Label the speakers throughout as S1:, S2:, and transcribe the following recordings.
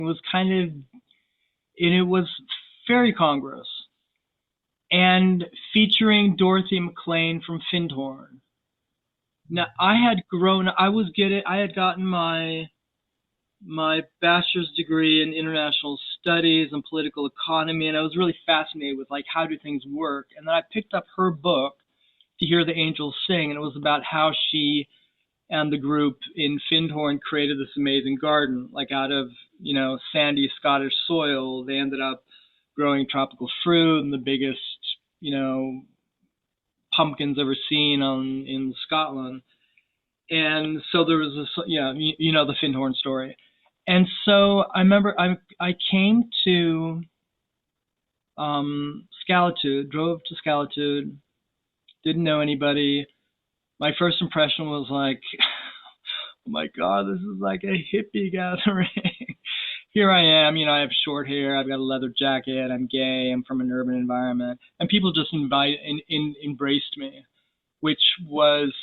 S1: It was kind of, and it was Fairy Congress and featuring Dorothy McLean from Findhorn. Now I had gotten my bachelor's degree in international studies and political economy, and I was really fascinated with like how do things work. And then I picked up her book, To Hear the Angels Sing, and it was about how she and the group in Findhorn created this amazing garden, like out of, sandy Scottish soil. They ended up growing tropical fruit and the biggest, pumpkins ever seen in Scotland. And so there was this, the Findhorn story. And so I remember I came to Scalitude, drove to Scalitude, didn't know anybody. My first impression was like, oh my God, this is like a hippie gathering. Here I am, I have short hair, I've got a leather jacket, I'm gay, I'm from an urban environment. And people just embraced me, which was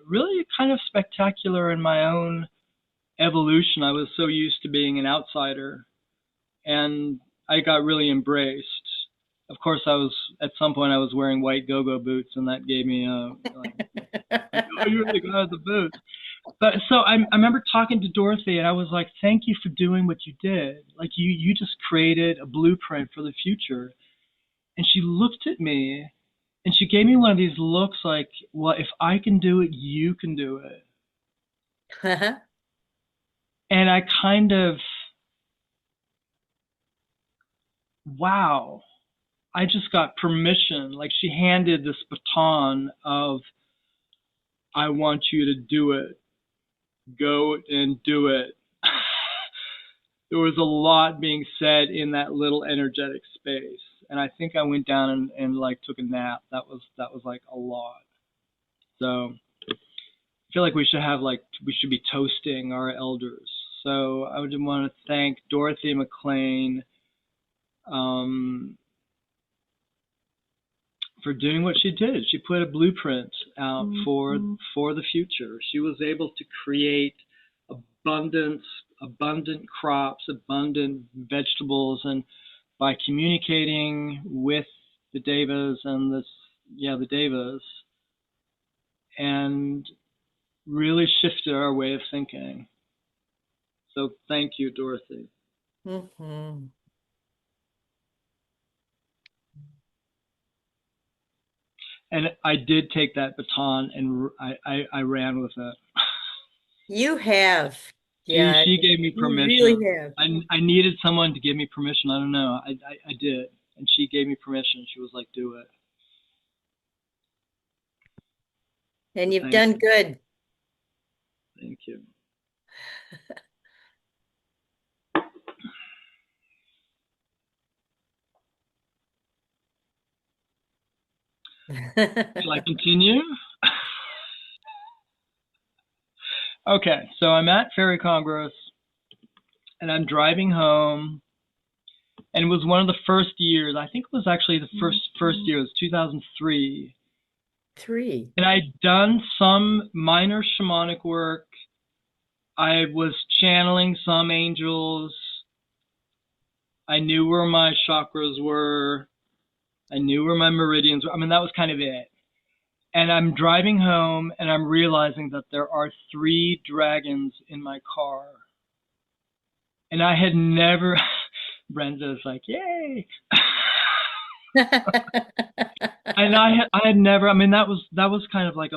S1: really kind of spectacular in my own evolution. I was so used to being an outsider, and I got really embraced. Of course, at some point I was wearing white go-go boots, and that gave me oh, you're the guy with the boots. But so I remember talking to Dorothy, and I was like, thank you for doing what you did. Like you just created a blueprint for the future. And she looked at me, and she gave me one of these looks like, well, if I can do it, you can do it. And I kind of, wow, I just got permission. Like she handed this baton of, I want you to do it. Go and do it. There was a lot being said in that little energetic space. And I think I went down and like took a nap. That was like a lot. So I feel like we should be toasting our elders. So I would want to thank Dorothy McLean for doing what she did. She put a blueprint out for the future. She was able to create abundant crops, abundant vegetables, and by communicating with the Devas and the Devas, and really shifted our way of thinking. So thank you, Dorothy.
S2: Mm-hmm.
S1: And I did take that baton and I ran with it.
S2: You have. Yeah.
S1: She gave me permission.
S2: You really have.
S1: I needed someone to give me permission. I don't know. I did. And she gave me permission. She was like, do it.
S2: And you've done good.
S1: Thank you. Shall I continue? Okay, so I'm at Fairy Congress, and I'm driving home, and it was one of the first years. I think it was actually the first year. It was 2003. And I'd done some minor shamanic work. I was channeling some angels. I knew where my chakras were. I knew where my meridians were. I mean, that was kind of it. And I'm driving home, and I'm realizing that there are 3 dragons in my car. And I had never, Brenda's like, yay. And I had never, I mean, that was kind of like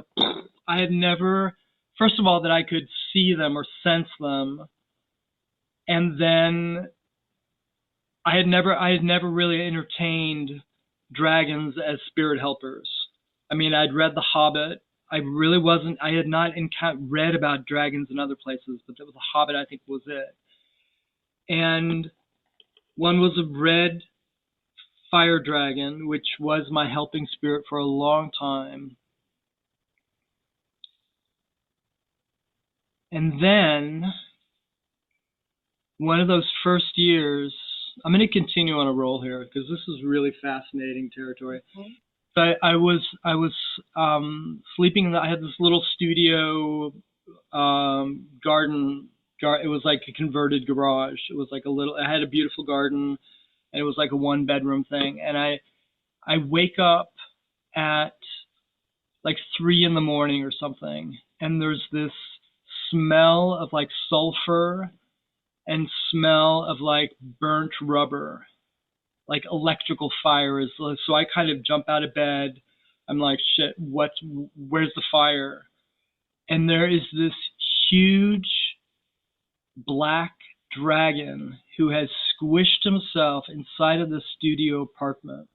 S1: I had never, first of all, that I could see them or sense them. And then I had never really entertained dragons as spirit helpers. I mean, I'd read The Hobbit. I had not read about dragons in other places, but there was The Hobbit, I think was it. And one was a red fire dragon, which was my helping spirit for a long time. And then one of those first years, I'm going to continue on a roll here because this is really fascinating territory. But I was sleeping. I had this little studio garden it was like a converted garage. It was like it had a beautiful garden, and it was like a 1-bedroom thing. And I wake up at like 3 in the morning or something, and there's this smell of like sulfur and smell of like burnt rubber, like electrical fire is. So I kind of jump out of bed. I'm like, shit, where's the fire? And there is this huge black dragon who has squished himself inside of the studio apartment.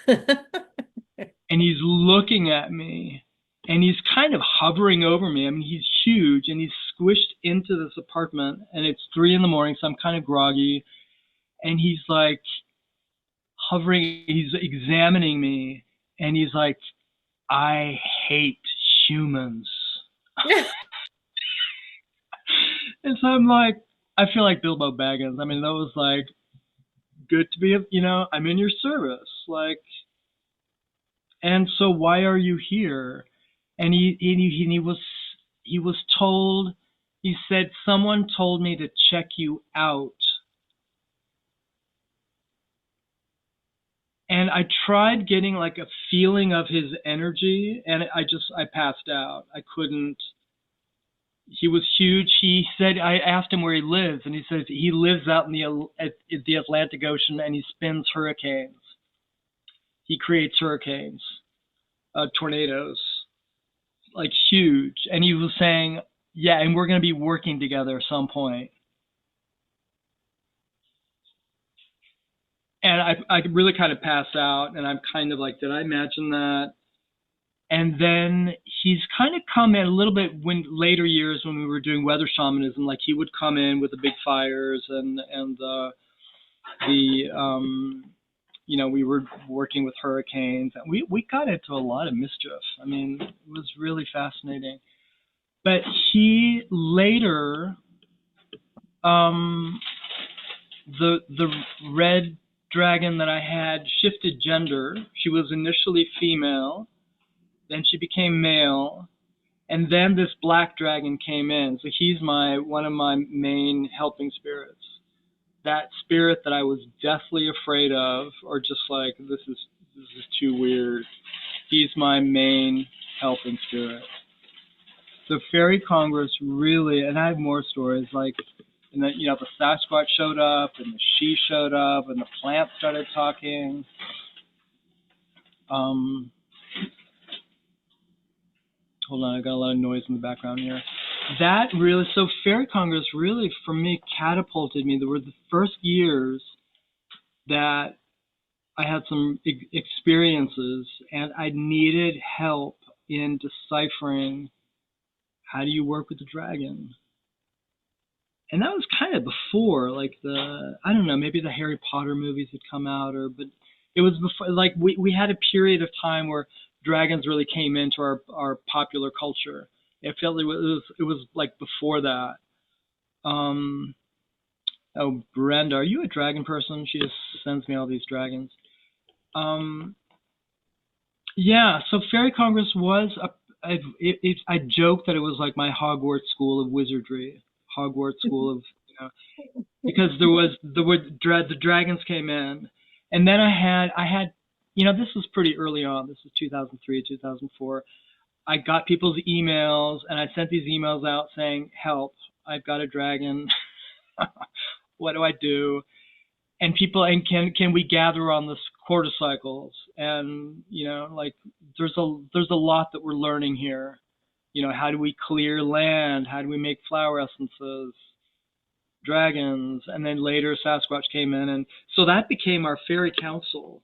S1: And he's looking at me, and he's kind of hovering over me. I mean, he's huge, and he's squished into this apartment, and it's 3 in the morning, so I'm kind of groggy. And he's like hovering, he's examining me, and he's like, I hate humans. And so I'm like, I feel like Bilbo Baggins. I mean, that was like, good to be, I'm in your service. Like, and so why are you here? And he was told, he said, someone told me to check you out. And I tried getting like a feeling of his energy, and I passed out. I couldn't. He was huge. He said, I asked him where he lives, and he says he lives out in the Atlantic Ocean, and he spins hurricanes. He creates hurricanes, tornadoes, like huge. And he was saying, yeah, and we're going to be working together at some point. And I really kind of passed out, and I'm kind of like, did I imagine that? And then he's kind of come in a little bit when later years when we were doing weather shamanism, like he would come in with the big fires and we were working with hurricanes. We got into a lot of mischief. I mean, it was really fascinating. But he later, the red dragon that I had shifted gender. She was initially female, then she became male, and then this black dragon came in. So he's one of my main helping spirits. That spirit that I was deathly afraid of, or just like, this is too weird. He's my main helping spirit. So Fairy Congress really, and I have more stories, like, and then, the Sasquatch showed up, and the she showed up, and the plants started talking. Hold on, I got a lot of noise in the background here. That really, so Fairy Congress really, for me, catapulted me. There were the first years that I had some experiences, and I needed help in deciphering how do you work with the dragon. And that was kind of before, like I don't know, maybe the Harry Potter movies had come out, but it was before, like we had a period of time where dragons really came into our popular culture. It felt it was like before that. Oh, Brenda, are you a dragon person? She just sends me all these dragons. Yeah, so Fairy Congress was I joke that it was like my Hogwarts school of wizardry, Hogwarts school of, because the dragons came in, and then I had, this was pretty early on. This was 2003, 2004. I got people's emails, and I sent these emails out saying, help, I've got a dragon. What do I do? And people, and can we gather on the quarter cycles? And, like there's a lot that we're learning here. How do we clear land? How do we make flower essences? Dragons. And then later Sasquatch came in. And so that became our fairy council.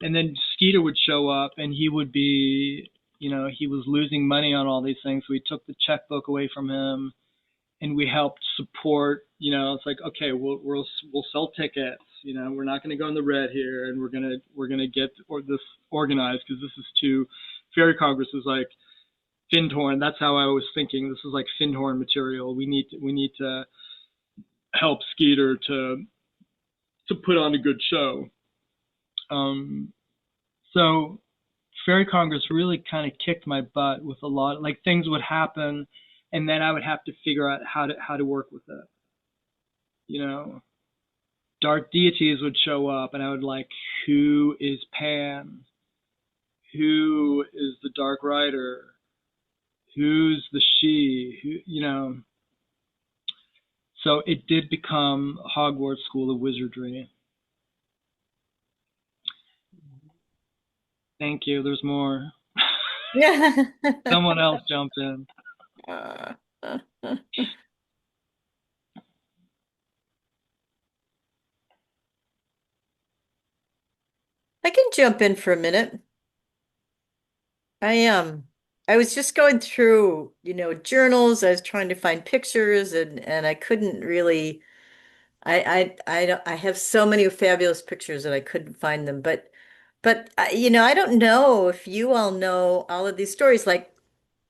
S1: And then Skeeter would show up, and he would be, he was losing money on all these things. So we took the checkbook away from him, and we helped support. It's like, okay, we'll sell tickets. We're not going to go in the red here, and we're gonna get this organized, because this is too. Fairy Congress is like Findhorn. That's how I was thinking. This is like Findhorn material. We need to help Skeeter to put on a good show. So Fairy Congress really kind of kicked my butt with a lot. Like, things would happen and then I would have to figure out how to work with it. You know, dark deities would show up, and I would like, who is Pan? Who is the Dark Rider? Who's the she? Who? So it did become Hogwarts School of Wizardry. Thank you. There's more.
S2: Yeah.
S1: Someone else jump in.
S2: I can jump in for a minute. I was just going through, journals. I was trying to find pictures and I couldn't really I have so many fabulous pictures that I couldn't find them. But I don't know if you all know all of these stories.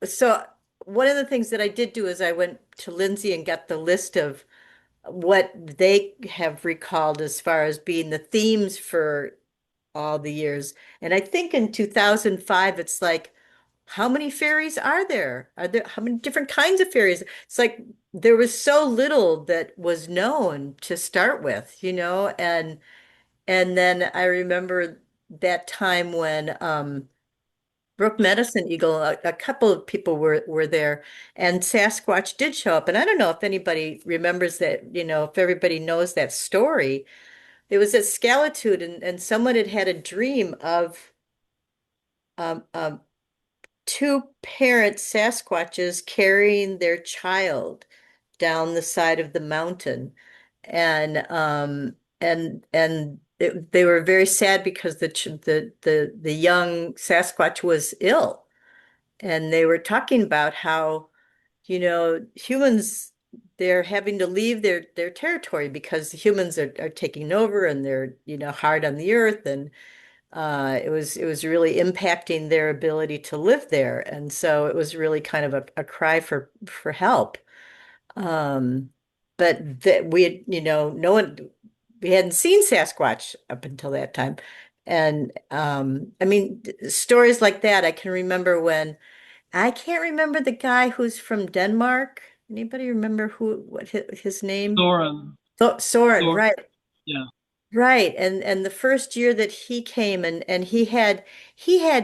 S2: So one of the things that I did do is I went to Lindsay and got the list of what they have recalled as far as being the themes for all the years. And I think in 2005, it's like, how many fairies are there? Are there how many different kinds of fairies? It's like there was so little that was known to start with, and then I remember that time when Brook Medicine Eagle, a couple of people were there, and Sasquatch did show up. And I don't know if anybody remembers that, if everybody knows that story. It was at Scalitude, and someone had had a dream of um, um, two parent Sasquatches carrying their child down the side of the mountain. And they were very sad because the young Sasquatch was ill. And they were talking about how, humans, they're having to leave their territory because the humans are taking over, and they're, hard on the earth, and it was really impacting their ability to live there. And so it was really kind of a cry for help. Um, but that we had, no one, we hadn't seen Sasquatch up until that time. And I mean, stories like that, I can remember when I can't remember the guy who's from Denmark. Anybody remember what his name?
S1: Soren.
S2: Soren,
S1: Soren.
S2: right.
S1: Yeah.
S2: Right. And the first year that he came, and he had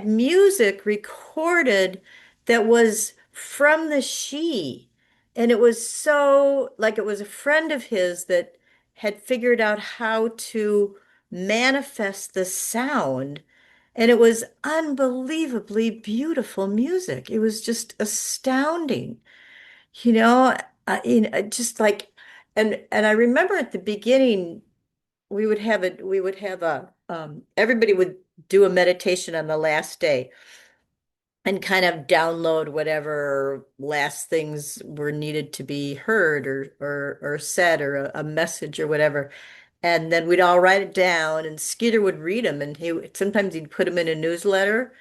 S2: music recorded that was from the She. And it was so like it was a friend of his that had figured out how to manifest the sound. And it was unbelievably beautiful music. It was just astounding. You know, just like, and I remember at the beginning we would have a everybody would do a meditation on the last day and kind of download whatever last things were needed to be heard or said, or a message or whatever. And then we'd all write it down, and Skeeter would read them, and sometimes he'd put them in a newsletter,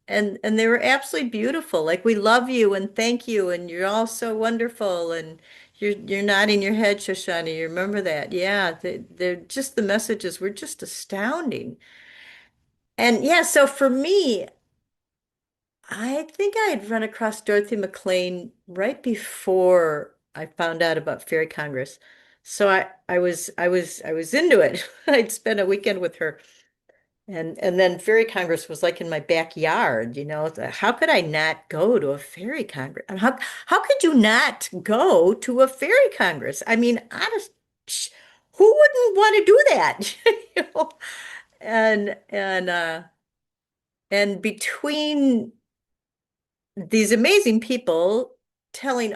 S2: and they were absolutely beautiful. Like, we love you and thank you, and you're all so wonderful, and you're nodding your head, Shoshana. You remember that? Yeah, they're just the messages were just astounding. And yeah, so for me, I think I had run across Dorothy McLean right before I found out about Fairy Congress. So I was into it. I'd spent a weekend with her. And then Fairy Congress was like in my backyard, How could I not go to a Fairy Congress? And how could you not go to a Fairy Congress? I mean, honest, who wouldn't want to do that? You know? And and uh and between these amazing people telling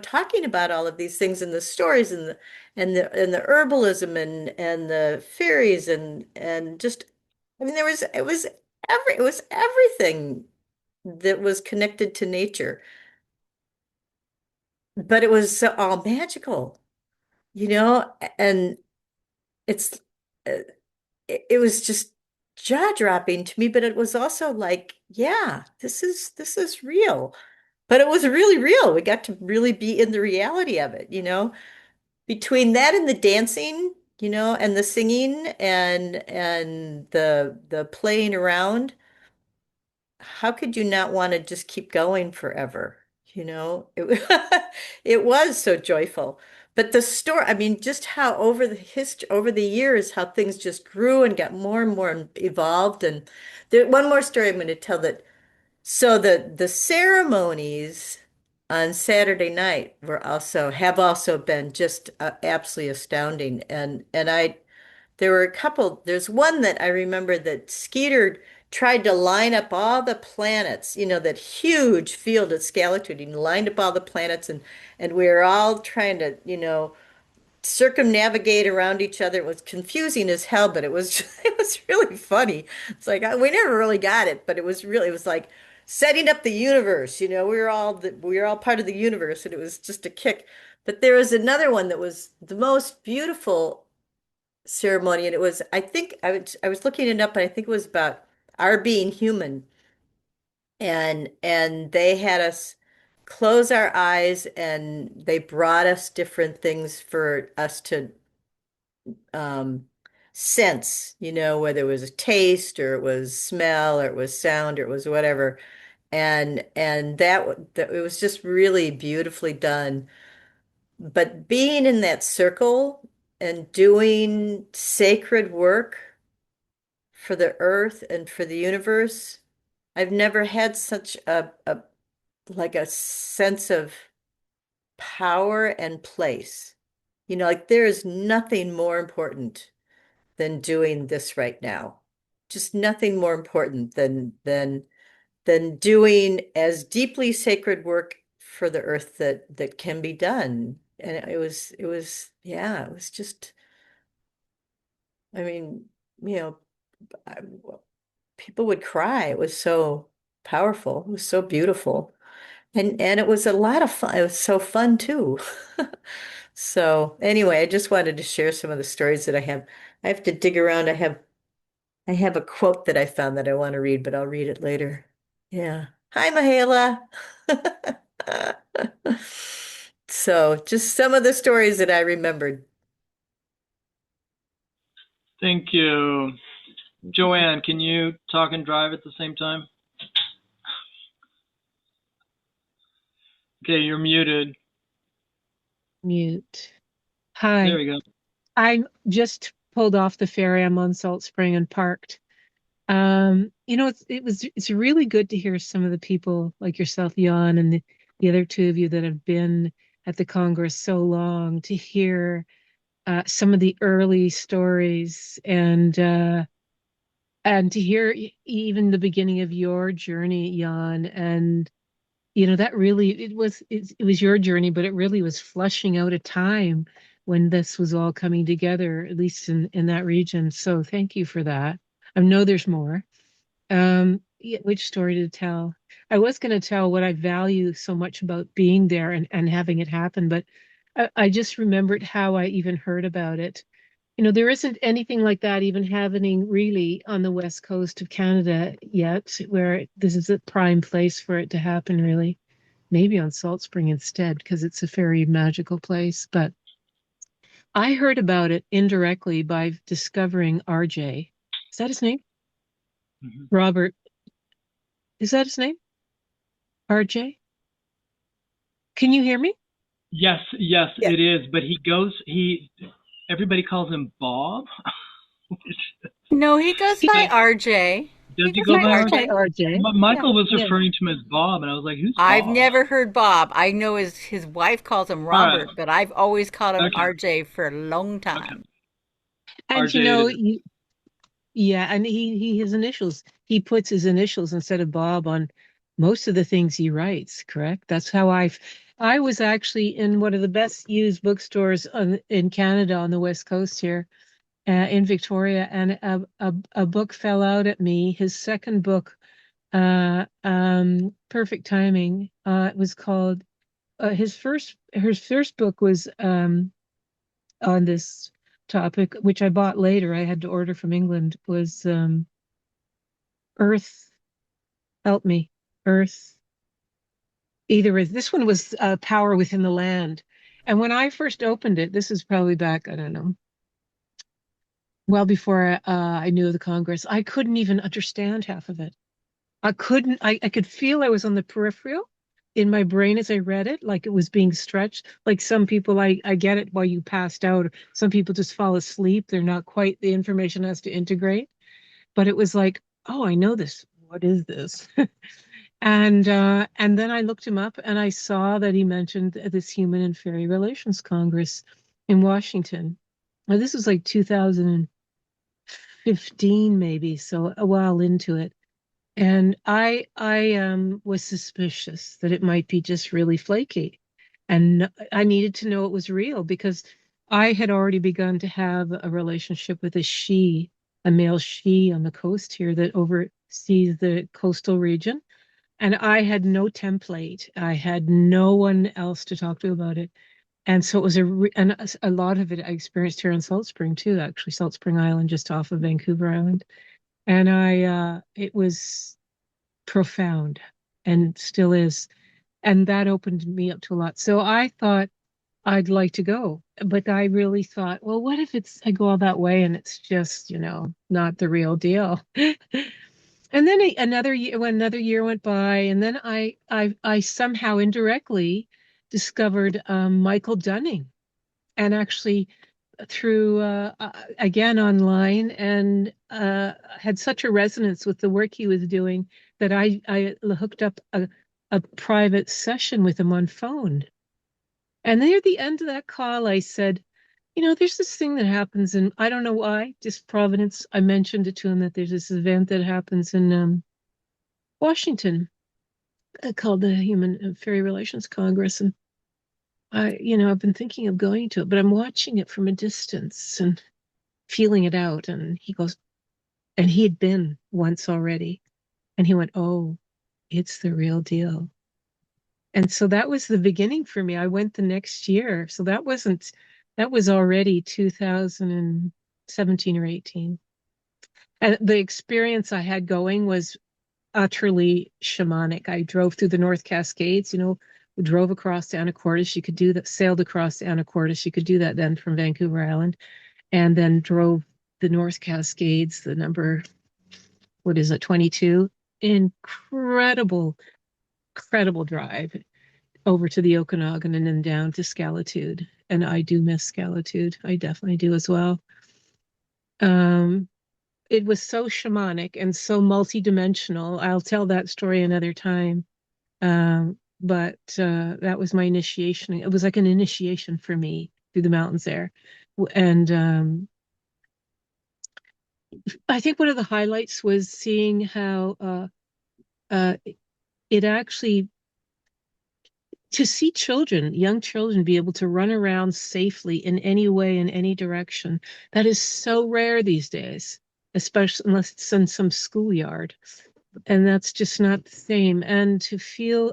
S2: talking about all of these things, and the stories, and the herbalism, and the fairies, and just, I mean, it was everything that was connected to nature, but it was all magical, and it's uh, it was just jaw-dropping to me, but it was also like, yeah, this is real. But it was really real. We got to really be in the reality of it. Between that and the dancing, and the singing, and the playing around, how could you not want to just keep going forever? you know. It was so joyful. But the story, I mean, just how over the years, how things just grew and got more and more evolved. And one more story I'm going to tell that. So the ceremonies on Saturday night have also been just absolutely astounding. And there were a couple. There's one that I remember that Skeeter tried to line up all the planets, that huge field at Scalitude. He lined up all the planets, and we were all trying to, circumnavigate around each other. It was confusing as hell, but it was it was really funny. It's like we never really got it, but it was like setting up the universe. We were all part of the universe, and it was just a kick. But there was another one that was the most beautiful ceremony, and it was, I think I was looking it up, and I think it was about our being human, and they had us close our eyes, and they brought us different things for us to um sense, whether it was a taste or it was smell or it was sound or it was whatever. And that it was just really beautifully done. But being in that circle and doing sacred work for the earth and for the universe, I've never had such a like a sense of power and place. Like there is nothing more important than doing this right now. Just nothing more important than doing as deeply sacred work for the earth that can be done. And yeah, it was just, I mean, you know, I, people would cry. It was so powerful. It was so beautiful. And it was a lot of fun. It was so fun too. So anyway, I just wanted to share some of the stories that I have. I have to dig around. I have a quote that I found that I want to read, but I'll read it later. Yeah. Hi, Mahela. So just some of the stories that I remembered.
S1: Thank you. Joanne, can you talk and drive at the same time? Okay, you're muted.
S3: Mute.
S1: There
S3: Hi.
S1: we go.
S3: I just pulled off the ferry. I'm on Salt Spring and parked. It's really good to hear some of the people like yourself, Jan, and the other two of you that have been at the Congress so long to hear some of the early stories and to hear even the beginning of your journey, Jan. And that really it was your journey, but it really was flushing out a time when this was all coming together, at least in that region. So thank you for that. I know there's more. Yeah, which story to tell? I was going to tell what I value so much about being there and having it happen, but I just remembered how I even heard about it. There isn't anything like that even happening really on the west coast of Canada yet, where this is a prime place for it to happen, really. Maybe on Salt Spring instead, because it's a very magical place. But I heard about it indirectly by discovering RJ. Is that his name?
S1: Mhm.
S3: Robert. Is that his name? RJ? Can you hear me?
S1: Yes, yes,
S2: Yeah.
S1: it is. But everybody calls him Bob.
S4: No, he goes
S3: He,
S4: by
S1: But
S4: RJ.
S1: does
S4: He
S1: he
S4: goes
S1: go
S3: he
S4: by
S1: by
S3: goes by
S1: RJ?
S4: RJ.
S3: RJ.
S4: Yeah.
S1: Michael was
S3: Yeah.
S1: referring to him as Bob, and I was like, "Who's
S4: I've
S1: Bob?"
S4: never heard Bob. I know his wife calls him
S1: All right.
S4: Robert, but I've always called him
S1: Okay.
S4: RJ for a long
S1: Okay.
S4: time.
S3: And
S1: RJ it is.
S3: yeah, and he his initials, he puts his initials instead of Bob on most of the things he writes, correct? That's how I was actually in one of the best used bookstores in Canada on the West Coast here, in Victoria, and a book fell out at me. His second book, Perfect Timing. It was called his first book was on this topic, which I bought later. I had to order from England. Was Earth, help me, Earth. Either is this one was Power Within the Land, and when I first opened it, this is probably back, I don't know, well before I knew of the Congress. I couldn't even understand half of it. I couldn't. I could feel I was on the peripheral, in my brain as I read it, like it was being stretched. Like some people, I get it while you passed out. Some people just fall asleep. They're not quite, the information has to integrate. But it was like, oh, I know this. What is this? And then I looked him up and I saw that he mentioned this Human and Fairy Relations Congress in Washington. Now, this was like 2015, maybe, so a while into it. And I was suspicious that it might be just really flaky. And I needed to know it was real because I had already begun to have a relationship with a male she on the coast here that oversees the coastal region. And I had no template. I had no one else to talk to about it. And so it was and a lot of it I experienced here in Salt Spring too, actually, Salt Spring Island, just off of Vancouver Island. And it was profound and still is. And that opened me up to a lot. So I thought I'd like to go, but I really thought, well, what if I go all that way and it's just, not the real deal? And then another year went by, and then I somehow indirectly discovered Michael Dunning, and actually through again online, and had such a resonance with the work he was doing that I hooked up a private session with him on phone. And near the end of that call, I said, there's this thing that happens, and I don't know why, just Providence. I mentioned it to him that there's this event that happens in Washington called the Human and Fairy Relations Congress, and I've been thinking of going to it, but I'm watching it from a distance and feeling it out. And he goes, and he had been once already, and he went, "Oh, it's the real deal." And so that was the beginning for me. I went the next year, so that was already 2017 or 18. And the experience I had going was utterly shamanic. I drove through the North Cascades, we drove across to Anacortes. You could do that, sailed across to Anacortes. You could do that then from Vancouver Island, and then drove the North Cascades, the number, what is it, 22? Incredible, incredible drive over to the Okanagan and then down to Scalitude. And I do miss Scalitude. I definitely do as well. It was so shamanic and so multidimensional. I'll tell that story another time. But that was my initiation. It was like an initiation for me through the mountains there. And I think one of the highlights was seeing how it actually, to see young children be able to run around safely in any way, in any direction, that is so rare these days, especially unless it's in some schoolyard. And that's just not the same. And to feel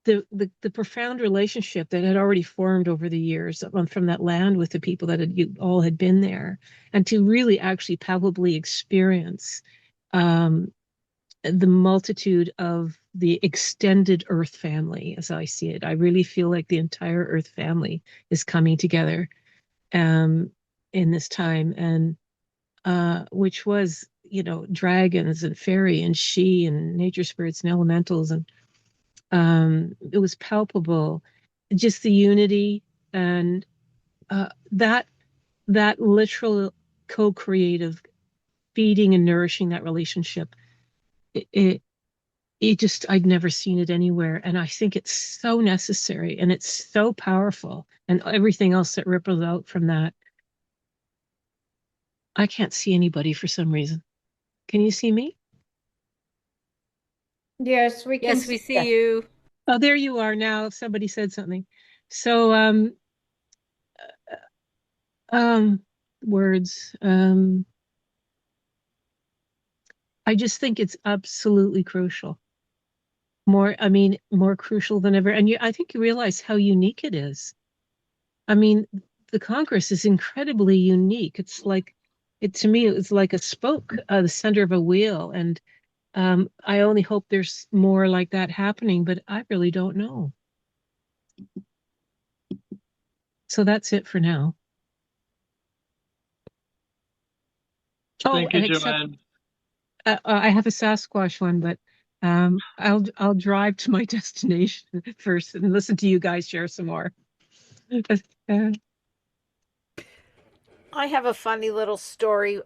S3: the profound relationship that had already formed over the years from that land with the people that you all had been there, and to really actually palpably experience the multitude of the extended Earth family, as I see it. I really feel like the entire Earth family is coming together in this time, and which was, dragons and fairy and she and nature spirits and elementals, and it was palpable, just the unity and that literal co-creative feeding and nourishing that relationship. It just, I'd never seen it anywhere. And I think it's so necessary and it's so powerful, and everything else that ripples out from that. I can't see anybody for some reason. Can you see me?
S2: Yes, we can
S4: Yes, we see
S2: that.
S4: you.
S3: Oh, there you are now. Somebody said something. So, words. I just think it's absolutely crucial. More crucial than ever. And I think you realize how unique it is. I mean, the Congress is incredibly unique. It's like, to me, it was like a spoke, the center of a wheel. And I only hope there's more like that happening, but I really don't know. So that's it for now.
S1: Thank you, Joanne.
S3: I have a Sasquatch one, but I'll drive to my destination first and listen to you guys share some more. Uh,
S5: I have a funny little story.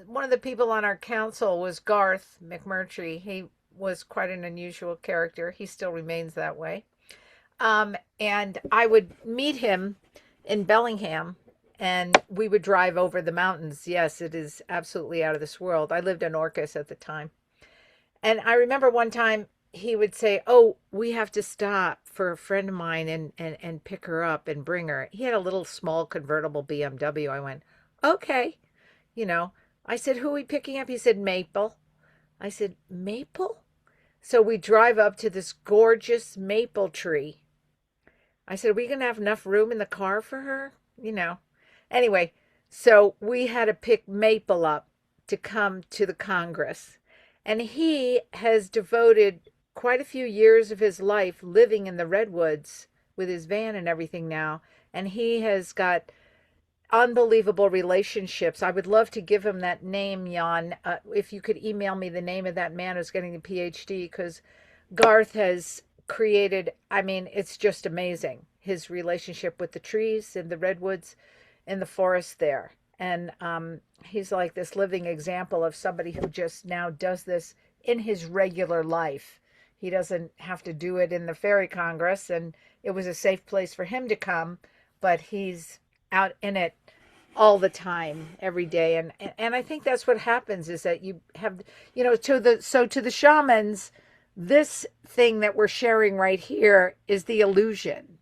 S5: One of the people on our council was Garth McMurtry. He was quite an unusual character. He still remains that way. And I would meet him in Bellingham and we would drive over the mountains. Yes, it is absolutely out of this world. I lived in Orcas at the time. And I remember one time he would say, "Oh, we have to stop for a friend of mine and pick her up and bring her." He had a little small convertible BMW. I went, "Okay." You know, I said, "Who are we picking up?" He said, "Maple." I said, "Maple?" So we drive up to this gorgeous maple tree. I said, "Are we going to have enough room in the car for her?" You know. Anyway, so we had to pick Maple up to come to the Congress. And he has devoted quite a few years of his life living in the Redwoods with his van and everything now. And he has got unbelievable relationships. I would love to give him that name, Jan. If you could email me the name of that man who's getting a PhD, because Garth has created, I mean, it's just amazing. His relationship with the trees and the redwoods in the forest there. And he's like this living example of somebody who just now does this in his regular life. He doesn't have to do it in the Fairy Congress, and it was a safe place for him to come, but he's out in it all the time every day. And I think that's what happens is that you have, you know, to the shamans, this thing that we're sharing right here is the illusion.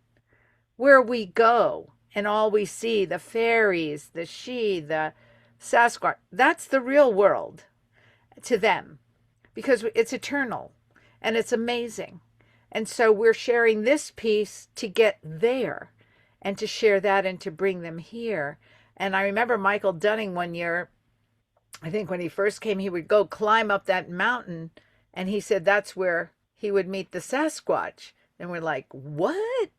S5: Where we go and all we see, the fairies, the she, the Sasquatch, that's the real world to them because it's eternal and it's amazing. And so we're sharing this piece to get there and to share that and to bring them here. And I remember Michael Dunning one year, I think when he first came, he would go climb up that mountain and he said that's where he would meet the Sasquatch. And we're like, what?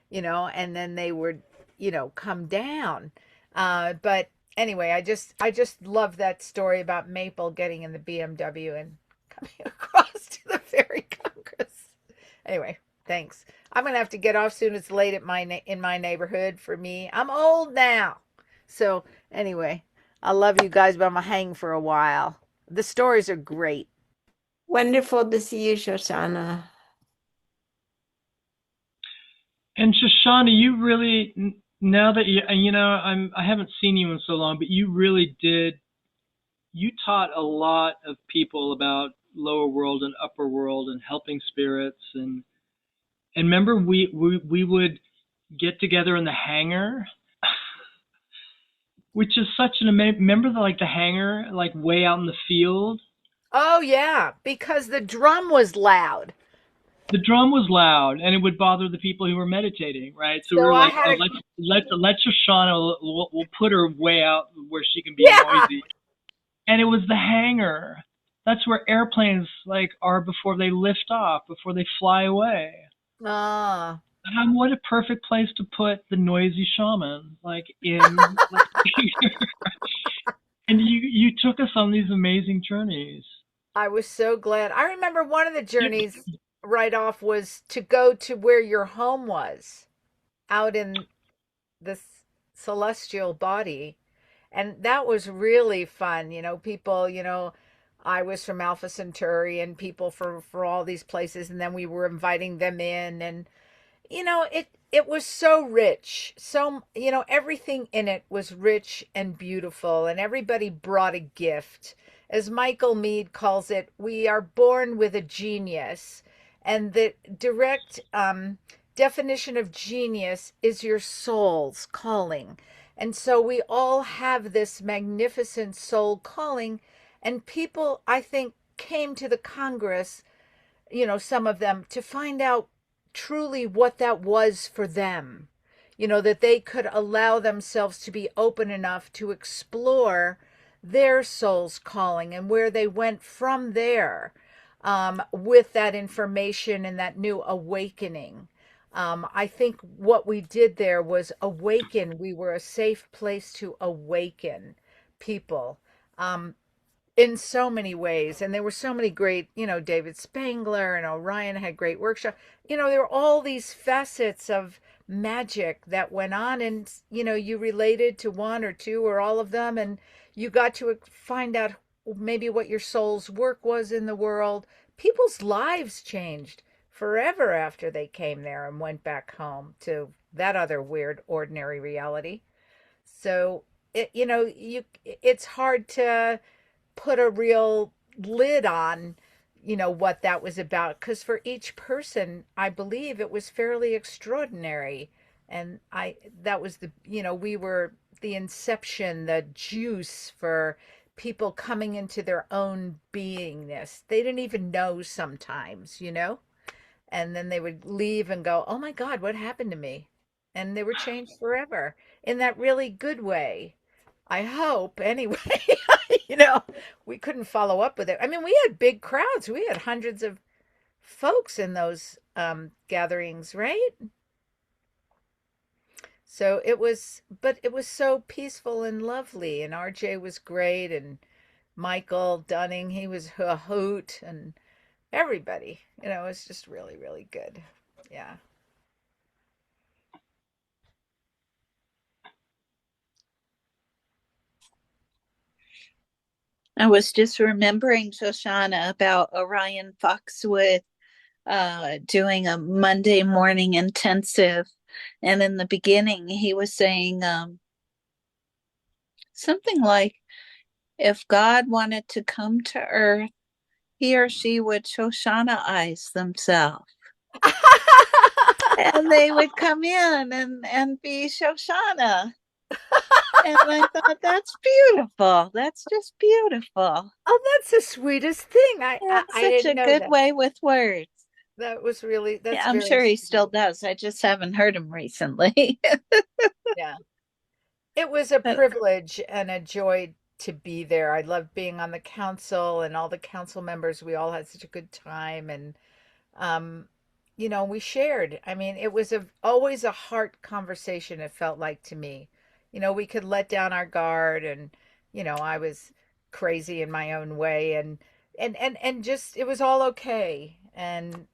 S5: You know, and then they would, you know, come down. But anyway, I just love that story about Maple getting in the BMW and coming across to the Fairy Congress. Anyway, thanks. I'm gonna have to get off soon. It's late at in my neighborhood for me. I'm old now. So anyway, I love you guys, but I'm gonna hang for a while. The stories are great.
S6: Wonderful to see you, Shoshana.
S1: And Shoshana, you really, now that you know, I haven't seen you in so long, but you really did, you taught a lot of people about lower world and upper world and helping spirits. And remember, we would get together in the hangar, which is such an amazing, remember the hangar, like way out in the field?
S5: Oh yeah, because the drum was loud.
S1: The drum was loud and it would bother the people who were meditating, right? So we
S5: So
S1: were
S5: I
S1: like,
S5: had
S1: oh,
S5: a
S1: let Shoshana, we'll put her way out where she can be
S5: yeah.
S1: noisy. And it was the hangar. That's where airplanes are before they lift off, before they fly away.
S5: Ah.
S1: What a perfect place to put the noisy shaman, in. And you took us on these amazing journeys.
S5: I was so glad. I remember one of the journeys right off was to go to where your home was, out in this celestial body. And that was really fun. You know, people, you know, I was from Alpha Centauri and people for all these places, and then we were inviting them in, and you know, it was so rich. So, you know, everything in it was rich and beautiful, and everybody brought a gift. As Michael Meade calls it, we are born with a genius. And the direct definition of genius is your soul's calling. And so we all have this magnificent soul calling. And people, I think, came to the Congress, you know, some of them to find out truly what that was for them. You know, that they could allow themselves to be open enough to explore their soul's calling and where they went from there with that information and that new awakening. I think what we did there was awaken. We were a safe place to awaken people. Um, in so many ways. And there were so many great, David Spangler and Orion had great workshop. There were all these facets of magic that went on, and you related to one or two or all of them, and you got to find out maybe what your soul's work was in the world. People's lives changed forever after they came there and went back home to that other weird ordinary reality. So it's hard to put a real lid on what that was about, because for each person I believe it was fairly extraordinary. And I that was we were the inception, the juice for people coming into their own beingness. They didn't even know sometimes, and then they would leave and go, oh my God, what happened to me? And they were changed forever in that really good way, I hope, anyway. you know, we couldn't follow up with it. I mean, we had big crowds. We had hundreds of folks in those gatherings, right? So but it was so peaceful and lovely. And RJ was great. And Michael Dunning, he was a hoot. And everybody, it was just really, really good. Yeah.
S7: I was just remembering, Shoshana, about Orion Foxwood doing a Monday morning intensive. And in the beginning, he was saying something like, if God wanted to come to Earth, he or she would Shoshana-ize themselves. And they would come in and be Shoshana. And I thought, that's beautiful. That's just beautiful.
S5: Oh, that's the sweetest thing.
S7: That's
S5: I
S7: such
S5: didn't
S7: a
S5: know
S7: good
S5: that.
S7: way with words.
S5: That's
S7: Yeah, I'm
S5: very
S7: sure he
S5: sweet.
S7: still does. I just haven't heard him recently.
S5: Yeah. It was a
S7: But
S5: privilege and a joy to be there. I loved being on the council and all the council members. We all had such a good time, and um, we shared. I mean, it was always a heart conversation, it felt like to me. We could let down our guard, and I was crazy in my own way, and just it was all okay, and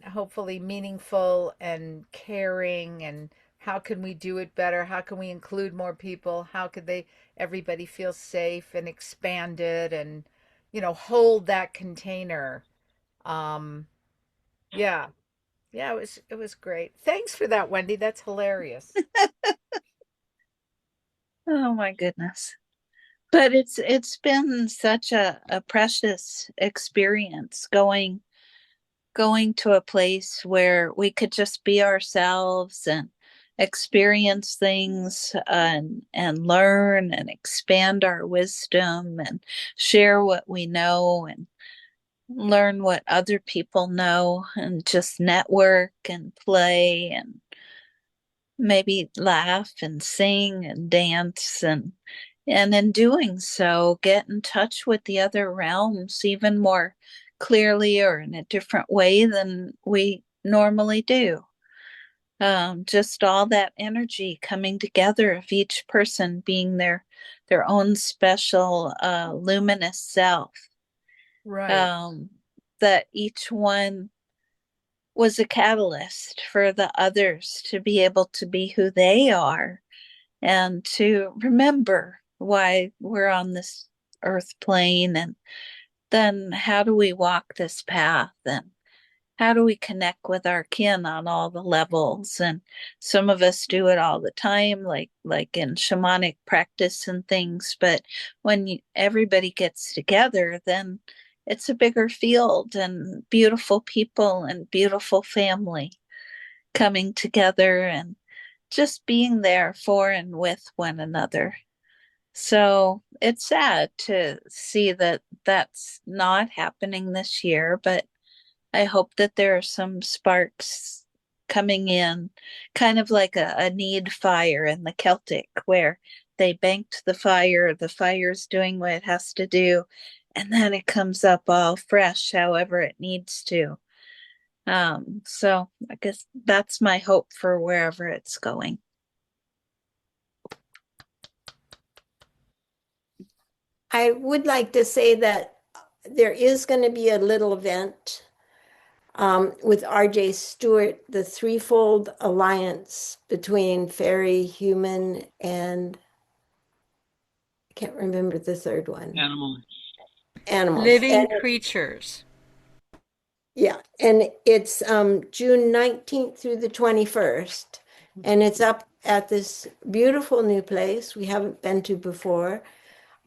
S5: hopefully meaningful and caring. And how can we do it better? How can we include more people? How could everybody feel safe and expanded, and hold that container? um yeah. Yeah, it was great. Thanks for that, Wendy. That's hilarious.
S7: oh my goodness. But it's been such a precious experience going to a place where we could just be ourselves and experience things and learn and expand our wisdom and share what we know and learn what other people know and just network and play and maybe laugh and sing and dance and in doing so get in touch with the other realms even more clearly or in a different way than we normally do. Just all that energy coming together of each person being their own special luminous self.
S5: Right.
S7: um, that each one was a catalyst for the others to be able to be who they are and to remember why we're on this earth plane, and then how do we walk this path, and how do we connect with our kin on all the levels. And some of us do it all the time, like in shamanic practice and things, but when everybody gets together, then it's a bigger field and beautiful people and beautiful family coming together and just being there for and with one another. So it's sad to see that that's not happening this year, but I hope that there are some sparks coming in, kind of like a need fire in the Celtic, where they banked the fire's doing what it has to do, and then it comes up all fresh, however it needs to. So I guess that's my hope for wherever it's going.
S6: I would like to say that there is going to be a little event with R.J. Stewart, the threefold alliance between fairy, human, and I can't remember the third one. Animals.
S4: Living creatures.
S6: Yeah, and it's June 19th through the 21st, and it's up at this beautiful new place we haven't been to before,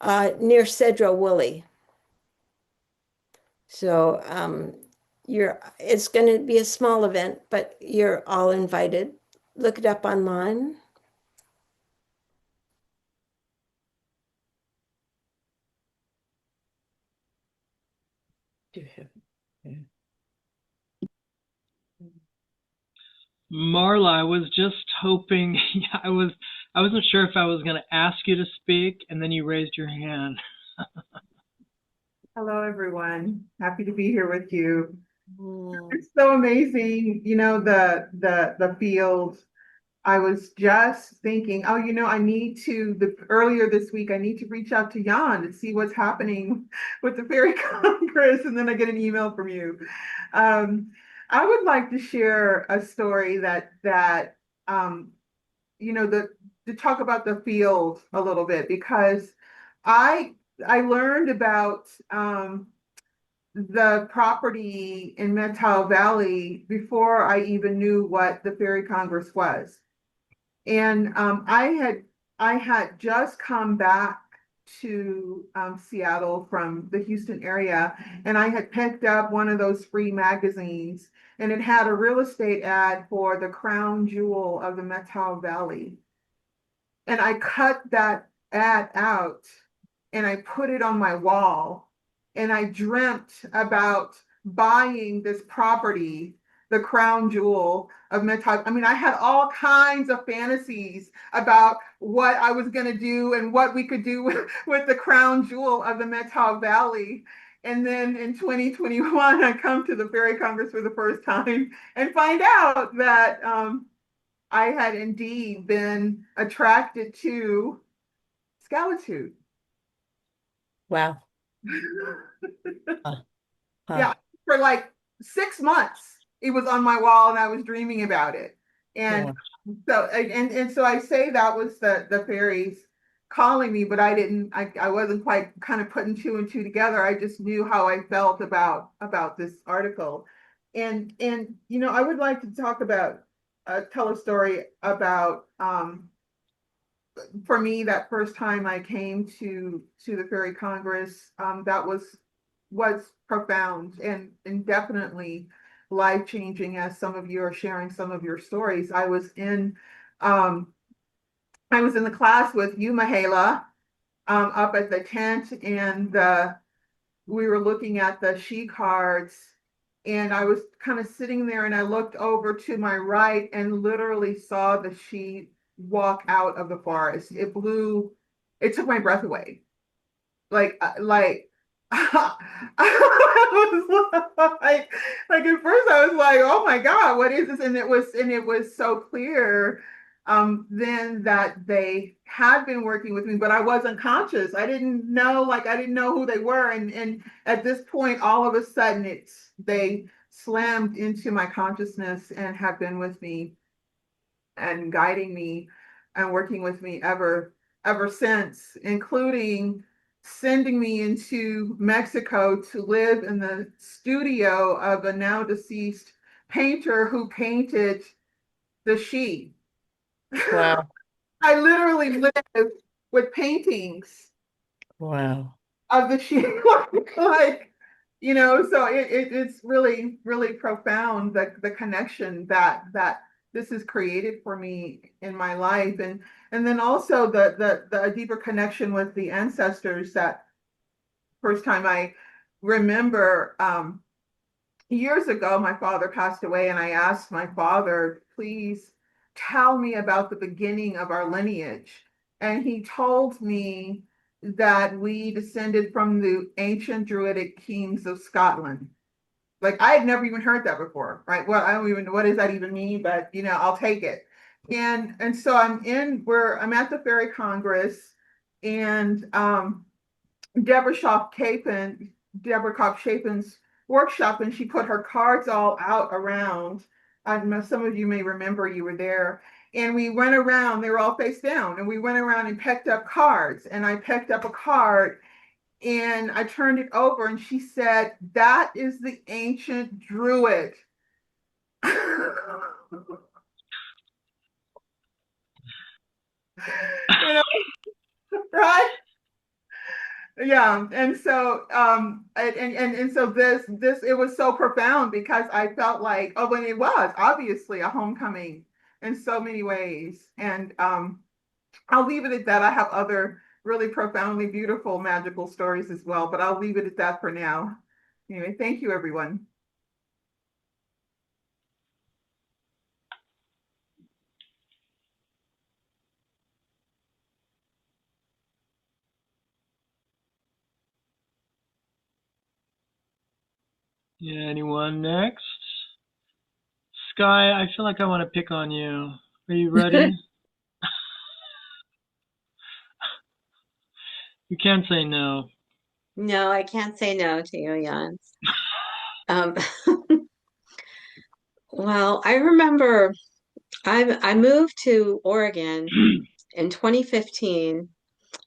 S6: near Cedro Woolley. So it's going to be a small event, but you're all invited. Look it up online.
S1: Marla, I was just hoping. I wasn't sure if I was going to ask you to speak, and then you raised your hand.
S8: Hello, everyone. Happy to be here with you. It's so amazing, the field. I was just thinking, oh, I need to, earlier this week, I need to reach out to Jan to see what's happening with the Fairy Congress, and then I get an email from you. I would like to share a story to talk about the field a little bit, because I learned about the property in Methow Valley before I even knew what the Fairy Congress was. And I had just come back to Seattle from the Houston area, and I had picked up one of those free magazines, and it had a real estate ad for the crown jewel of the Methow Valley. And I cut that ad out and I put it on my wall, and I dreamt about buying this property, the crown jewel of Methow. I mean, I had all kinds of fantasies about what I was going to do and what we could do with the crown jewel of the Methow Valley. And then in 2021, I come to the Fairy Congress for the first time and find out that I had indeed been attracted to Scalitude.
S2: Wow.
S8: Yeah, for like 6 months, it was on my wall and I was dreaming about it. And so I say that was the fairies calling me, but I wasn't quite kind of putting two and two together. I just knew how I felt about this article. And I would like to talk about tell a story about for me, that first time I came to the Fairy Congress, that was profound and definitely life-changing, as some of you are sharing some of your stories. I was in the class with you, Mahela, up at the tent, and we were looking at the she cards, and I was kind of sitting there, and I looked over to my right and literally saw the she walk out of the forest. It took my breath away. I was like at first I was like, oh my God, what is this? And it was so clear then that they had been working with me, but I wasn't conscious. I didn't know who they were. And at this point, all of a sudden they slammed into my consciousness and have been with me and guiding me and working with me ever since, including sending me into Mexico to live in the studio of a now deceased painter who painted the she.
S2: Wow.
S8: I literally lived with paintings
S2: Wow.
S8: of the she. So it's really, really profound, the connection that this has created for me in my life, and then also the deeper connection with the ancestors. That first time I remember, years ago, my father passed away, and I asked my father, please tell me about the beginning of our lineage. And he told me that we descended from the ancient Druidic kings of Scotland. Like, I had never even heard that before, right? Well, I don't even know what does that even mean, but I'll take it. And so I'm at the Fairy Congress, and Deborah Cobb-Chapin's workshop, and she put her cards all out around. Some of you may remember you were there. And we went around, they were all face down, and we went around and picked up cards. And I picked up a card and I turned it over, and she said, "That is the ancient druid." You know, right? Yeah, and so and so this it was so profound because I felt like, oh, when it was obviously a homecoming in so many ways. And I'll leave it at that. I have other really profoundly beautiful magical stories as well, but I'll leave it at that for now. Anyway, thank you, everyone.
S1: Yeah, anyone next? Sky, I feel like I want to pick on you. Are you ready? You can't say no.
S9: No, I can't say no to you, Jan. Um, well, I remember I moved to Oregon in 2015,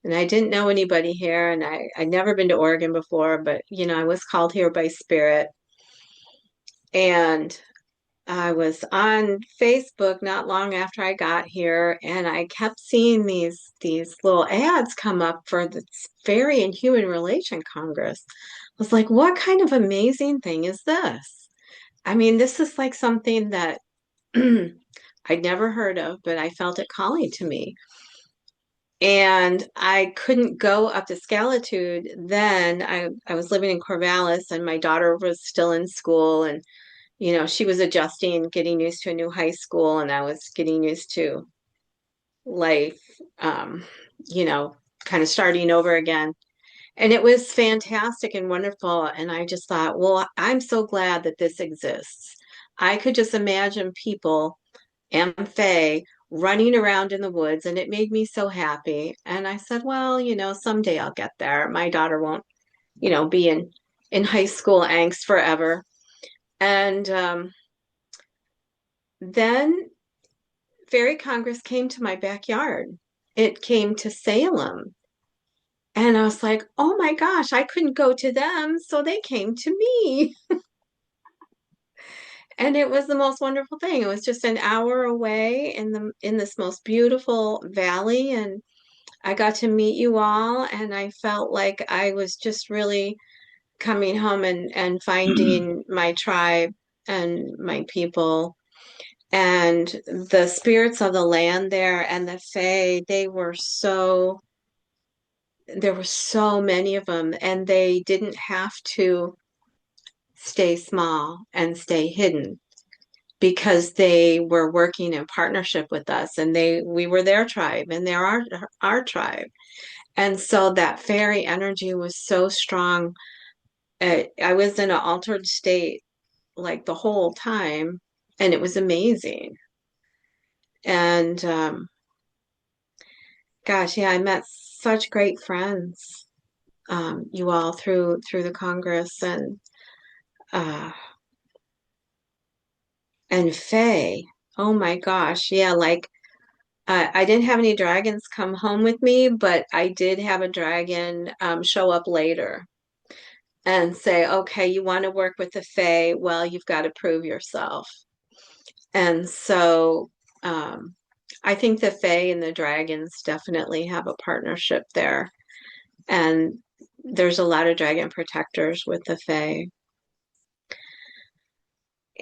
S9: and I didn't know anybody here, and I'd never been to Oregon before, but I was called here by Spirit. And I was on Facebook not long after I got here, and I kept seeing these little ads come up for the Fairy and Human Relation Congress. I was like, what kind of amazing thing is this? I mean, this is like something that I'd never heard of, but I felt it calling to me. And I couldn't go up to Scalitude then. I was living in Corvallis, and my daughter was still in school, and she was adjusting, getting used to a new high school, and I was getting used to life, kind of starting over again. And it was fantastic and wonderful. And I just thought, well, I'm so glad that this exists. I could just imagine people and Faye running around in the woods, and it made me so happy. And I said, well, someday I'll get there. My daughter won't, be in high school angst forever. And then Fairy Congress came to my backyard. It came to Salem. And I was like, oh my gosh, I couldn't go to them, so they came to me. And it was the most wonderful thing. It was just an hour away in this most beautiful valley, and I got to meet you all, and I felt like I was just really coming home and finding my tribe and my people. And the spirits of the land there and the Fae, there were so many of them, and they didn't have to stay small and stay hidden because they were working in partnership with us, and we were their tribe and they're our tribe. And so that fairy energy was so strong. I was in an altered state like the whole time, and it was amazing. And gosh, yeah, I met such great friends, you all through the Congress, and Faye. Oh my gosh, yeah, like I didn't have any dragons come home with me, but I did have a dragon show up later and say, okay, you want to work with the Fae? Well, you've got to prove yourself. And so I think the Fae and the dragons definitely have a partnership there. And there's a lot of dragon protectors with the Fae.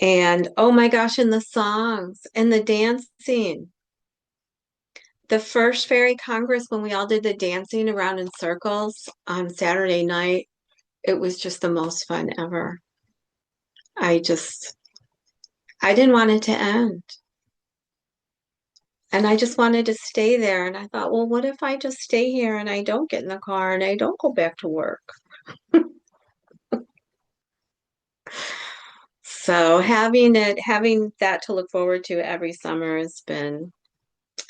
S9: And oh my gosh, and the songs and the dancing. The first Fairy Congress, when we all did the dancing around in circles on Saturday night, it was just the most fun ever. I didn't want it to end. And I just wanted to stay there. And I thought, well, what if I just stay here and I don't get in the car and I don't go back to work? So having that to look forward to every summer has been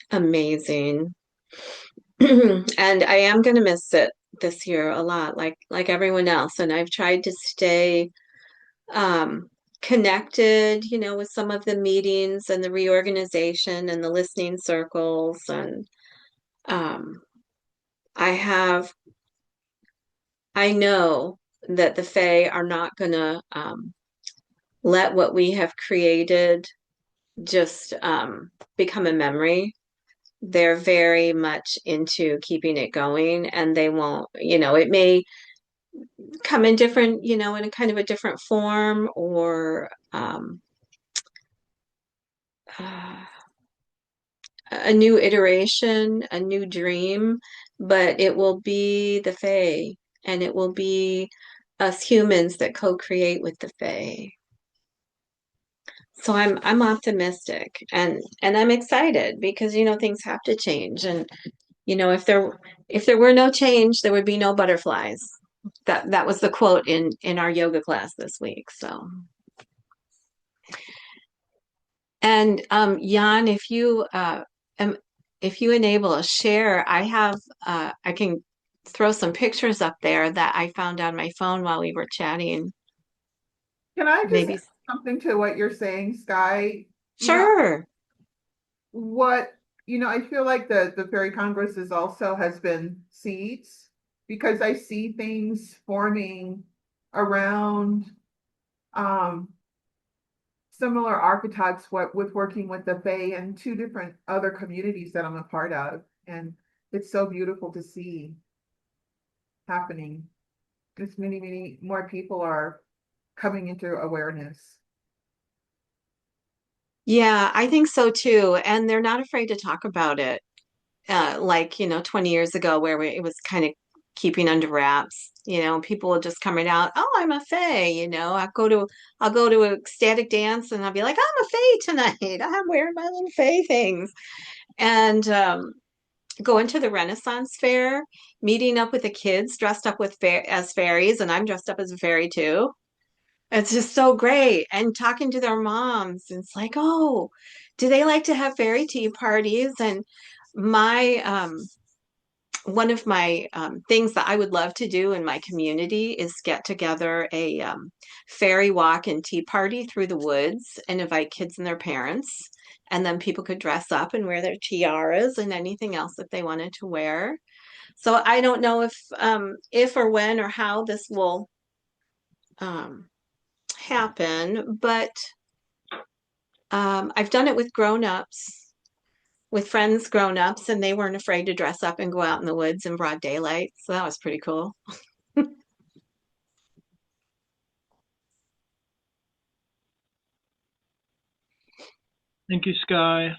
S9: amazing. And I am going to miss it this year a lot, like everyone else, and I've tried to stay um, connected, with some of the meetings and the reorganization and the listening circles, and um, I have I know that the Fae are not gonna let what we have created just become a memory. They're very much into keeping it going, and they won't, it may come in different, in a kind of a different form, or uh, a new iteration, a new dream, but it will be the Fae, and it will be us humans that co-create with the Fae. So I'm optimistic, and I'm excited because things have to change, and if there were no change, there would be no butterflies. That was the quote in our yoga class this week. So, and Jan, um, if you enable a share, I can throw some pictures up there that I found on my phone while we were chatting.
S8: Can I just
S9: Maybe.
S8: add something to what you're saying, Sky?
S9: Sure.
S8: What, I feel like the Fairy Congress is also has been seeds, because I see things forming around um similar archetypes with working with the Fae and two different other communities that I'm a part of. And it's so beautiful to see happening. As many, many more people are coming into awareness.
S9: Yeah, I think so too. And they're not afraid to talk about it. Like, 20 years ago where it was kind of keeping under wraps. People will just come right out, oh, I'm a fae, I'll go to a ecstatic dance and I'll be like, I'm a fae tonight. I'm wearing my little fae things. And going to the Renaissance Fair, meeting up with the kids dressed up as fairies, and I'm dressed up as a fairy too. It's just so great. And talking to their moms, it's like, oh, do they like to have fairy tea parties? And my one of my things that I would love to do in my community is get together a fairy walk and tea party through the woods and invite kids and their parents. And then people could dress up and wear their tiaras and anything else that they wanted to wear. So I don't know if or when or how this will um, happen, but I've done it with grown-ups, with friends grown-ups, and they weren't afraid to dress up and go out in the woods in broad daylight. So that was pretty cool.
S1: Thank you, Sky.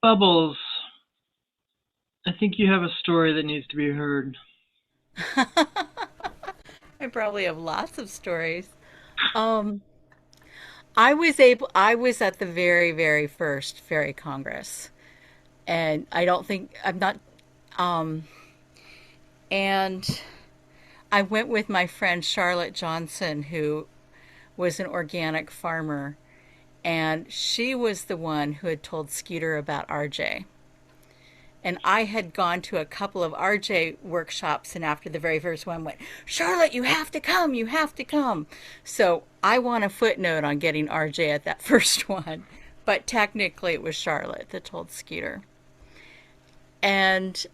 S1: Bubbles, I think you have a story that needs to be heard.
S4: I probably have lots of stories. Um, I was at the very, very first Fairy Congress, and I'm not, um, and I went with my friend Charlotte Johnson, who was an organic farmer, and she was the one who had told Skeeter about RJ. And I had gone to a couple of RJ workshops, and after the very first one, went, Charlotte, you have to come, you have to come. So I want a footnote on getting RJ at that first one, but technically it was Charlotte that told Skeeter. And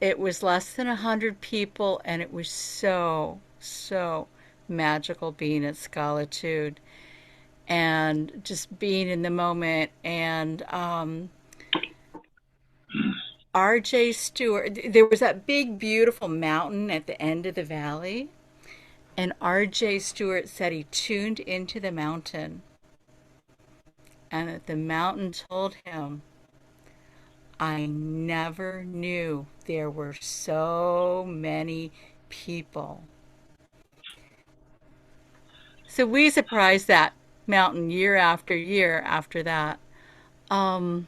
S4: it was less than 100 people, and it was so, so magical being at Solitude and just being in the moment. And RJ Stewart, there was that big, beautiful mountain at the end of the valley. And RJ Stewart said he tuned into the mountain and that the mountain told him, I never knew there were so many people. So we surprised that mountain year after year after that. Um,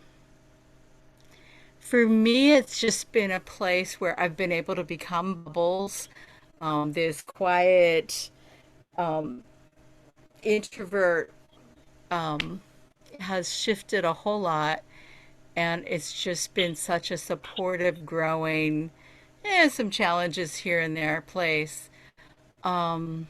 S4: for me, it's just been a place where I've been able to become bubbles. This quiet um, introvert has shifted a whole lot. and it's just been such a supportive, growing, some challenges here and there place. Um,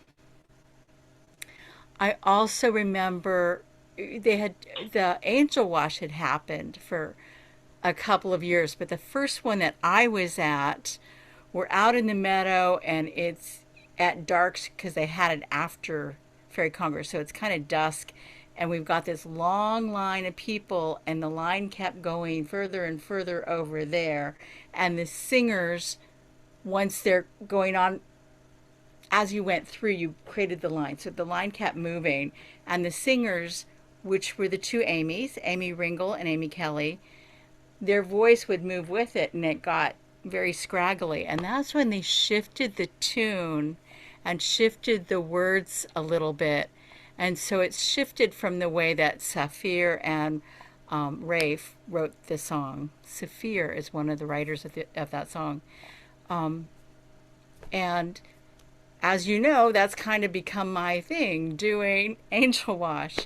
S4: I also remember they had the angel wash had happened for a couple of years, but the first one that I was at, we're out in the meadow and it's at dark because they had it after Fairy Congress, so it's kind of dusk. And we've got this long line of people, and the line kept going further and further over there. And the singers, once they're going on, as you went through, you created the line. So the line kept moving. And the singers, which were the two Amy's, Amy Ringle and Amy Kelly, their voice would move with it, and it got very scraggly. And that's when they shifted the tune and shifted the words a little bit. And so it's shifted from the way that Saphir and Rafe wrote the song. Saphir is one of the writers of that song. And as you know, that's kind of become my thing, doing Angel Wash,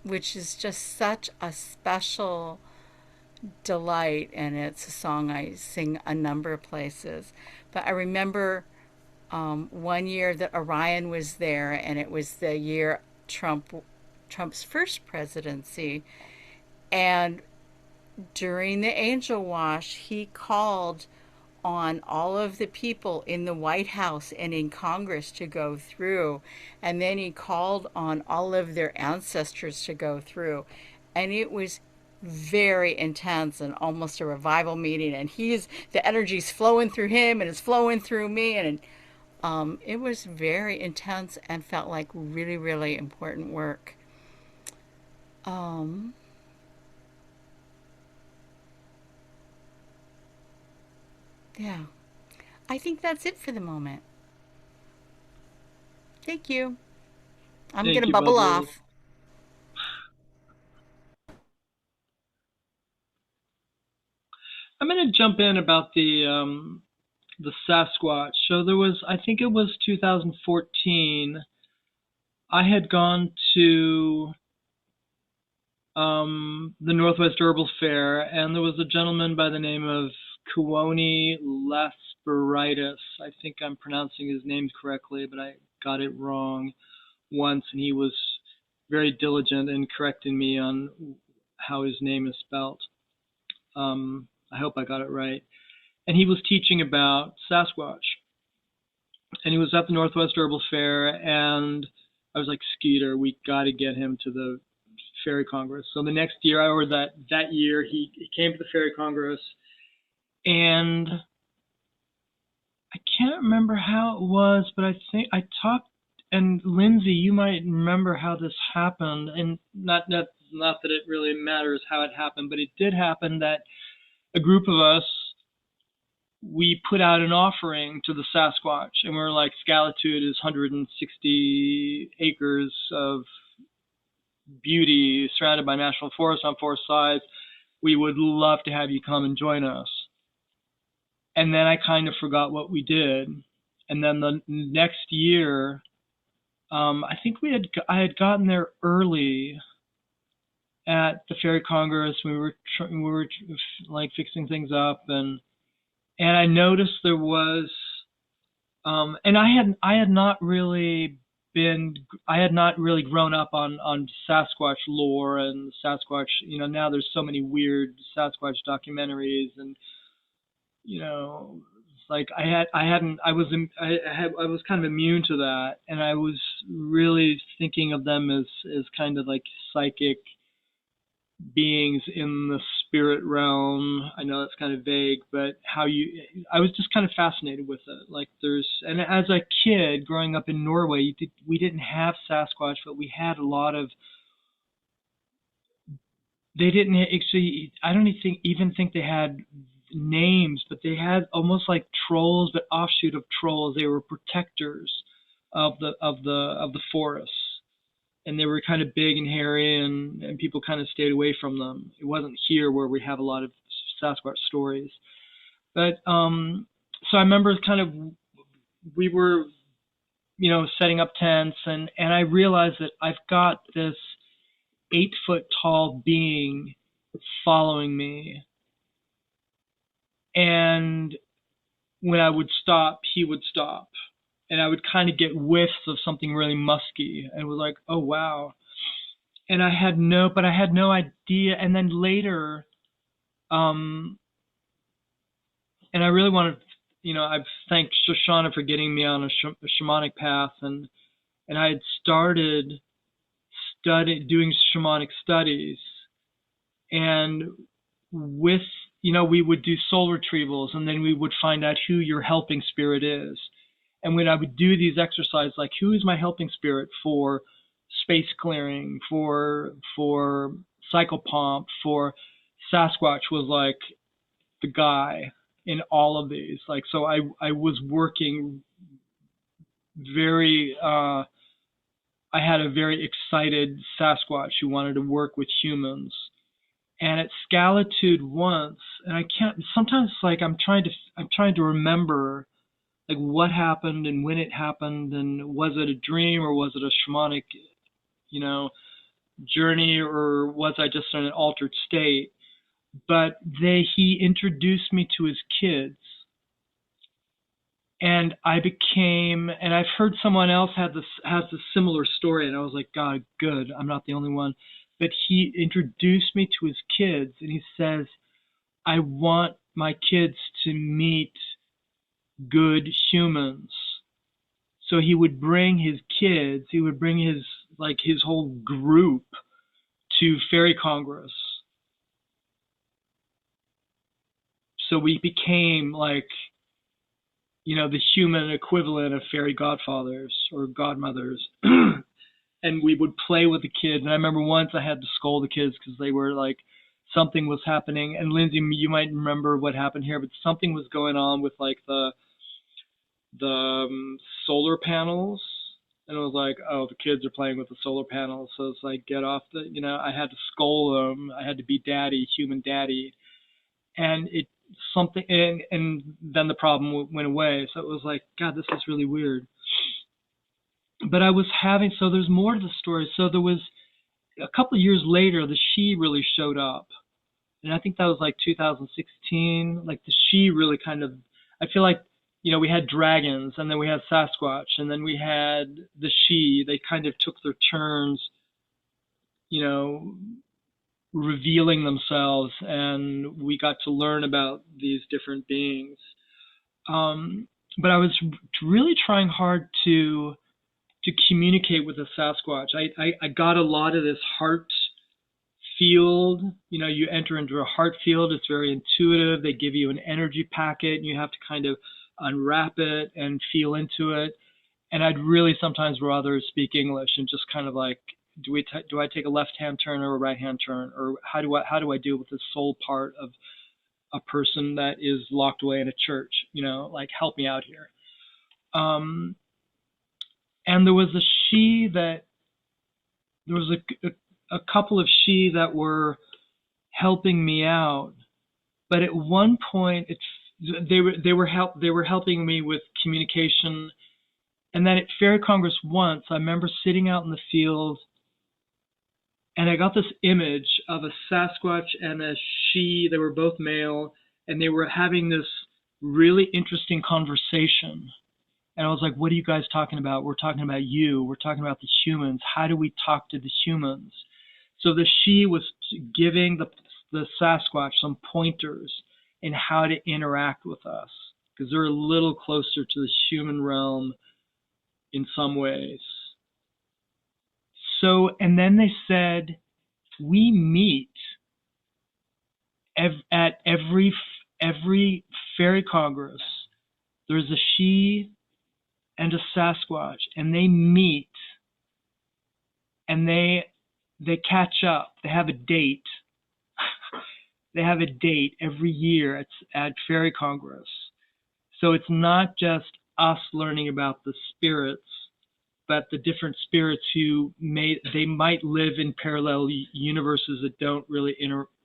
S4: which is just such a special delight. And it's a song I sing a number of places. But I remember one year that Orion was there, and it was the year Trump's first presidency. And during the Angel Wash, he called on all of the people in the White House and in Congress to go through. And then he called on all of their ancestors to go through. And it was very intense and almost a revival meeting. And the energy's flowing through him and it's flowing through me. And it was very intense and felt like really, really important work. Yeah, I think that's it for the moment. Thank you. I'm
S1: Thank
S4: going to
S1: you,
S4: bubble
S1: Bubbles.
S4: off.
S1: I'm going to jump in about the Sasquatch. So there was, I think it was 2014. I had gone to the Northwest Herbal Fair, and there was a gentleman by the name of Kuoni Lasperitis. I think I'm pronouncing his name correctly, but I got it wrong once, and he was very diligent in correcting me on how his name is spelt. I hope I got it right. And he was teaching about Sasquatch. And he was at the Northwest Herbal Fair, and I was like, Skeeter, we got to get him to the Fairy Congress. So the next year, or that year, he came to the Fairy Congress, and I can't remember how it was, but I think I talked, and Lindsay, you might remember how this happened, and not that it really matters how it happened, but it did happen that a group of us, we put out an offering to the Sasquatch, and we were like, Scalitude is 160 acres of beauty surrounded by national forests on four sides. We would love to have you come and join us. And then I kind of forgot what we did. And then the next year, I think I had gotten there early at the Fairy Congress. We were like fixing things up, and I noticed there was, and I had not really grown up on Sasquatch lore and Sasquatch. Now there's so many weird Sasquatch documentaries, and it's like I was kind of immune to that, and I was really thinking of them as kind of like psychic beings in the spirit realm. I know that's kind of vague, but I was just kind of fascinated with it. Like and as a kid growing up in Norway, we didn't have Sasquatch, but we had a lot of, they didn't actually, I don't even think they had names, but they had almost like trolls, but offshoot of trolls. They were protectors of the forests. And they were kind of big and hairy, and people kind of stayed away from them. It wasn't here where we have a lot of Sasquatch stories. But so I remember kind of, we were, setting up tents, and I realized that I've got this 8-foot tall being following me. And when I would stop, he would stop. And I would kind of get whiffs of something really musky, and was like, oh, wow. And I had no idea. And then later, and I really wanted, I've thanked Shoshana for getting me on a shamanic path, and I had started doing shamanic studies, and with, we would do soul retrievals, and then we would find out who your helping spirit is. And when I would do these exercises, like, who is my helping spirit for space clearing, for psychopomp, for Sasquatch was like the guy in all of these. Like, so I was working very, I had a very excited Sasquatch who wanted to work with humans. And at Scalitude once, and I can't, sometimes like I'm trying to remember like what happened and when it happened, and was it a dream or was it a shamanic, journey, or was I just in an altered state? But he introduced me to his kids, and and I've heard someone else has a similar story, and I was like, God, good, I'm not the only one. But he introduced me to his kids, and he says, I want my kids to meet good humans. So he would bring his kids, he would bring his whole group to Fairy Congress. So we became like, the human equivalent of fairy godfathers or godmothers. And we would play with the kids. And I remember once I had to scold the kids because they were like, something was happening. And Lindsay, you might remember what happened here, but something was going on with like the solar panels. And it was like, oh, the kids are playing with the solar panels. So it's like, get off I had to scold them. I had to be daddy, human daddy. And and then the problem went away. So it was like, God, this is really weird. But so there's more to the story. So there was a couple of years later, the she really showed up. And I think that was like 2016. Like the she really kind of, I feel like, we had dragons, and then we had Sasquatch, and then we had the she. They kind of took their turns, revealing themselves, and we got to learn about these different beings. But I was really trying hard to communicate with the Sasquatch. I got a lot of this heart field. You enter into a heart field. It's very intuitive. They give you an energy packet, and you have to kind of unwrap it and feel into it. And I'd really sometimes rather speak English and just kind of like, do I take a left-hand turn or a right-hand turn, or how do I deal with the soul part of a person that is locked away in a church? Like, help me out here. And there was a couple of she that were helping me out, but at one point they were helping me with communication. And then at Fairy Congress once, I remember sitting out in the field, and I got this image of a Sasquatch and a she. They were both male, and they were having this really interesting conversation. And I was like, what are you guys talking about? We're talking about you. We're talking about the humans. How do we talk to the humans? So the she was giving the Sasquatch some pointers in how to interact with us, because they're a little closer to the human realm in some ways. So, and then they said, we meet at every Fairy Congress. There's a she and a Sasquatch, and they meet, and they catch up. They have a date. They have a date every year at Fairy Congress. So it's not just us learning about the spirits, but the different spirits who might live in parallel universes that don't really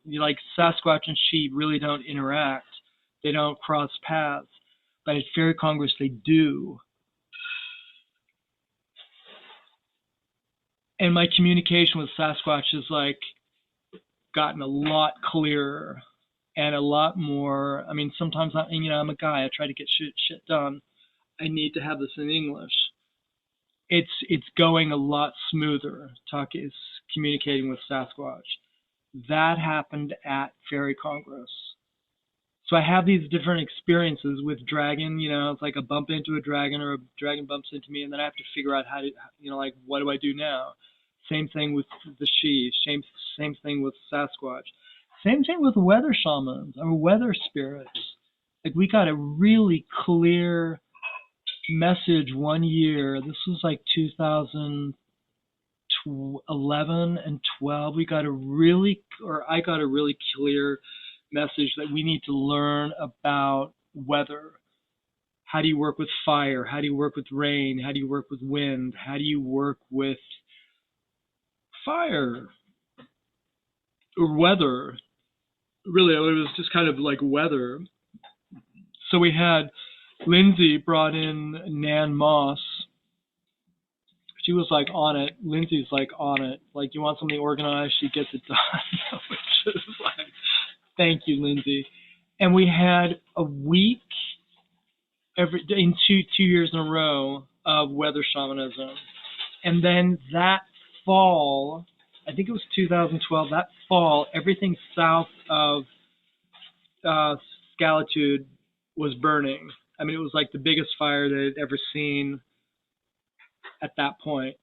S1: like Sasquatch and she really don't interact. They don't cross paths. But at Fairy Congress, they do. And my communication with Sasquatch has like gotten a lot clearer and a lot more. I mean, sometimes I'm a guy. I try to get shit done. I need to have this in English. It's going a lot smoother. Is communicating with Sasquatch. That happened at Fairy Congress. So I have these different experiences with dragon. It's like I bump into a dragon or a dragon bumps into me, and then I have to figure out how to, like, what do I do now? Same thing with the she. Same thing with Sasquatch. Same thing with weather shamans or weather spirits. Like, we got a really clear message one year. This was like 2011 and 12. I got a really clear message that we need to learn about weather. How do you work with fire? How do you work with rain? How do you work with wind? How do you work with fire or weather? Really, it was just kind of like weather. So we had Lindsay brought in Nan Moss. She was like on it. Lindsay's like on it. Like, you want something organized, she gets it done. Which is like, thank you, Lindsay. And we had a week in two years in a row of weather shamanism. And then that fall, I think it was 2012, that fall, everything south of Scalitude was burning. I mean, it was like the biggest fire that I'd ever seen at that point.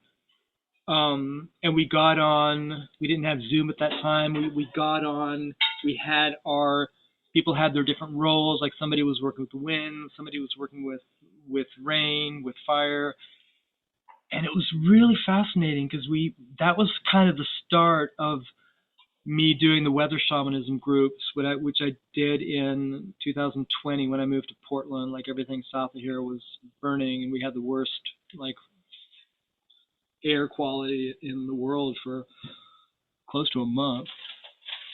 S1: And we got on, we didn't have Zoom at that time. We got on, people had their different roles. Like, somebody was working with the wind, somebody was working with rain, with fire. And it was really fascinating because that was kind of the start of me doing the weather shamanism groups, which I did in 2020 when I moved to Portland. Like, everything south of here was burning, and we had the worst, like, air quality in the world for close to a month.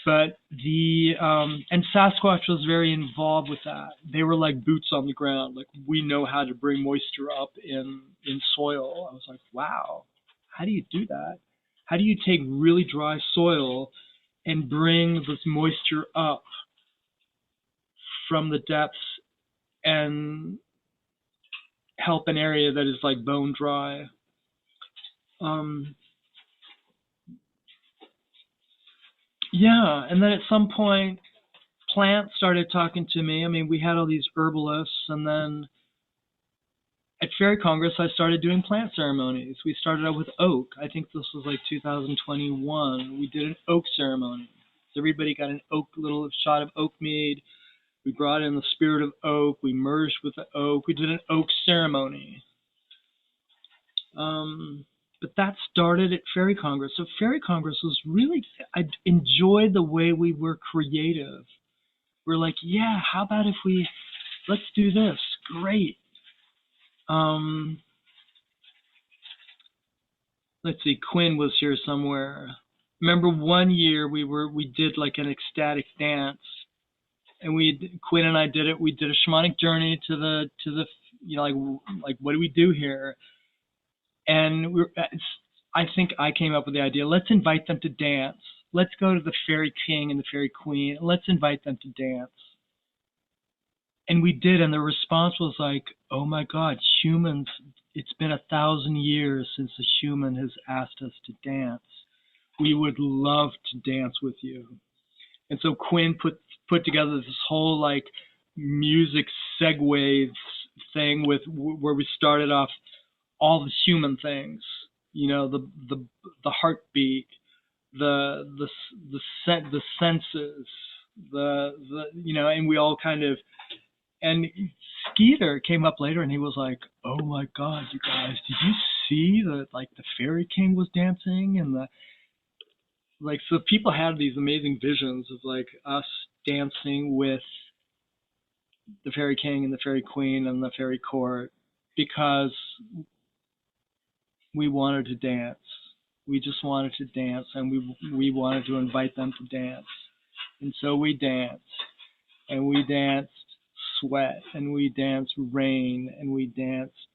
S1: But and Sasquatch was very involved with that. They were like boots on the ground. Like, we know how to bring moisture up in soil. I was like, wow, how do you do that? How do you take really dry soil and bring this moisture up from the depths and help an area that is like bone dry? Yeah, and then at some point, plants started talking to me. I mean, we had all these herbalists, and then at Fairy Congress, I started doing plant ceremonies. We started out with oak. I think this was like 2021. We did an oak ceremony. So everybody got a little shot of oak mead. We brought in the spirit of oak. We merged with the oak. We did an oak ceremony. But that started at Fairy Congress. So Fairy Congress was really, I enjoyed the way we were creative. We're like, yeah, how about if let's do this? Great. Let's see, Quinn was here somewhere. Remember one year we did like an ecstatic dance, and Quinn and I did it. We did a shamanic journey to the like what do we do here? And I think I came up with the idea, let's invite them to dance. Let's go to the Fairy King and the Fairy Queen, and let's invite them to dance. And we did, and the response was like, oh my God, humans, it's been 1,000 years since a human has asked us to dance. We would love to dance with you. And so Quinn put together this whole like music segue thing where we started off all the human things, the heartbeat, the senses, and we all kind of, and Skeeter came up later and he was like, oh my God, you guys, did you see that like the Fairy King was dancing? And so people had these amazing visions of like us dancing with the Fairy King and the Fairy Queen and the Fairy Court because we wanted to dance. We just wanted to dance, and we wanted to invite them to dance. And so we danced, and we danced sweat, and we danced rain, and we danced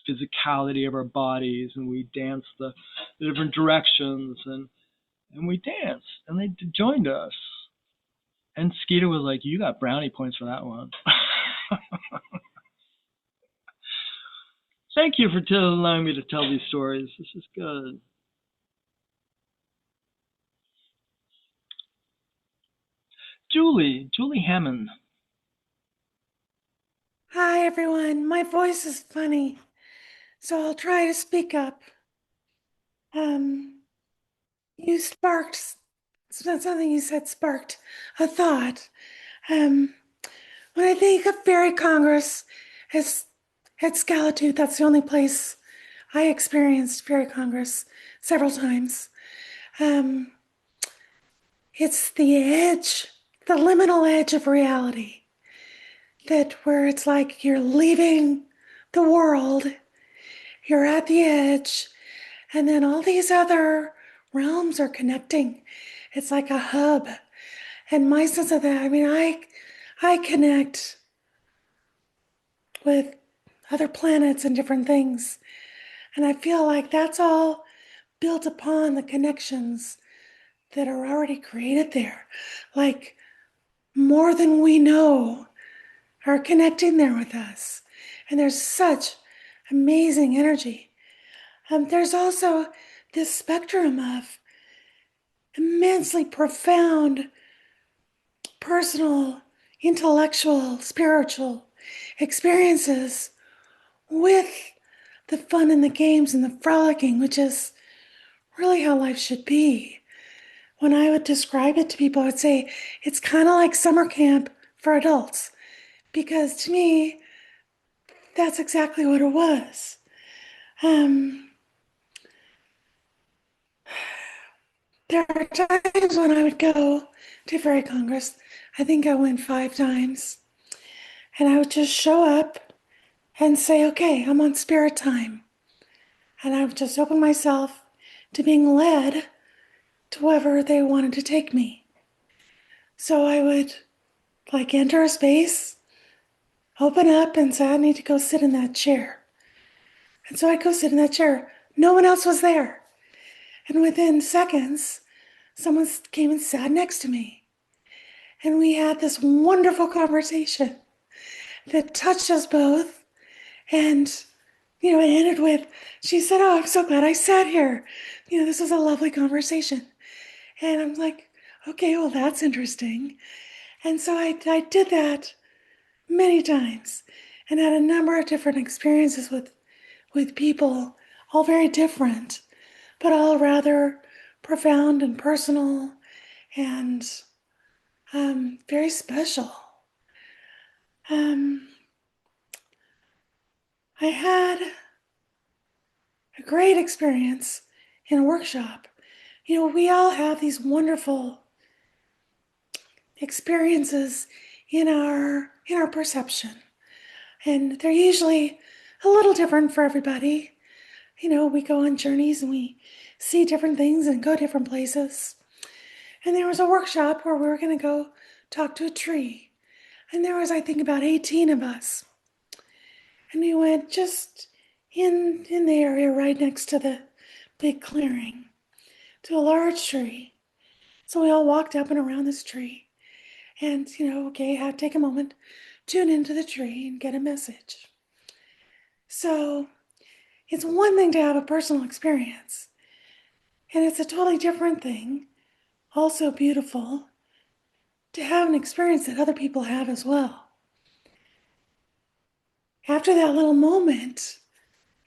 S1: physicality of our bodies, and we danced the different directions, and we danced, and they joined us. And Skeeter was like, "You got brownie points for that one." Thank you for allowing me to tell these stories. This is good. Julie Hammond.
S10: Hi, everyone. My voice is funny, so I'll try to speak up. You sparked something you said sparked a thought. When I think of Fairy Congress as at Scalitude, that's the only place I experienced Fairy Congress several times. It's the edge, the liminal edge of reality, that where it's like you're leaving the world, you're at the edge, and then all these other realms are connecting. It's like a hub. And my sense of that, I mean, I connect with other planets and different things. And I feel like that's all built upon the connections that are already created there. Like more than we know are connecting there with us. And there's such amazing energy. There's also this spectrum of immensely profound, personal, intellectual, spiritual experiences with the fun and the games and the frolicking, which is really how life should be. When I would describe it to people, I would say it's kind of like summer camp for adults, because to me, that's exactly what it was. There are times when I would go to Fairy Congress. I think I went 5 times. And I would just show up and say, okay, I'm on spirit time. And I would just open myself to being led to wherever they wanted to take me. So I would enter a space, open up and say, I need to go sit in that chair. And so I'd go sit in that chair. No one else was there. And within seconds, someone came and sat next to me. And we had this wonderful conversation that touched us both. And, it ended with, she said, oh, I'm so glad I sat here. This was a lovely conversation. And I'm like, okay, well, that's interesting. And so I did that many times and had a number of different experiences with people, all very different, but all rather profound and personal and very special. I had a great experience in a workshop. We all have these wonderful experiences in our perception, and they're usually a little different for everybody. We go on journeys and we see different things and go different places. And there was a workshop where we were going to go talk to a tree, and there was, I think, about 18 of us, and we went just in the area right next to the big clearing to a large tree. So we all walked up and around this tree and, okay, have to take a moment, tune into the tree and get a message. So it's one thing to have a personal experience, and it's a totally different thing, also beautiful, to have an experience that other people have as well. After that little moment,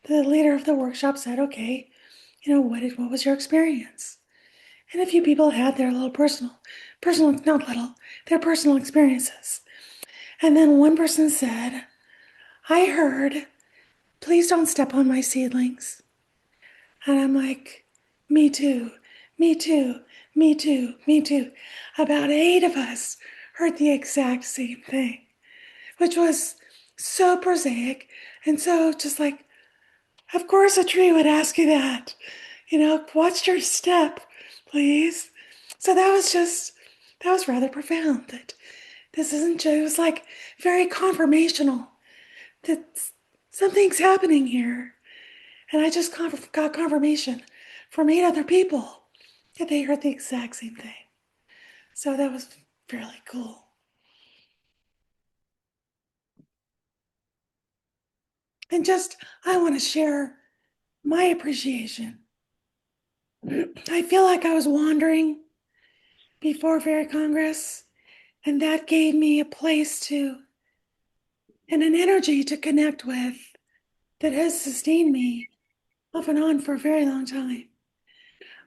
S10: the leader of the workshop said, okay, what was your experience? And a few people had their little personal, not little, their personal experiences. And then one person said, I heard, please don't step on my seedlings. And I'm like, me too, me too, me too, me too. About 8 of us heard the exact same thing, which was so prosaic and so just like, of course a tree would ask you that. Watch your step, please. So that was rather profound. That this isn't just, it was like very confirmational that something's happening here. And I just got confirmation from 8 other people that they heard the exact same thing. So that was fairly cool. And just, I want to share my appreciation. I feel like I was wandering before Fairy Congress, and that gave me a place to, and an energy to connect with that has sustained me off and on for a very long time.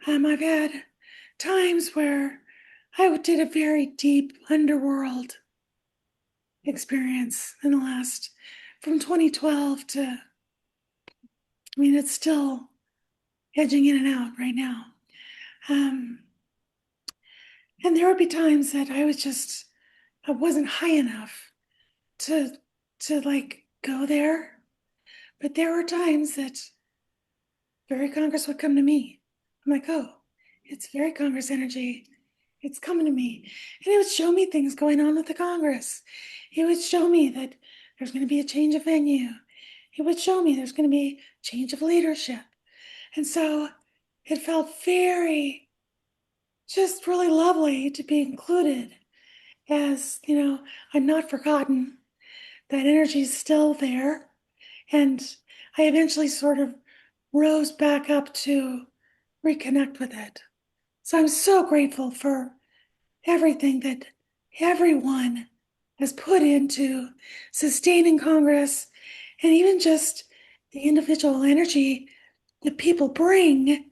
S10: I've had times where I did a very deep underworld experience in the last, from 2012 to, I mean, it's still edging in and out right now. And there would be times that I wasn't high enough to like go there. But there were times that Fairy Congress would come to me. I'm like, oh, it's Fairy Congress energy. It's coming to me. And it would show me things going on with the Congress. It would show me that there's going to be a change of venue. It would show me there's going to be a change of leadership. And so it felt just really lovely to be included as, I'm not forgotten. That energy is still there. And I eventually sort of rose back up to reconnect with it. So I'm so grateful for everything that everyone has put into sustaining Congress, and even just the individual energy that people bring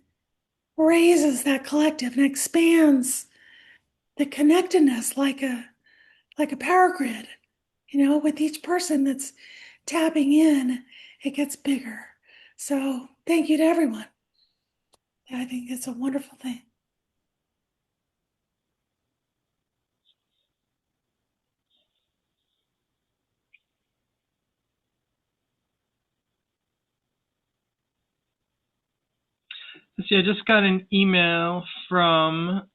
S10: raises that collective and expands the connectedness like a power grid. With each person that's tapping in, it gets bigger. So thank you to everyone. I think it's a wonderful thing.
S1: Let's see, I just got an email from,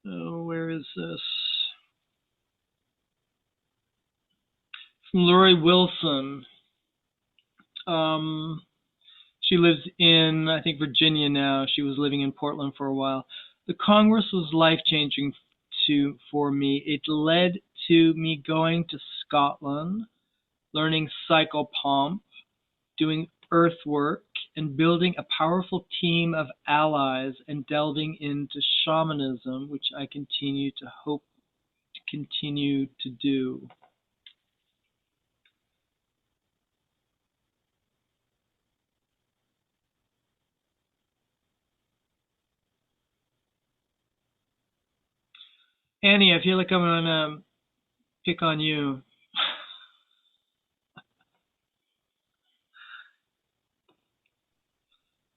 S1: oh, where is this? From Lori Wilson. She lives in, I think, Virginia now. She was living in Portland for a while. The Congress was life-changing for me. It led to me going to Scotland, learning psychopomp, doing earthwork, and building a powerful team of allies and delving into shamanism, which I continue to hope to continue to do. Annie, I feel like I'm gonna pick on you.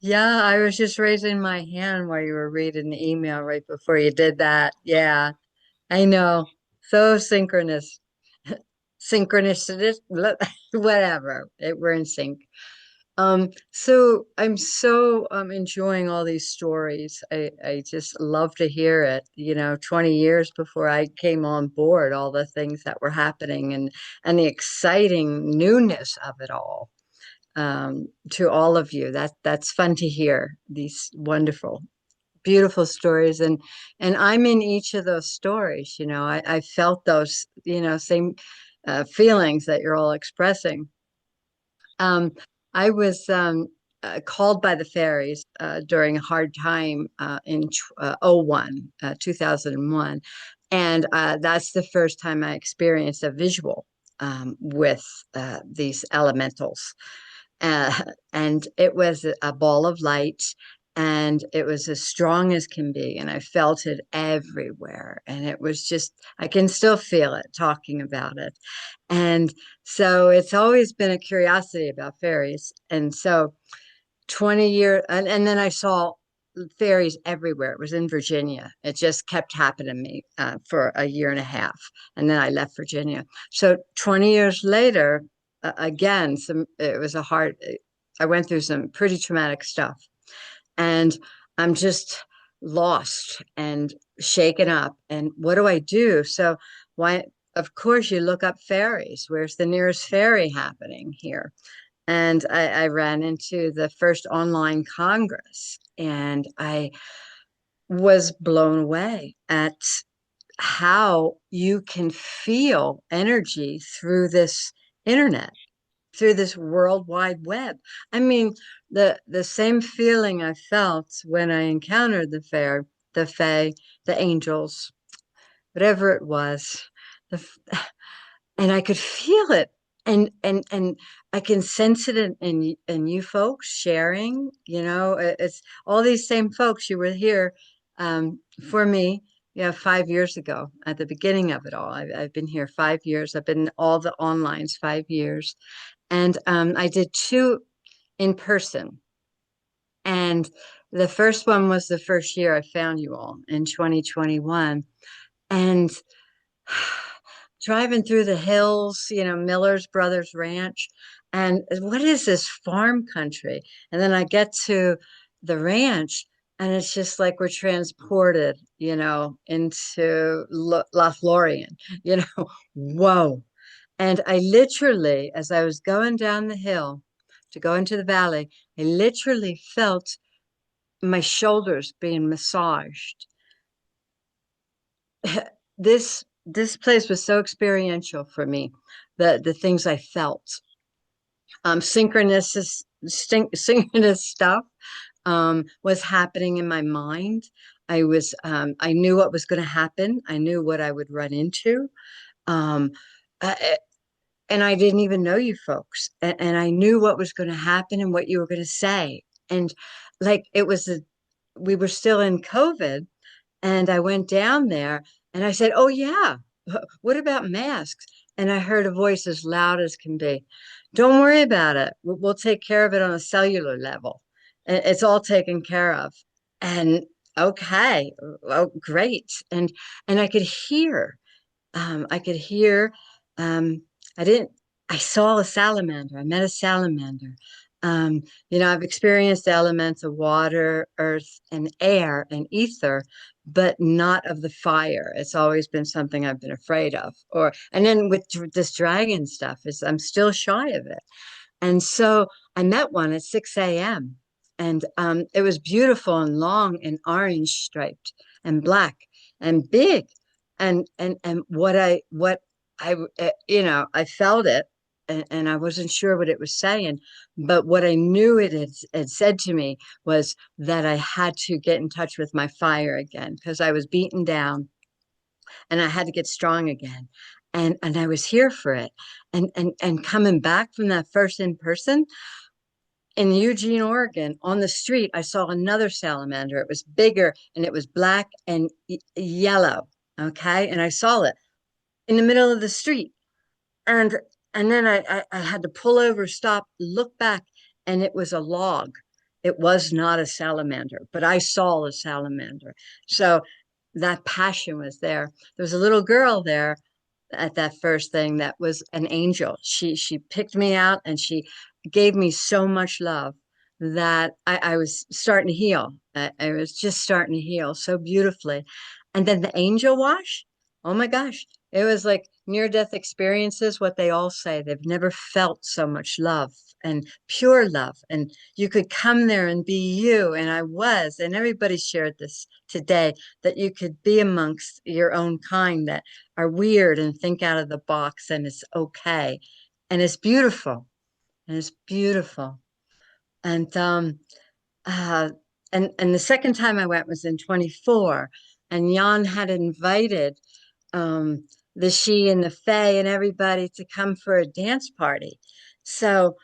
S11: Yeah, I was just raising my hand while you were reading the email right before you did that. Yeah, I know. So synchronous. Synchronicity, whatever. We're in sync. So I'm so enjoying all these stories. I just love to hear it. 20 years before I came on board, all the things that were happening and the exciting newness of it all. To all of you. That's fun to hear these wonderful, beautiful stories, and I'm in each of those stories. I felt those same feelings that you're all expressing. I was called by the fairies during a hard time in 2001, and that's the first time I experienced a visual with these elementals. And it was a ball of light, and it was as strong as can be, and I felt it everywhere, and it was just, I can still feel it talking about it. And so it's always been a curiosity about fairies. And so 20 years, and then I saw fairies everywhere. It was in Virginia. It just kept happening to me for a year and a half, and then I left Virginia. So 20 years later, again, it was I went through some pretty traumatic stuff, and I'm just lost and shaken up. And what do I do? So why of course, you look up ferries. Where's the nearest ferry happening here? And I ran into the first online Congress, and I was blown away at how you can feel energy through this internet, through this World Wide Web. I mean, the same feeling I felt when I encountered the fae, the angels, whatever it was, the, and I could feel it, and I can sense it in you folks sharing. It's all these same folks. You were here for me. Yeah, 5 years ago at the beginning of it all. I've been here 5 years. I've been in all the onlines 5 years. And I did two in person. And the first one was the first year I found you all in 2021. And driving through the hills, Miller's Brothers Ranch. And what is this farm country? And then I get to the ranch, and it's just like we're transported, into Lothlorien, whoa. And I literally, as I was going down the hill to go into the valley, I literally felt my shoulders being massaged. This place was so experiential for me. The things I felt, synchronous stuff was happening in my mind. I knew what was going to happen. I knew what I would run into. Um, and I didn't even know you folks. And I knew what was going to happen and what you were going to say. And like we were still in COVID, and I went down there and I said, "Oh, yeah, what about masks?" And I heard a voice as loud as can be. "Don't worry about it. We'll take care of it on a cellular level. It's all taken care of." And okay, oh, great. And I could hear, I could hear, um, I didn't, I saw a salamander. I met a salamander. I've experienced the elements of water, earth, and air and ether, but not of the fire. It's always been something I've been afraid of. And then with this dragon stuff, I'm still shy of it. And so I met one at 6 a.m. And it was beautiful and long and orange striped and black and big. And I felt it, and I wasn't sure what it was saying, but what I knew it had said to me was that I had to get in touch with my fire again, because I was beaten down and I had to get strong again. And I was here for it. And coming back from that first in person in Eugene, Oregon, on the street, I saw another salamander. It was bigger and it was black and yellow. Okay. And I saw it in the middle of the street. And and then I had to pull over, stop, look back, and it was a log. It was not a salamander, but I saw a salamander. So that passion was there. There was a little girl there at that first thing that was an angel. She picked me out and she gave me so much love that I was starting to heal. I was just starting to heal so beautifully. And then the angel wash, oh my gosh, it was like near-death experiences, what they all say. They've never felt so much love and pure love. And you could come there and be you. And I was, and everybody shared this today, that you could be amongst your own kind that are weird and think out of the box, and it's okay. And it's beautiful. And it's beautiful. And uh and the second time I went was in 24, and Jan had invited um the she and the fae and everybody to come for a dance party. So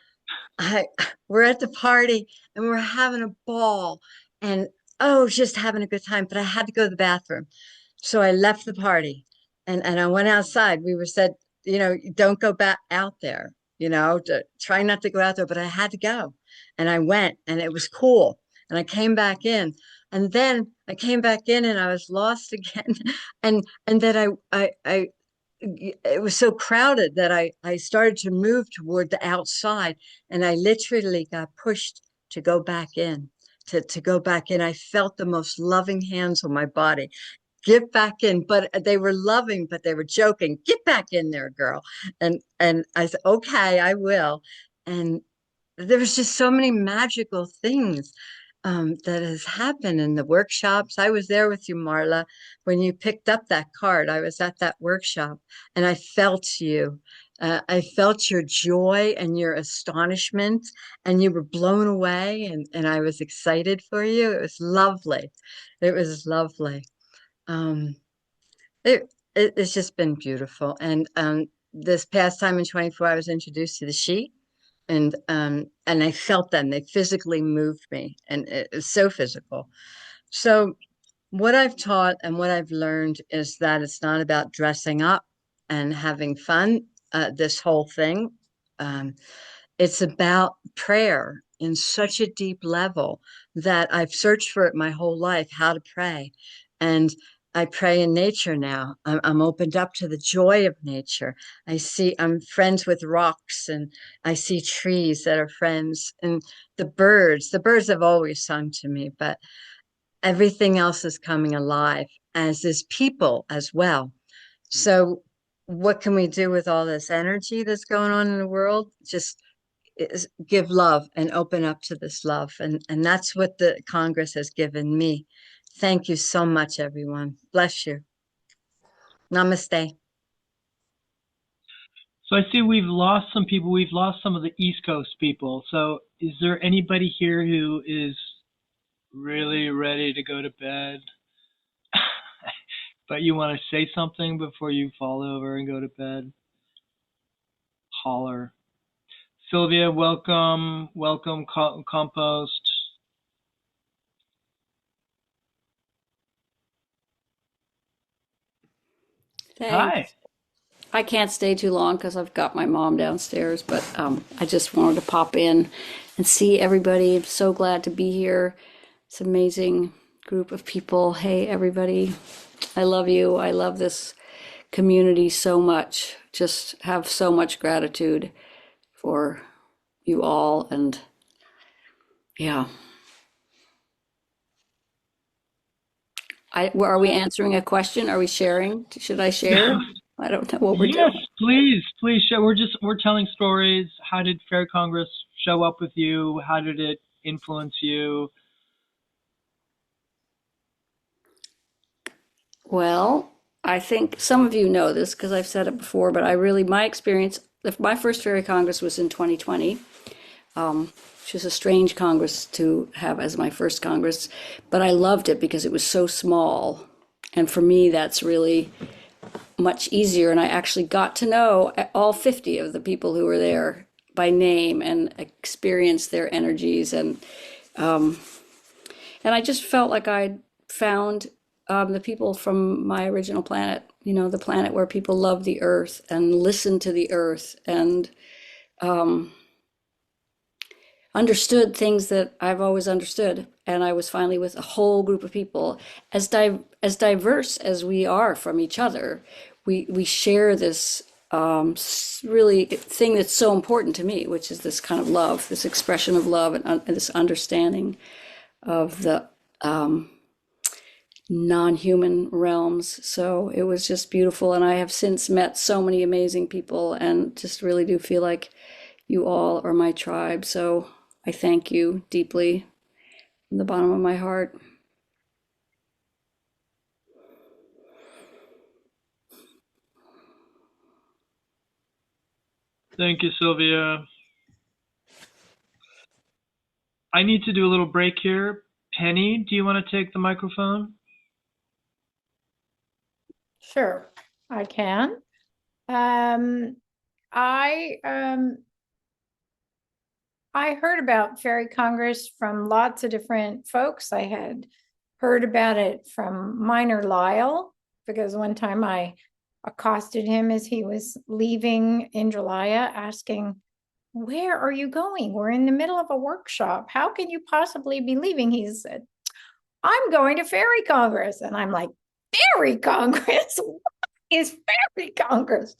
S11: I we're at the party and we're having a ball, and oh, just having a good time, but I had to go to the bathroom. So I left the party, and I went outside. We were said, don't go back out there, try not to go out there, but I had to go. And I went, and it was cool. And I came back in. And then I came back in and I was lost again. And then I it was so crowded that I started to move toward the outside, and I literally got pushed to go back in, to go back in. I felt the most loving hands on my body get back in. But they were loving, but they were joking. Get back in there, girl. And I said, okay, I will. And there was just so many magical things that has happened in the workshops. I was there with you, Marla, when you picked up that card. I was at that workshop and I felt you. I felt your joy and your astonishment, and you were blown away, and I was excited for you. It was lovely. It was lovely. Um, it's just been beautiful. And this past time in 24, I was introduced to the sheet, and I felt them. They physically moved me, and it was so physical. So what I've taught and what I've learned is that it's not about dressing up and having fun. This whole thing, um, it's about prayer in such a deep level that I've searched for it my whole life, how to pray. And I pray in nature now. I'm opened up to the joy of nature. I'm friends with rocks, and I see trees that are friends, and the birds have always sung to me, but everything else is coming alive, as is people as well. So what can we do with all this energy that's going on in the world? Just give love and open up to this love. And that's what the Congress has given me. Thank you so much, everyone. Bless you. Namaste.
S1: So I see we've lost some people. We've lost some of the East Coast people. So is there anybody here who is really ready to go to bed? But you want to say something before you fall over and go to bed? Holler. Sylvia, welcome. Welcome, Compost.
S12: Thanks.
S1: Hi.
S12: I can't stay too long because I've got my mom downstairs, but I just wanted to pop in and see everybody. I'm so glad to be here. It's an amazing group of people. Hey, everybody. I love you. I love this community so much. Just have so much gratitude for you all. And yeah. Are we answering a question? Are we sharing? Should I share? I don't know what we're
S1: Yes,
S12: doing.
S1: please share. We're telling stories. How did Fairy Congress show up with you? How did it influence you?
S12: Well, I think some of you know this because I've said it before, but my experience, my first Fairy Congress was in 2020, which is a strange Congress to have as my first Congress, but I loved it because it was so small. And for me, that's really much easier. And I actually got to know all 50 of the people who were there by name and experience their energies. And I just felt like I'd found the people from my original planet, the planet where people love the earth and listen to the earth and understood things that I've always understood. And I was finally with a whole group of people as diverse as we are from each other. We share this really thing that's so important to me, which is this kind of love, this expression of love, and this understanding of the non-human realms. So it was just beautiful. And I have since met so many amazing people and just really do feel like you all are my tribe. So I thank you deeply from the bottom of my heart.
S1: Thank you, Sylvia. I need to do a little break here. Penny, do you want to take the microphone?
S13: Sure, I can. I heard about Fairy Congress from lots of different folks. I had heard about it from Minor Lyle because one time I accosted him as he was leaving Indralaya, asking, "Where are you going? We're in the middle of a workshop. How can you possibly be leaving?" He said, "I'm going to Fairy Congress." And I'm like, "Fairy Congress? What is Fairy Congress?"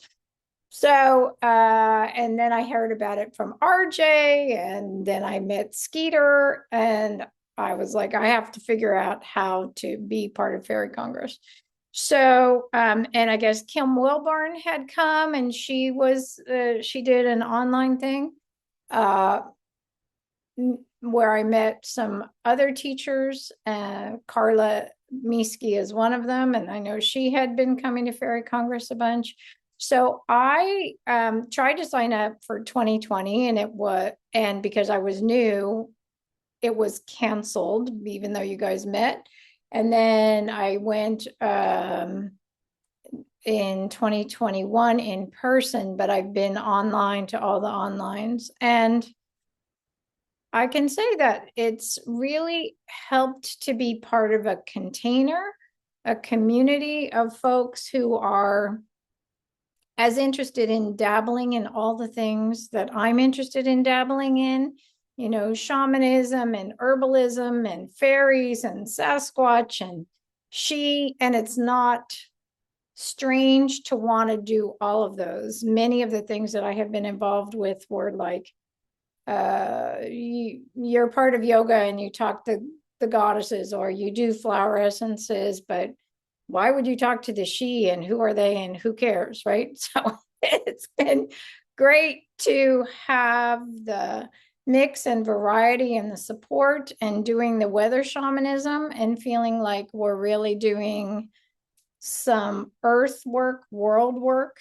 S13: So, and then I heard about it from RJ, and then I met Skeeter, and I was like, I have to figure out how to be part of Fairy Congress. So, and I guess Kim Wilburn had come and she did an online thing where I met some other teachers. Carla Miski is one of them, and I know she had been coming to Fairy Congress a bunch. So I tried to sign up for 2020, and because I was new, it was canceled, even though you guys met. And then I went in 2021 in person, but I've been online to all the onlines. And I can say that it's really helped to be part of a container, a community of folks who are as interested in dabbling in all the things that I'm interested in dabbling in, shamanism and herbalism and fairies and Sasquatch and it's not strange to want to do all of those. Many of the things that I have been involved with were like, you're part of yoga and you talk to the goddesses, or you do flower essences, but why would you talk to the she and who are they and who cares, right? So it's been great to have the mix and variety and the support and doing the weather shamanism and feeling like we're really doing some earth work, world work,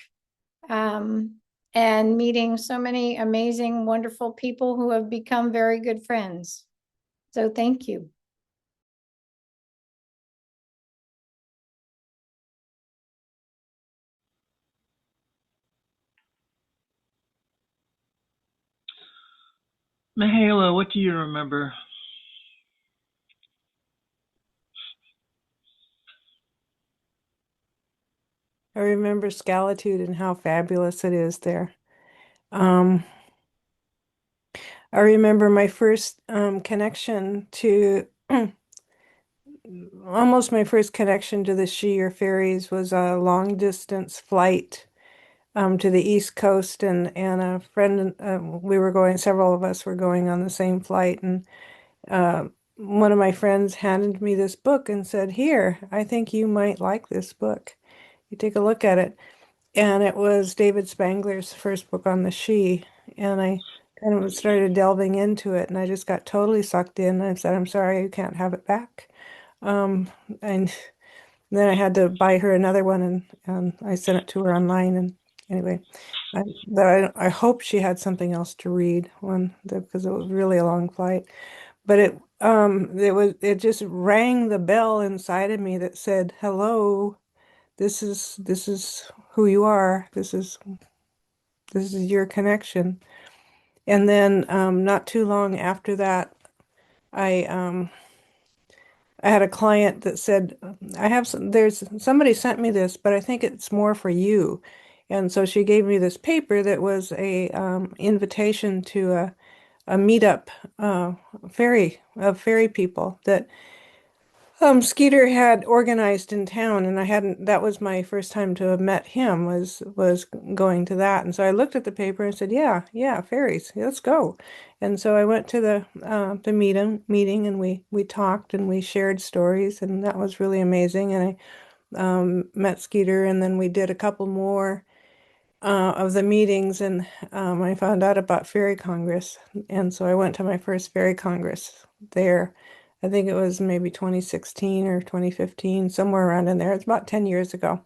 S13: and meeting so many amazing, wonderful people who have become very good friends. So thank you.
S1: Mihaela, what do you remember?
S10: I remember Scalitude and how fabulous it is there. I remember my first connection to almost my first connection to the she or fairies was a long distance flight to the East Coast, and a friend, several of us were going on the same flight, and one of my friends handed me this book and said, "Here, I think you might like this book. You take a look at it." And it was David Spangler's first book on the she, and I kind of started delving into it, and I just got totally sucked in. I said, "I'm sorry, you can't have it back." And then I had to buy her another one, and I sent it to her online. And anyway, I hope she had something else to read because it was really a long flight. But it just rang the bell inside of me that said, "Hello, this is who you are. This is your connection." And then not too long after that, I I had a client that said, there's somebody sent me this, but I think it's more for you. And so she gave me this paper that was a invitation to a meetup of fairy people that Skeeter had organized in town, and that was my first time to have met him, was going to that. And so I looked at the paper and said, yeah, fairies, let's go. And so I went to the meeting, and we talked and we shared stories, and that was really amazing. And I met Skeeter, and then we did a couple more of the meetings, and I found out about Fairy Congress. And so I went to my first Fairy Congress there. I think it was maybe 2016 or 2015, somewhere around in there. It's about 10 years ago.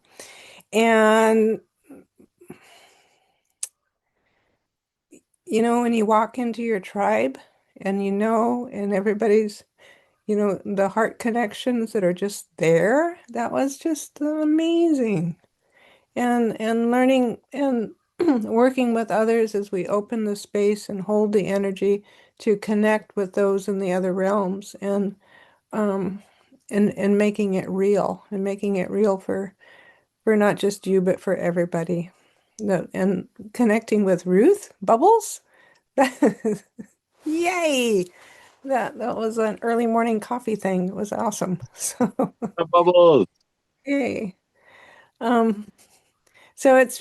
S10: And, when you walk into your tribe and and everybody's, the heart connections that are just there, that was just amazing. And learning and working with others as we open the space and hold the energy to connect with those in the other realms, um and making it real for not just you but for everybody. And connecting with Ruth Bubbles. Yay! That was an early morning coffee thing. It was awesome. So
S14: Bubbles.
S10: yay. Um So it's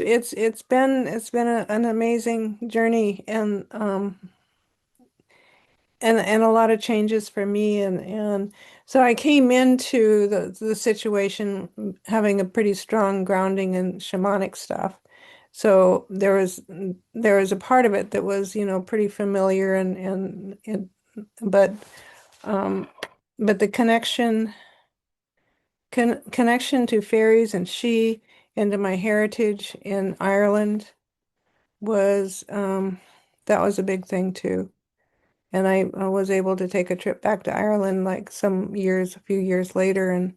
S10: been an amazing journey, and and a lot of changes for me, and so I came into the situation having a pretty strong grounding in shamanic stuff. So there was a part of it that was, pretty familiar, and but um but the connection to fairies and she and to my heritage in Ireland was that was a big thing too. And I was able to take a trip back to Ireland like a few years later,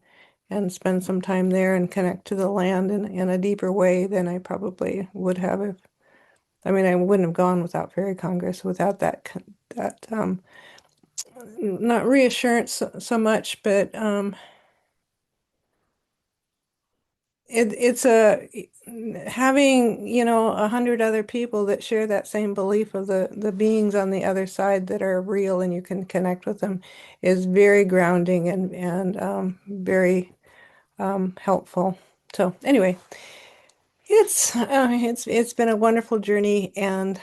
S10: and spend some time there and connect to the land in a deeper way than I probably would have if, I mean, I wouldn't have gone without Fairy Congress, without that not reassurance so much, but it's a having, 100 other people that share that same belief of the beings on the other side that are real and you can connect with them is very grounding and very helpful. So anyway, it's been a wonderful journey, and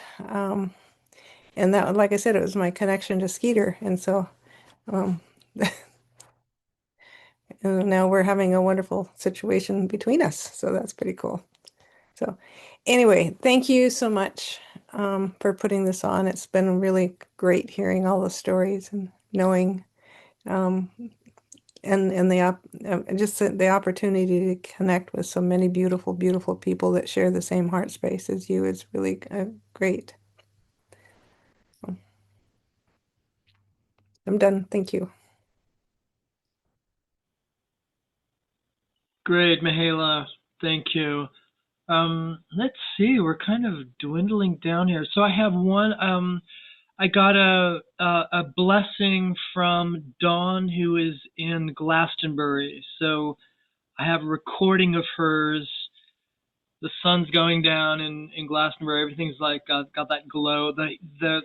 S10: that, like I said, it was my connection to Skeeter, and so um, and now we're having a wonderful situation between us. So that's pretty cool. So anyway, thank you so much for putting this on. It's been really great hearing all the stories and knowing um, and just the opportunity to connect with so many beautiful, beautiful people that share the same heart space as you is really great. I'm done. Thank you.
S1: Great, Mihaela. Thank you. Let's see. We're kind of dwindling down here. So I have one. I got a blessing from Dawn, who is in Glastonbury. So I have a recording of hers. The sun's going down in Glastonbury. Everything's like got that glow. The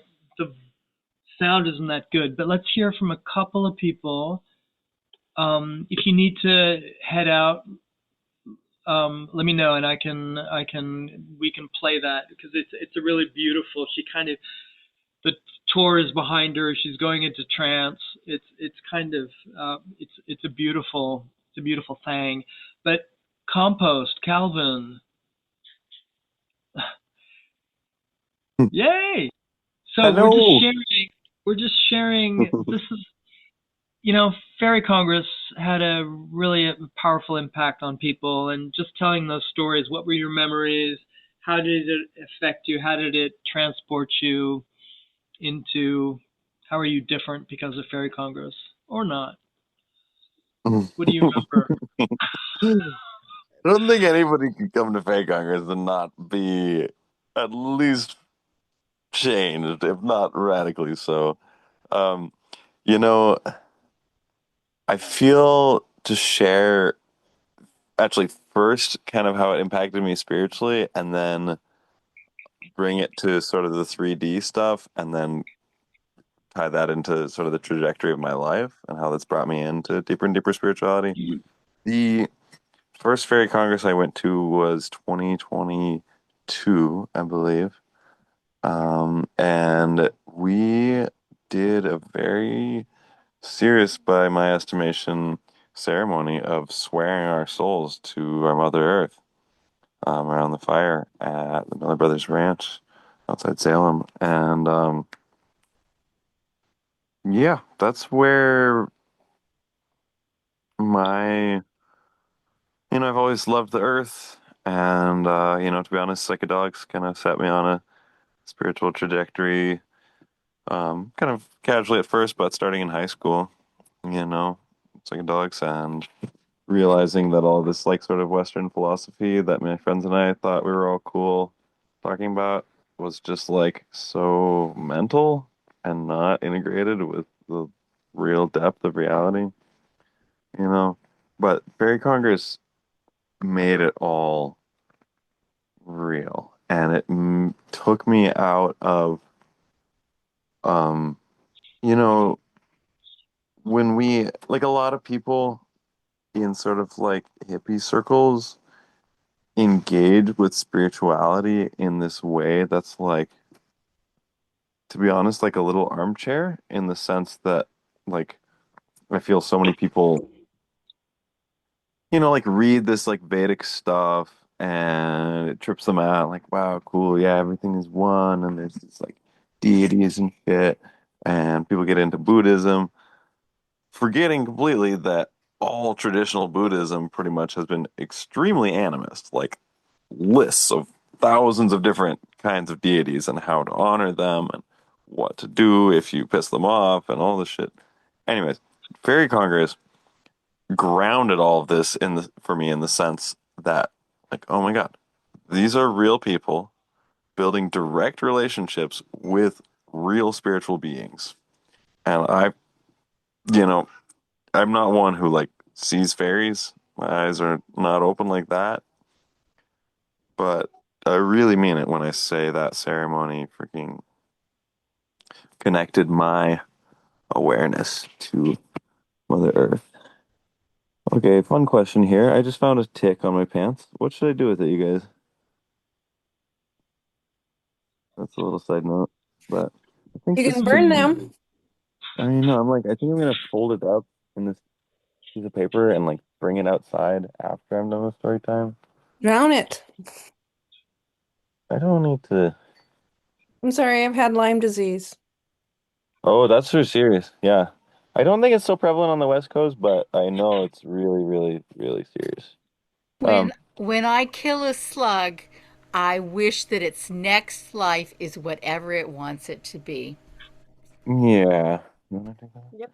S1: sound isn't that good, but let's hear from a couple of people. If you need to head out, let me know, and we can play that because it's a really beautiful. She kind of, the tour is behind her. She's going into trance. It's kind of it's a beautiful thing. But compost, Calvin, yay! So
S14: Hello.
S1: we're just sharing. This is, Fairy Congress had a really powerful impact on people, and just telling those stories. What were your memories? How did it affect you? How did it transport you into? How are you different because of Fairy Congress or not? What do you remember?
S14: I don't think anybody can come to Fake Congress and not be at least changed, if not radically so. Um, you know, I feel to share actually first kind of how it impacted me spiritually, and then bring it to sort of the 3D stuff, and then tie that into sort of the trajectory of my life and how that's brought me into deeper and deeper spirituality. The first Fairy Congress I went to was 2022, I believe. And we did a very serious, by my estimation, ceremony of swearing our souls to our Mother Earth around the fire at the Miller Brothers Ranch outside Salem. And yeah, that's where my, I've always loved the earth. And, to be honest, psychedelics kind of set me on a spiritual trajectory, kind of casually at first, but starting in high school, psychedelics, and realizing that all this like sort of Western philosophy that my friends and I thought we were all cool talking about was just like so mental and not integrated with the real depth of reality, you know. But Fairy Congress made it all real, and it took me out of, um, you know, when we, like a lot of people in sort of like hippie circles, engage with spirituality in this way that's like to be honest, like a little armchair in the sense that, like, I feel so many people, like read this like Vedic stuff and it trips them out. Like, wow, cool. Yeah, everything is one. And there's this like deities and shit. And people get into Buddhism, forgetting completely that all traditional Buddhism pretty much has been extremely animist, like lists of thousands of different kinds of deities and how to honor them and what to do if you piss them off and all this shit. Anyways, Fairy Congress grounded all of this for me in the sense that, like, oh my God, these are real people building direct relationships with real spiritual beings. And you know, I'm not one who like sees fairies. My eyes are not open like that. But I really mean it when I say that ceremony freaking connected my awareness to Mother Earth. Okay, fun question here. I just found a tick on my pants. What should I do with it, you guys? That's a little side note, but I think
S10: You
S14: this
S10: can
S14: could
S10: burn
S14: be.
S10: them.
S14: I mean, no, I'm like, I think I'm gonna fold it up in this piece of paper and like bring it outside after I'm done with story time.
S10: Drown it.
S14: I don't need to.
S10: I'm sorry, I've had Lyme disease.
S14: Oh, that's so serious. Yeah. I don't think it's so prevalent on the West Coast, but I know it's really, really, really serious.
S4: When when I kill a slug, I wish that its next life is whatever it wants it to be.
S14: Yeah. You wanna take that?
S9: Yep.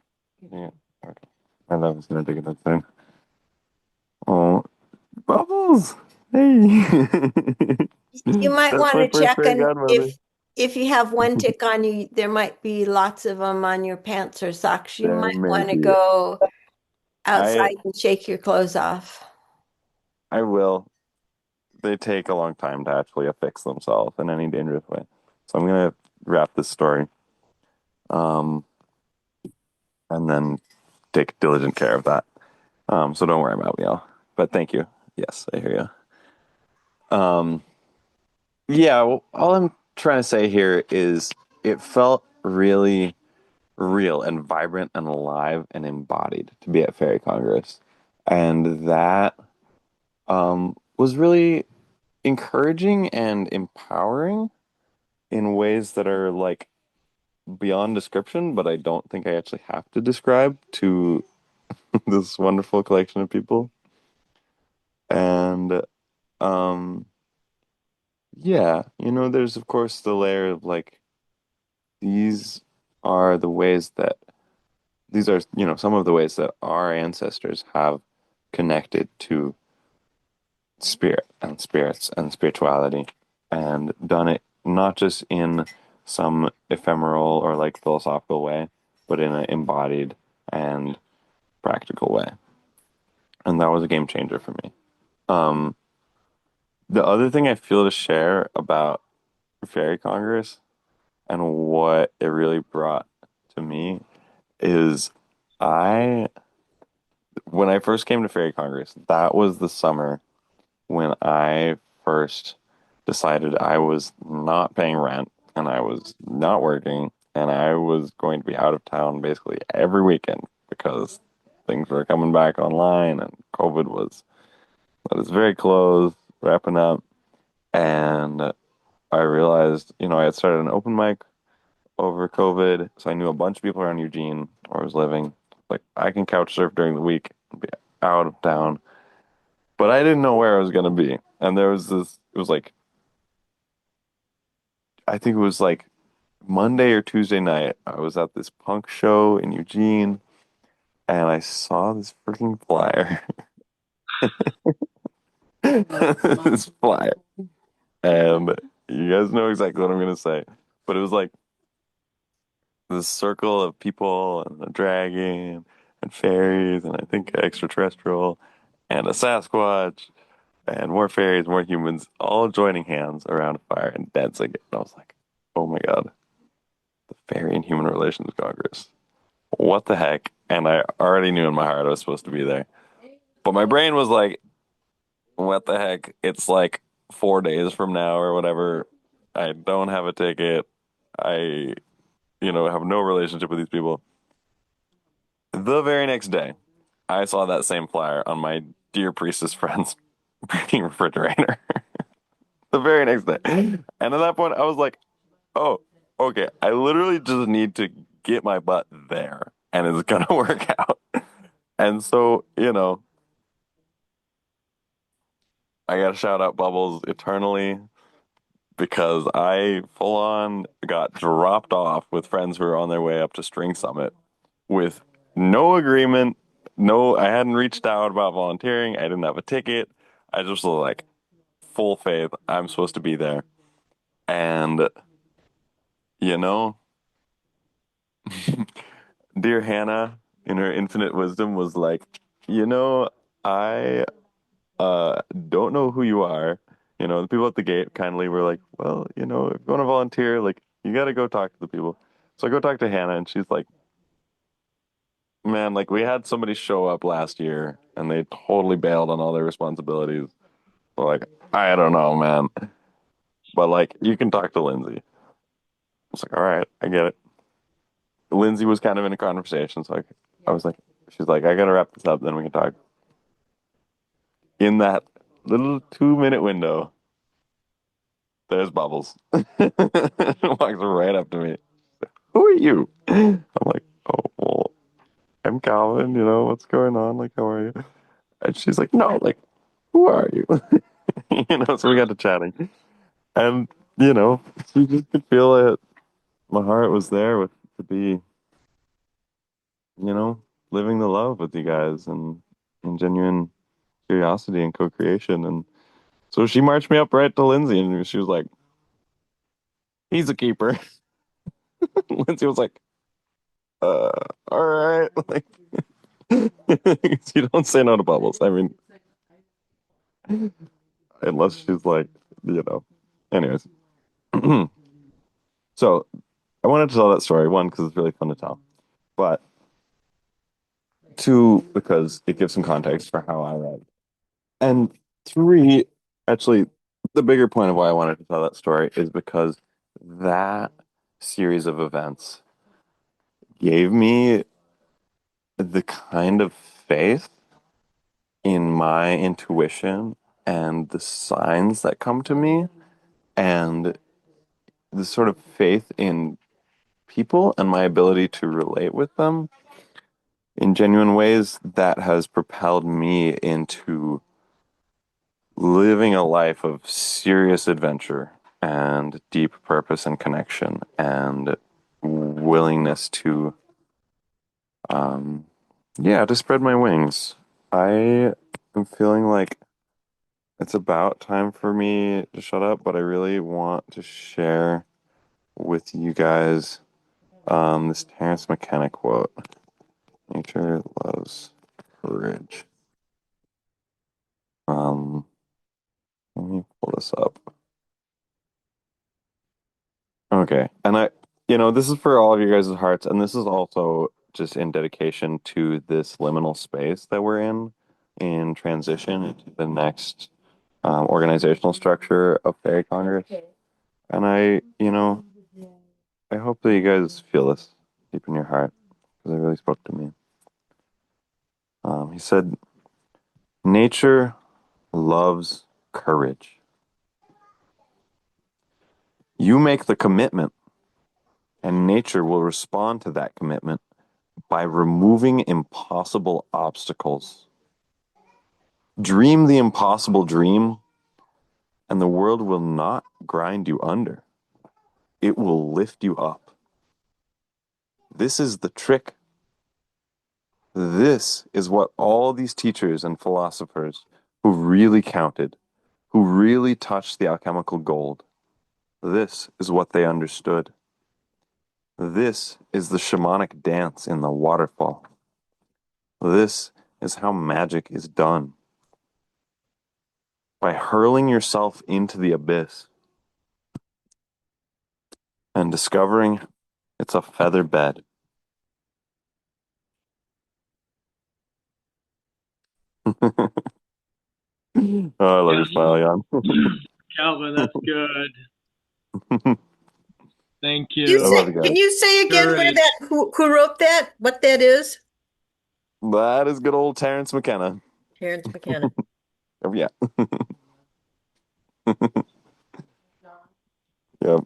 S14: Yeah. Okay. I love was gonna take it that time. Oh, Bubbles! Hey!
S6: You might
S14: That's
S6: want
S14: my
S6: to
S14: first
S6: check
S14: fairy
S6: on
S14: godmother.
S6: if you have one tick on you, there might be lots of them on your pants or socks. You
S14: There
S6: might
S14: may
S6: want to
S14: be.
S6: go
S14: I
S6: outside and shake your clothes off.
S14: I will. They take a long time to actually affix themselves in any dangerous way. So I'm gonna wrap this story, um, and then take diligent care of that. So don't worry about me, y'all. But thank you. Yes, I hear you. Yeah. Well, all I'm trying to say here is it felt really real and vibrant and alive and embodied to be at Fairy Congress, and that was really encouraging and empowering in ways that are like beyond description, but I don't think I actually have to describe to this wonderful collection of people. And um yeah, there's of course the layer of like these are the ways that these are, some of the ways that our ancestors have connected to spirit and spirits and spirituality and done it not just in some ephemeral or like philosophical way, but in an embodied and practical way. And that was a game changer for me. Um, the other thing I feel to share about Fairy Congress and what it really brought to me is I, when I first came to Fairy Congress, that was the summer when I first decided I was not paying rent and I was not working and I was going to be out of town basically every weekend because things were coming back online and COVID was very close, wrapping up. And I realized, I had started an open mic over COVID, so I knew a bunch of people around Eugene where I was living. Like I can couch surf during the week and be out of town, but I didn't know where I was gonna be. And there was this. It was like I think it was like Monday or Tuesday night. I was at this punk show in Eugene, and I saw this freaking flyer. This flyer, and you guys know exactly what I'm gonna say. But it was like this circle of people and a dragon and fairies and I think extraterrestrial and a Sasquatch and more fairies, more humans, all joining hands around a fire and dancing. And I was like, oh my God, the Fairy and Human Relations Congress. What the heck? And I already knew in my heart I was supposed to be there. But my brain was like, what the heck? It's like 4 days from now or whatever. I don't have a ticket. I have no relationship with these people. The very next day, I saw that same flyer on my dear priestess friend's refrigerator. The very next day. And at that point, I was like, oh, okay, I literally just need to get my butt there and it's gonna work out. And so, I gotta shout out Bubbles eternally because I full on got dropped off with friends who were on their way up to String Summit with no agreement. No, I hadn't reached out about volunteering. I didn't have a ticket. I just was like, full faith, I'm supposed to be there. And, you know, dear Hannah, in her infinite wisdom, was like, I don't know who you are. The people at the gate kindly were like, well, if you want to volunteer, like, you got to go talk to the people. So I go talk to Hannah, and she's like, man, like, we had somebody show up last year, and they totally bailed on all their responsibilities. So, like, I don't know, man. But, like, you can talk to Lindsay. I was like, all right, I get it. Lindsay was kind of in a conversation, so I was like, she's like, I got to wrap this up, then we can talk. In that little 2-minute window, there's Bubbles. Walks right up to me. Who are you? I'm like, oh, well, I'm Calvin. What's going on? Like, how are you? And she's like, no, like, who are you? So we got to chatting. And, she just could feel it. My heart was there to be, living the love with you guys and genuine curiosity and co-creation. And so she marched me up right to Lindsay and she was like, he's a keeper. Lindsay was like, all right. Like, you don't say no to Bubbles. I mean, unless she's like, anyways. So I wanted to tell that story, one, because it's really fun to tell, but two, because it gives some context for how I read. And three, actually, the bigger point of why I wanted to tell that story is because that series of events gave me the kind of faith in my intuition and the signs that come to me and the sort of faith in people and my ability to relate with them in genuine ways that has propelled me into living a life of serious adventure and deep purpose and connection and willingness to to spread my wings. I am feeling like it's about time for me to shut up, but I really want to share with you guys this Terrence McKenna quote. Nature loves courage. Let me pull this up. Okay. And this is for all of you guys' hearts, and this is also just in dedication to this liminal space that we're in transition into the next organizational structure of Fairy Congress. And I hope that you guys feel this deep in your heart, because it really spoke to me. He said, nature loves courage. You make the commitment, and nature will respond to that commitment by removing impossible obstacles. Dream the impossible dream, and the world will not grind you under. It will lift you up. This is the trick. This is what all these teachers and philosophers who really counted, who really touched the alchemical gold, this is what they understood. This is the shamanic dance in the waterfall. This is how magic is done. By hurling yourself into the abyss and discovering it's a feather bed. Oh, I love your smile, Jan.
S1: Calvin, that's good. Thank
S2: You
S14: I
S1: you.
S14: love
S2: say,
S14: you guys.
S2: can you say again where
S1: Great.
S2: that, who wrote that, what that is?
S14: That is good old Terrence McKenna.
S2: Terrence McKenna.
S14: Oh, yeah. Yep.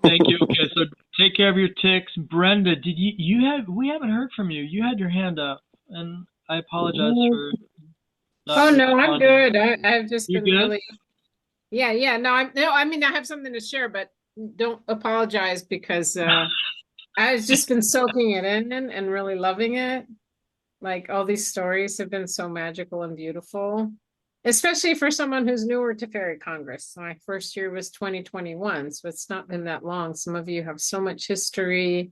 S1: Thank you. Okay, so take care of your ticks. Brenda, did we haven't heard from you. You had your hand up, and I apologize for not
S15: Oh no, I'm
S1: responding.
S15: good. I've just
S1: You
S15: been
S1: good?
S15: really, yeah. No, I mean, I have something to share, but don't apologize because I've just been soaking it in and really loving it. Like all these stories have been so magical and beautiful, especially for someone who's newer to Fairy Congress. My first year was 2021, so it's not been that long. Some of you have so much history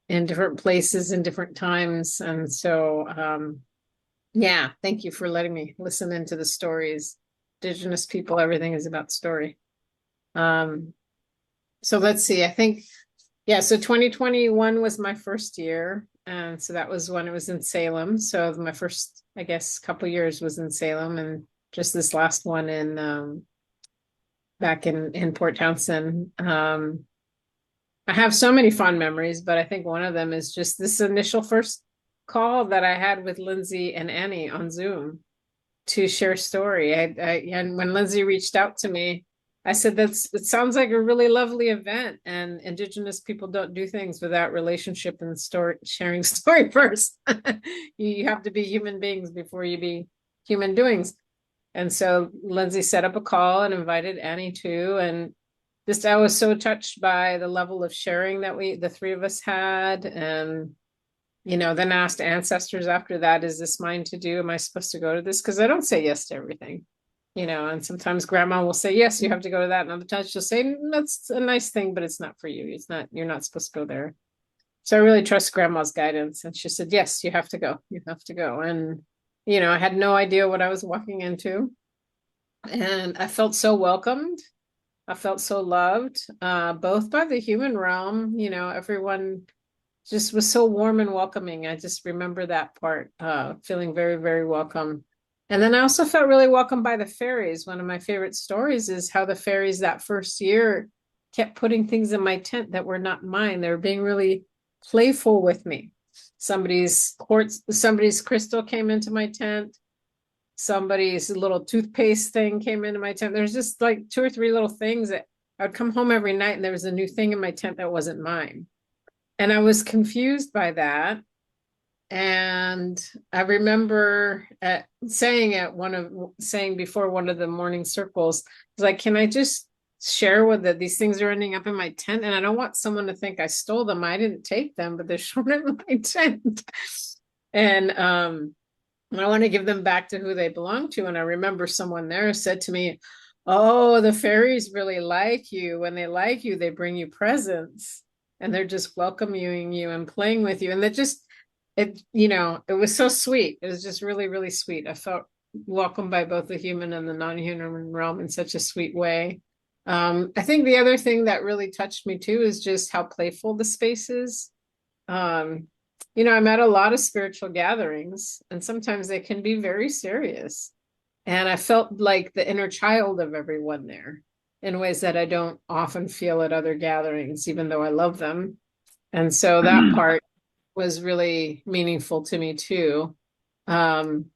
S15: in different places and different times, and so yeah, thank you for letting me listen into the stories. Indigenous people, everything is about story. Um, so let's see, I think, yeah, so 2021 was my first year. And so that was when it was in Salem. So my first, I guess, couple years was in Salem, and just this last one in back in Port Townsend. I have so many fond memories, but I think one of them is just this initial first call that I had with Lindsay and Annie on Zoom to share story. And when Lindsay reached out to me, I said, it sounds like a really lovely event, and Indigenous people don't do things without relationship and story, sharing story first. You have to be human beings before you be human doings. And so Lindsay set up a call and invited Annie too. And just, I was so touched by the level of sharing that the three of us had. And then asked ancestors after that, is this mine to do? Am I supposed to go to this? Because I don't say yes to everything, and sometimes grandma will say, yes, you have to go to that. And other times she'll say, that's a nice thing, but it's not for you. You're not supposed to go there. So I really trust grandma's guidance. And she said, yes, you have to go. You have to go. And, I had no idea what I was walking into. And I felt so welcomed. I felt so loved, both by the human realm, everyone just was so warm and welcoming. I just remember that part, feeling very, very welcome. And then I also felt really welcomed by the fairies. One of my favorite stories is how the fairies that first year kept putting things in my tent that were not mine. They were being really playful with me. Somebody's crystal came into my tent. Somebody's little toothpaste thing came into my tent. There's just like 2 or 3 little things that I would come home every night and there was a new thing in my tent that wasn't mine. And I was confused by that. And I remember saying before one of the morning circles, was like, can I just share with that these things are ending up in my tent? And I don't want someone to think I stole them. I didn't take them, but they're shown in my tent. And I want to give them back to who they belong to. And I remember someone there said to me, oh, the fairies really like you. When they like you, they bring you presents. And they're just welcoming you and playing with you. And it was so sweet. It was just really, really sweet. I felt welcomed by both the human and the non-human realm in such a sweet way. I think the other thing that really touched me too is just how playful the space is. I'm at a lot of spiritual gatherings, and sometimes they can be very serious. And I felt like the inner child of everyone there in ways that I don't often feel at other gatherings, even though I love them. And so that part was really meaningful to me too. And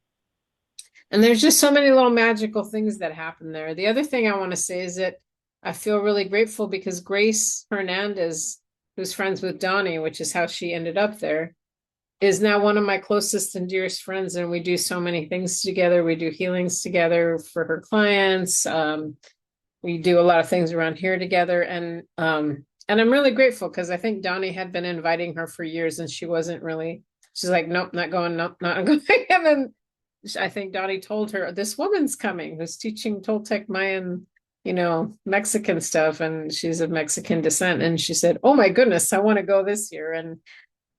S15: there's just so many little magical things that happen there. The other thing I want to say is that I feel really grateful because Grace Hernandez, who's friends with Donnie, which is how she ended up there, is now one of my closest and dearest friends. And we do so many things together. We do healings together for her clients. We do a lot of things around here together. And I'm really grateful because I think Donnie had been inviting her for years and she's like, nope, not going, nope, not going. And then I think Donnie told her, this woman's coming who's teaching Toltec Mayan, Mexican stuff. And she's of Mexican descent. And she said, oh my goodness, I want to go this year. And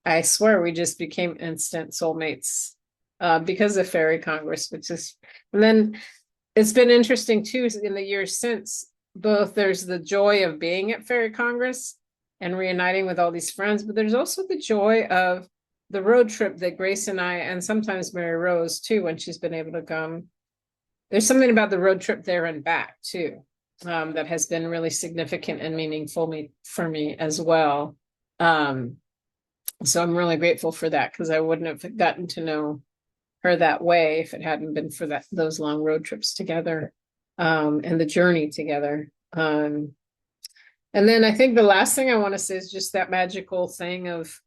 S15: I swear we just became instant soulmates because of Fairy Congress, and then it's been interesting too in the years since. Both there's the joy of being at Fairy Congress and reuniting with all these friends, but there's also the joy of the road trip that Grace and I, and sometimes Mary Rose too, when she's been able to come. There's something about the road trip there and back too. that has been really significant and meaningful for me as well. So I'm really grateful for that, because I wouldn't have gotten to know her that way if it hadn't been for those long road trips together, and the journey together. And then I think the last thing I want to say is just that magical thing of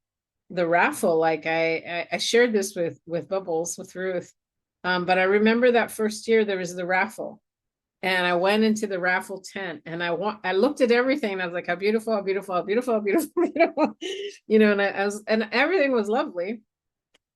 S15: the raffle. Like I shared this with Bubbles, with Ruth, but I remember that first year there was the raffle, and I went into the raffle tent, and I looked at everything, and I was like, how beautiful, how beautiful, how beautiful, how beautiful, beautiful. And and everything was lovely.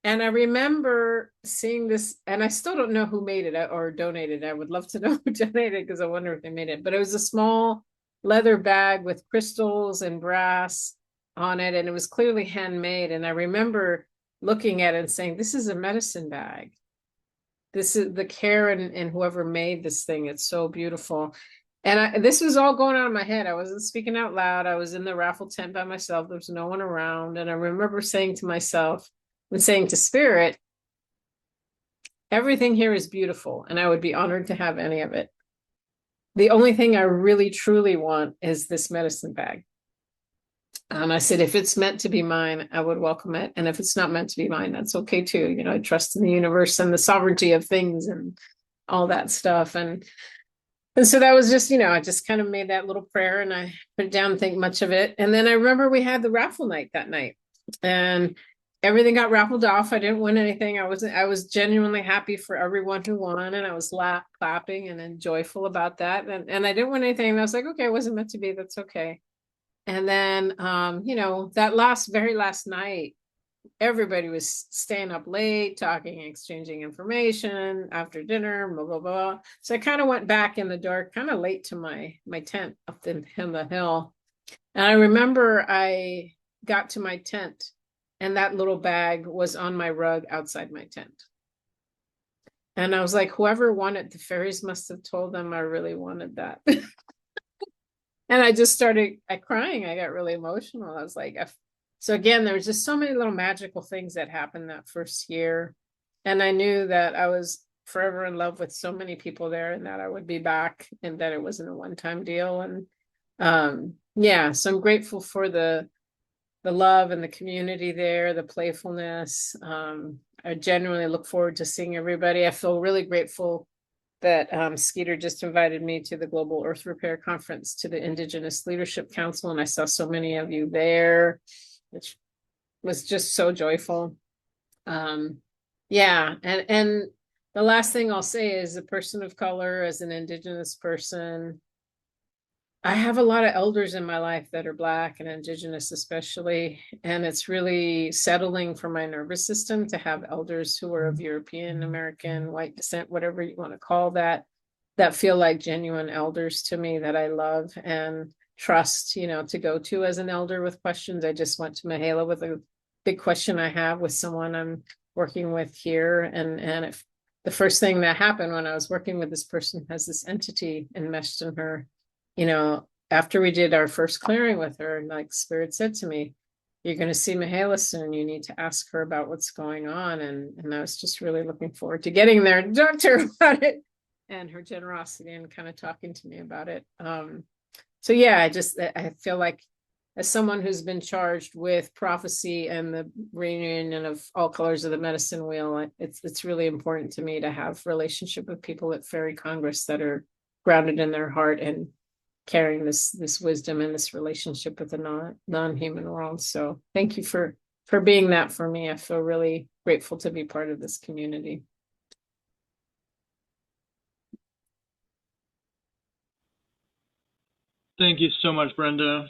S15: And I remember seeing this, and I still don't know who made it or donated. I would love to know who donated, because I wonder if they made it. But it was a small leather bag with crystals and brass on it, and it was clearly handmade. And I remember looking at it and saying, this is a medicine bag. This is the care and whoever made this thing. It's so beautiful. And this was all going on in my head. I wasn't speaking out loud. I was in the raffle tent by myself. There was no one around. And I remember saying to myself, and saying to Spirit, everything here is beautiful, and I would be honored to have any of it. The only thing I really truly want is this medicine bag. And I said, if it's meant to be mine, I would welcome it. And if it's not meant to be mine, that's okay too. I trust in the universe and the sovereignty of things and all that stuff. And so that was just, I just kind of made that little prayer, and I put it down, and think much of it. And then I remember we had the raffle night that night, and everything got raffled off. I didn't win anything. I was genuinely happy for everyone who won, and I was clapping and then joyful about that. And I didn't win anything. And I was like, okay, it wasn't meant to be. That's okay. And then, that very last night, everybody was staying up late, talking, exchanging information after dinner, blah, blah, blah. So I kind of went back in the dark, kind of late to my tent up in the hill. And I remember I got to my tent, and that little bag was on my rug outside my tent. And I was like, whoever won it, the fairies must have told them I really wanted that. And I just started crying. I got really emotional. I was like, so again, there was just so many little magical things that happened that first year. And I knew that I was forever in love with so many people there, and that I would be back, and that it wasn't a one-time deal. And so I'm grateful for the love and the community there, the playfulness. I genuinely look forward to seeing everybody. I feel really grateful that Skeeter just invited me to the Global Earth Repair Conference, to the Indigenous Leadership Council, and I saw so many of you there, which was just so joyful. And the last thing I'll say is, a person of color, as an Indigenous person, I have a lot of elders in my life that are Black and Indigenous especially, and it's really settling for my nervous system to have elders who are of European, American, white descent, whatever you want to call that feel like genuine elders to me, that I love and trust, to go to as an elder with questions. I just went to Mahela with a big question I have with someone I'm working with here, and if the first thing that happened when I was working with this person has this entity enmeshed in her. After we did our first clearing with her, and like Spirit said to me, you're going to see Mahela soon. You need to ask her about what's going on. And I was just really looking forward to getting there and talk to her about it, and her generosity, and kind of talking to me about it. I feel like, as someone who's been charged with prophecy and the reunion of all colors of the medicine wheel, it's really important to me to have relationship with people at Fairy Congress that are grounded in their heart and carrying this wisdom and this relationship with the non-human world. So thank you for being that for me. I feel really grateful to be part of this community.
S1: Thank you so much, Brenda.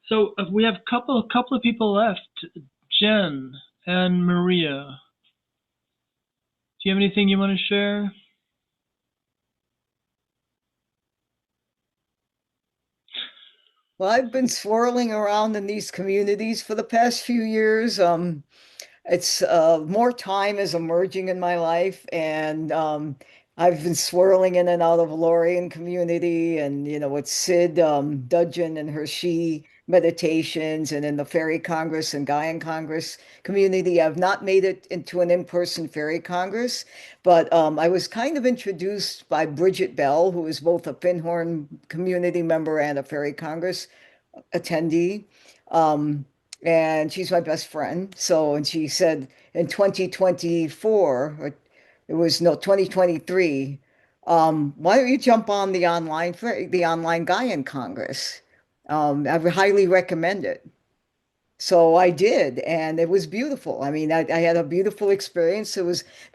S1: So we have a couple of people left. Jen and Maria. Do you have anything you want to share?
S16: Well, I've been swirling around in these communities for the past few years. It's more time is emerging in my life, and I've been swirling in and out of Lorian community, and with Sid Dudgeon and her she meditations and in the Fairy Congress and Gaian Congress community. I've not made it into an in-person Fairy Congress, but I was kind of introduced by Bridget Bell, who is both a Pinhorn community member and a Fairy Congress attendee. Um, and she's my best friend. So, and she said in 2024, or it was no 2023, why don't you jump on the online Gaian Congress? I would highly recommend it. So I did, and it was beautiful. I mean, I had a beautiful experience. There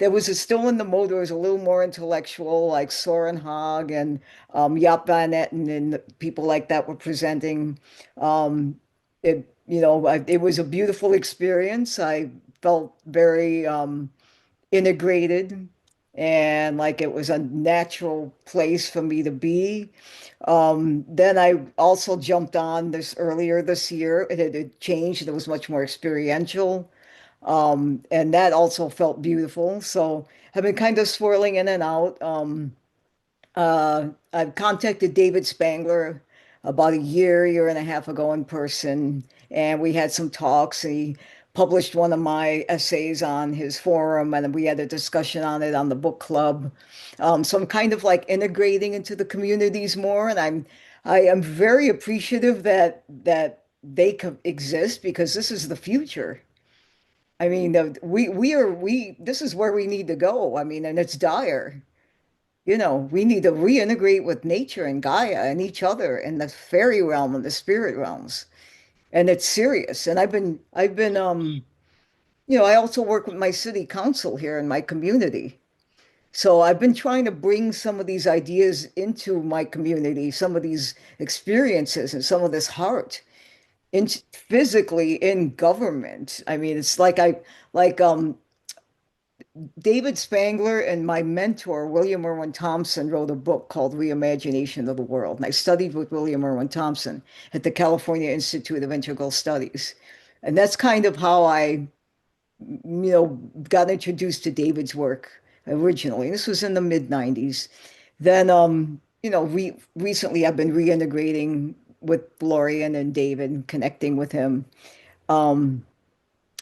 S16: was a still in the mode. It was a little more intellectual, like Soren Hag and Jaap van Etten and people like that were presenting. It was a beautiful experience. I felt very integrated and like it was a natural place for me to be. Then I also jumped on this earlier this year. It changed. It was much more experiential. And that also felt beautiful. So I've been kind of swirling in and out. I've contacted David Spangler about a year and a half ago in person, and we had some talks. He published one of my essays on his forum, and we had a discussion on it on the book club. So I'm kind of like integrating into the communities more, and I am very appreciative that they could exist because this is the future. I mean, we this is where we need to go. I mean, and it's dire. We need to reintegrate with nature and Gaia and each other and the fairy realm and the spirit realms. And it's serious. And I also work with my city council here in my community. So I've been trying to bring some of these ideas into my community, some of these experiences and some of this heart in physically in government. I mean, it's like David Spangler and my mentor, William Irwin Thompson, wrote a book called Reimagination of the World. And I studied with William Irwin Thompson at the California Institute of Integral Studies. And that's kind of how got introduced to David's work originally. This was in the mid 90s. Then, recently I've been reintegrating with Florian and David, connecting with him. Um,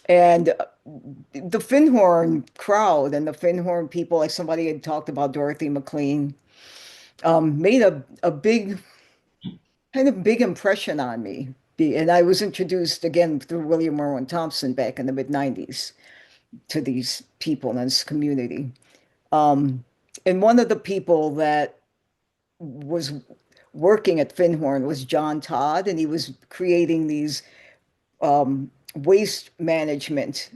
S16: and the Finhorn crowd and the Finhorn people, like somebody had talked about Dorothy McLean, made a big impression on me. And I was introduced again through William Irwin Thompson back in the mid 90s to these people in this community. Um, and one of the people that was working at Finhorn was John Todd, and he was creating these waste management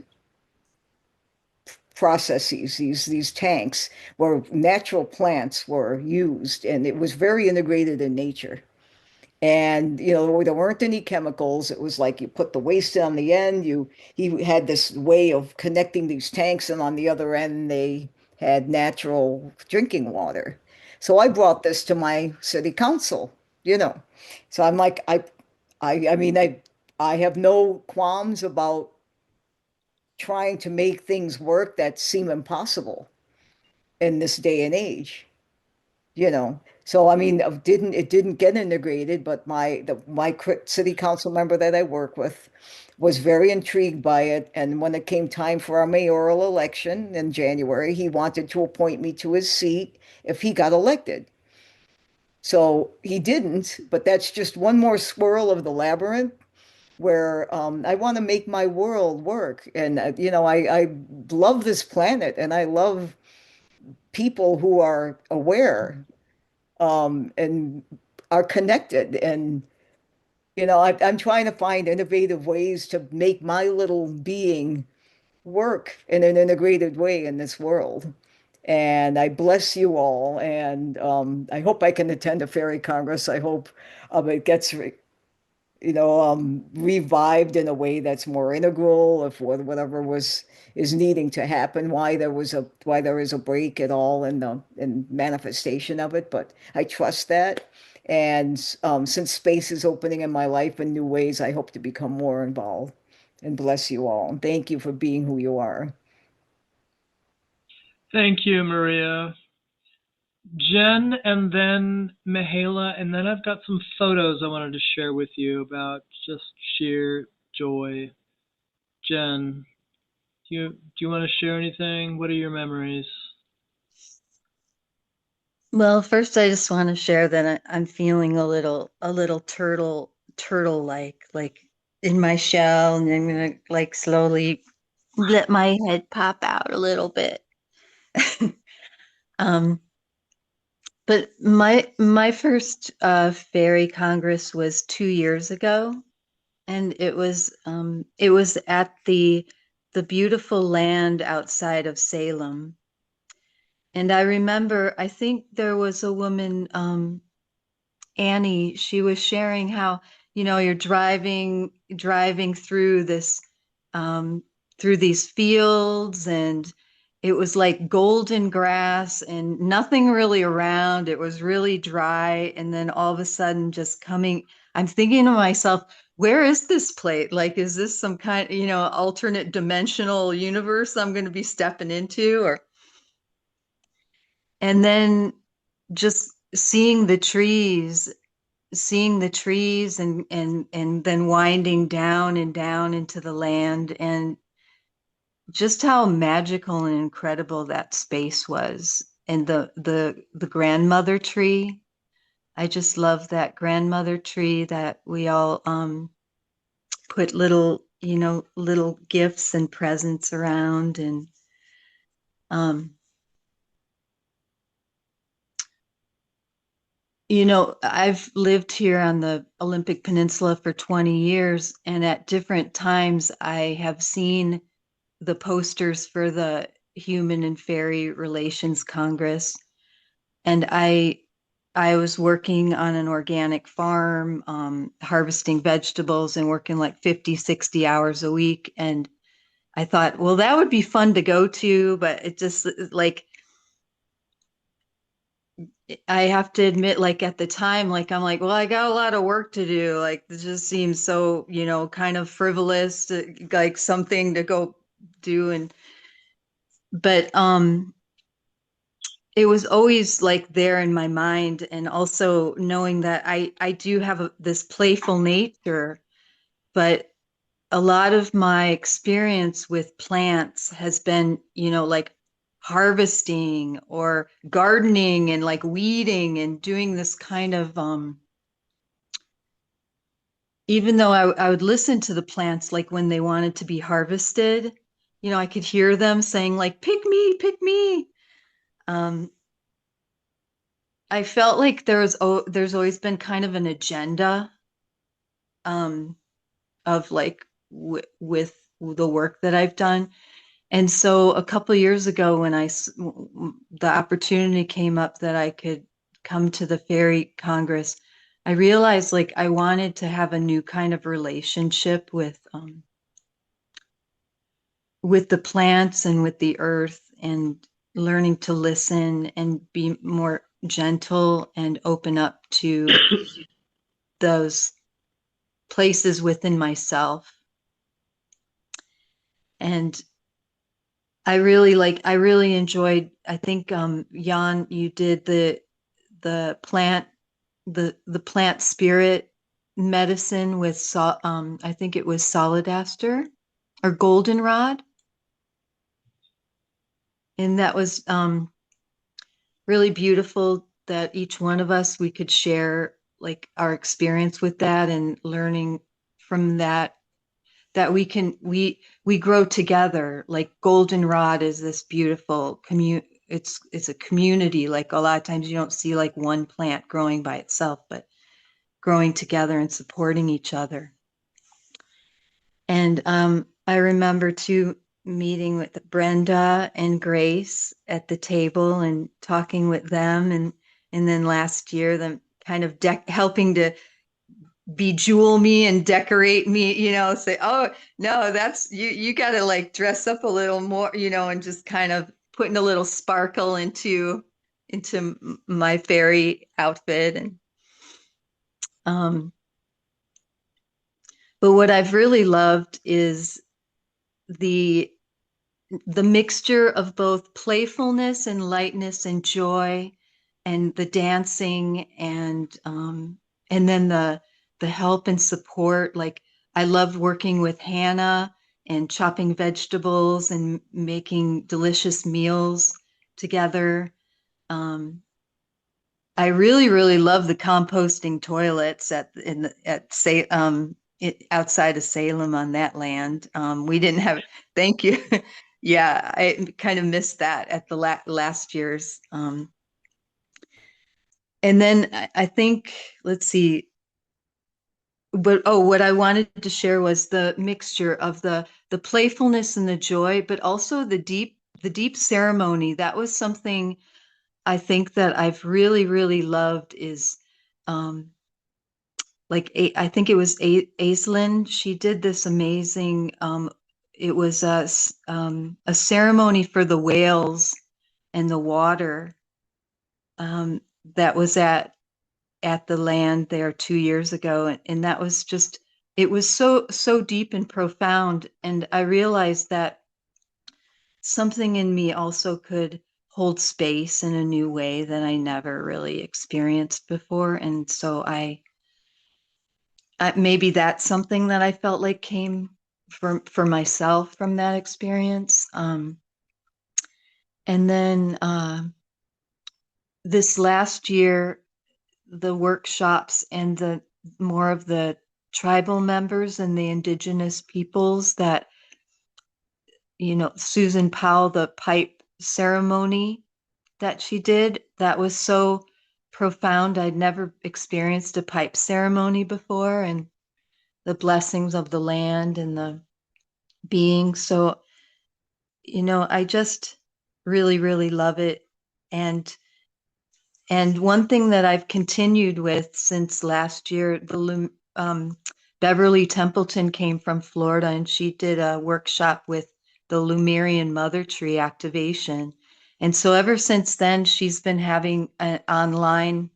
S16: processes, these tanks where natural plants were used, and it was very integrated in nature. And there weren't any chemicals. It was like you put the waste on the end. He had this way of connecting these tanks, and on the other end they had natural drinking water. So I brought this to my city council, you know. So I'm like, I mean, I have no qualms about trying to make things work that seem impossible in this day and age, you know. So I mean, it didn't get integrated, but my city council member that I work with was very intrigued by it. And when it came time for our mayoral election in January, he wanted to appoint me to his seat if he got elected. So he didn't, but that's just one more swirl of the labyrinth where I want to make my world work. And, I love this planet and I love people who are aware and are connected. And, I'm trying to find innovative ways to make my little being work in an integrated way in this world. And I bless you all. And I hope I can attend a fairy congress. I hope it gets revived in a way that's more integral if whatever is needing to happen, why there is a break at all in the manifestation of it. But I trust that. And since space is opening in my life in new ways, I hope to become more involved. And bless you all. And thank you for being who you are.
S1: Thank you, Maria. Jen and then Mihaela, and then I've got some photos I wanted to share with you about just sheer joy. Jen, do you want to share anything? What are your memories?
S11: Well, first I just want to share that I'm feeling a little turtle like in my shell, and I'm gonna like slowly let my head pop out a little bit. Um, but my first Fairy Congress was 2 years ago, and it was at the beautiful land outside of Salem. And I remember, I think there was a woman, Annie, she was sharing how, you're driving through through these fields, and it was like golden grass and nothing really around. It was really dry. And then all of a sudden I'm thinking to myself, where is this place? Like, is this some kind, alternate dimensional universe I'm going to be stepping into? And then just seeing the trees and then winding down and down into the land, and just how magical and incredible that space was. And the grandmother tree, I just love that grandmother tree that we all put little gifts and presents around. And I've lived here on the Olympic Peninsula for 20 years, and at different times I have seen the posters for the Human and Fairy Relations Congress. And I was working on an organic farm, harvesting vegetables and working like 50, 60 hours a week. And I thought, well, that would be fun to go to, but it just like, I have to admit, like at the time, like I'm like, well, I got a lot of work to do. Like this just seems so, kind of frivolous, like something to go do. But it was always like there in my mind, and also knowing that I do have this playful nature, but a lot of my experience with plants has been, like harvesting or gardening and like weeding and doing this kind of even though I would listen to the plants like when they wanted to be harvested, I could hear them saying like, pick me, pick me. I felt like there's always been kind of an agenda of like with the work that I've done. And so a couple of years ago, when the opportunity came up that I could come to the Fairy Congress, I realized like I wanted to have a new kind of relationship with the plants and with the earth, and learning to listen and be more gentle and open up to those places within myself. And I really enjoyed, I think, Jan, you did the plant, the plant spirit medicine with, I think it was solidaster or goldenrod. And that was really beautiful that each one of us, we could share like our experience with that, and learning from that we grow together. Like goldenrod is this beautiful it's a community. Like a lot of times you don't see like one plant growing by itself, but growing together and supporting each other. And I remember too meeting with Brenda and Grace at the table and talking with them, and then last year them kind of helping to bejewel me and decorate me, say, oh no, that's you got to like dress up a little more, and just kind of putting a little sparkle into my fairy outfit. And but what I've really loved is the mixture of both playfulness and lightness and joy
S17: the dancing and then the help and support. Like I loved working with Hannah and chopping vegetables and making delicious meals together. I really, really love the composting toilets outside of Salem on that land. We didn't have, thank you. Yeah, I kind of missed that at the last year's. And then I think, let's see, what I wanted to share was the mixture of the playfulness and the joy, but also the deep ceremony. That was something I think that I've really, really loved is I think it was Aislinn. She did this amazing, it was a ceremony for the whales and the water that was at the land there 2 years ago. And that was just, it was so deep and profound. And I realized that something in me also could hold space in a new way that I never really experienced before. And so maybe that's something that I felt like came for myself from that experience. And then this last year, the workshops and the more of the tribal members and the indigenous peoples that, Susan Powell, the pipe ceremony that she did, that was so profound. I'd never experienced a pipe ceremony before, and the blessings of the land and the being. So, I just really, really love it. And one thing that I've continued with since last year, Beverly Templeton came from Florida, and she did a workshop with the Lemurian Mother Tree activation. And so ever since then, she's been having online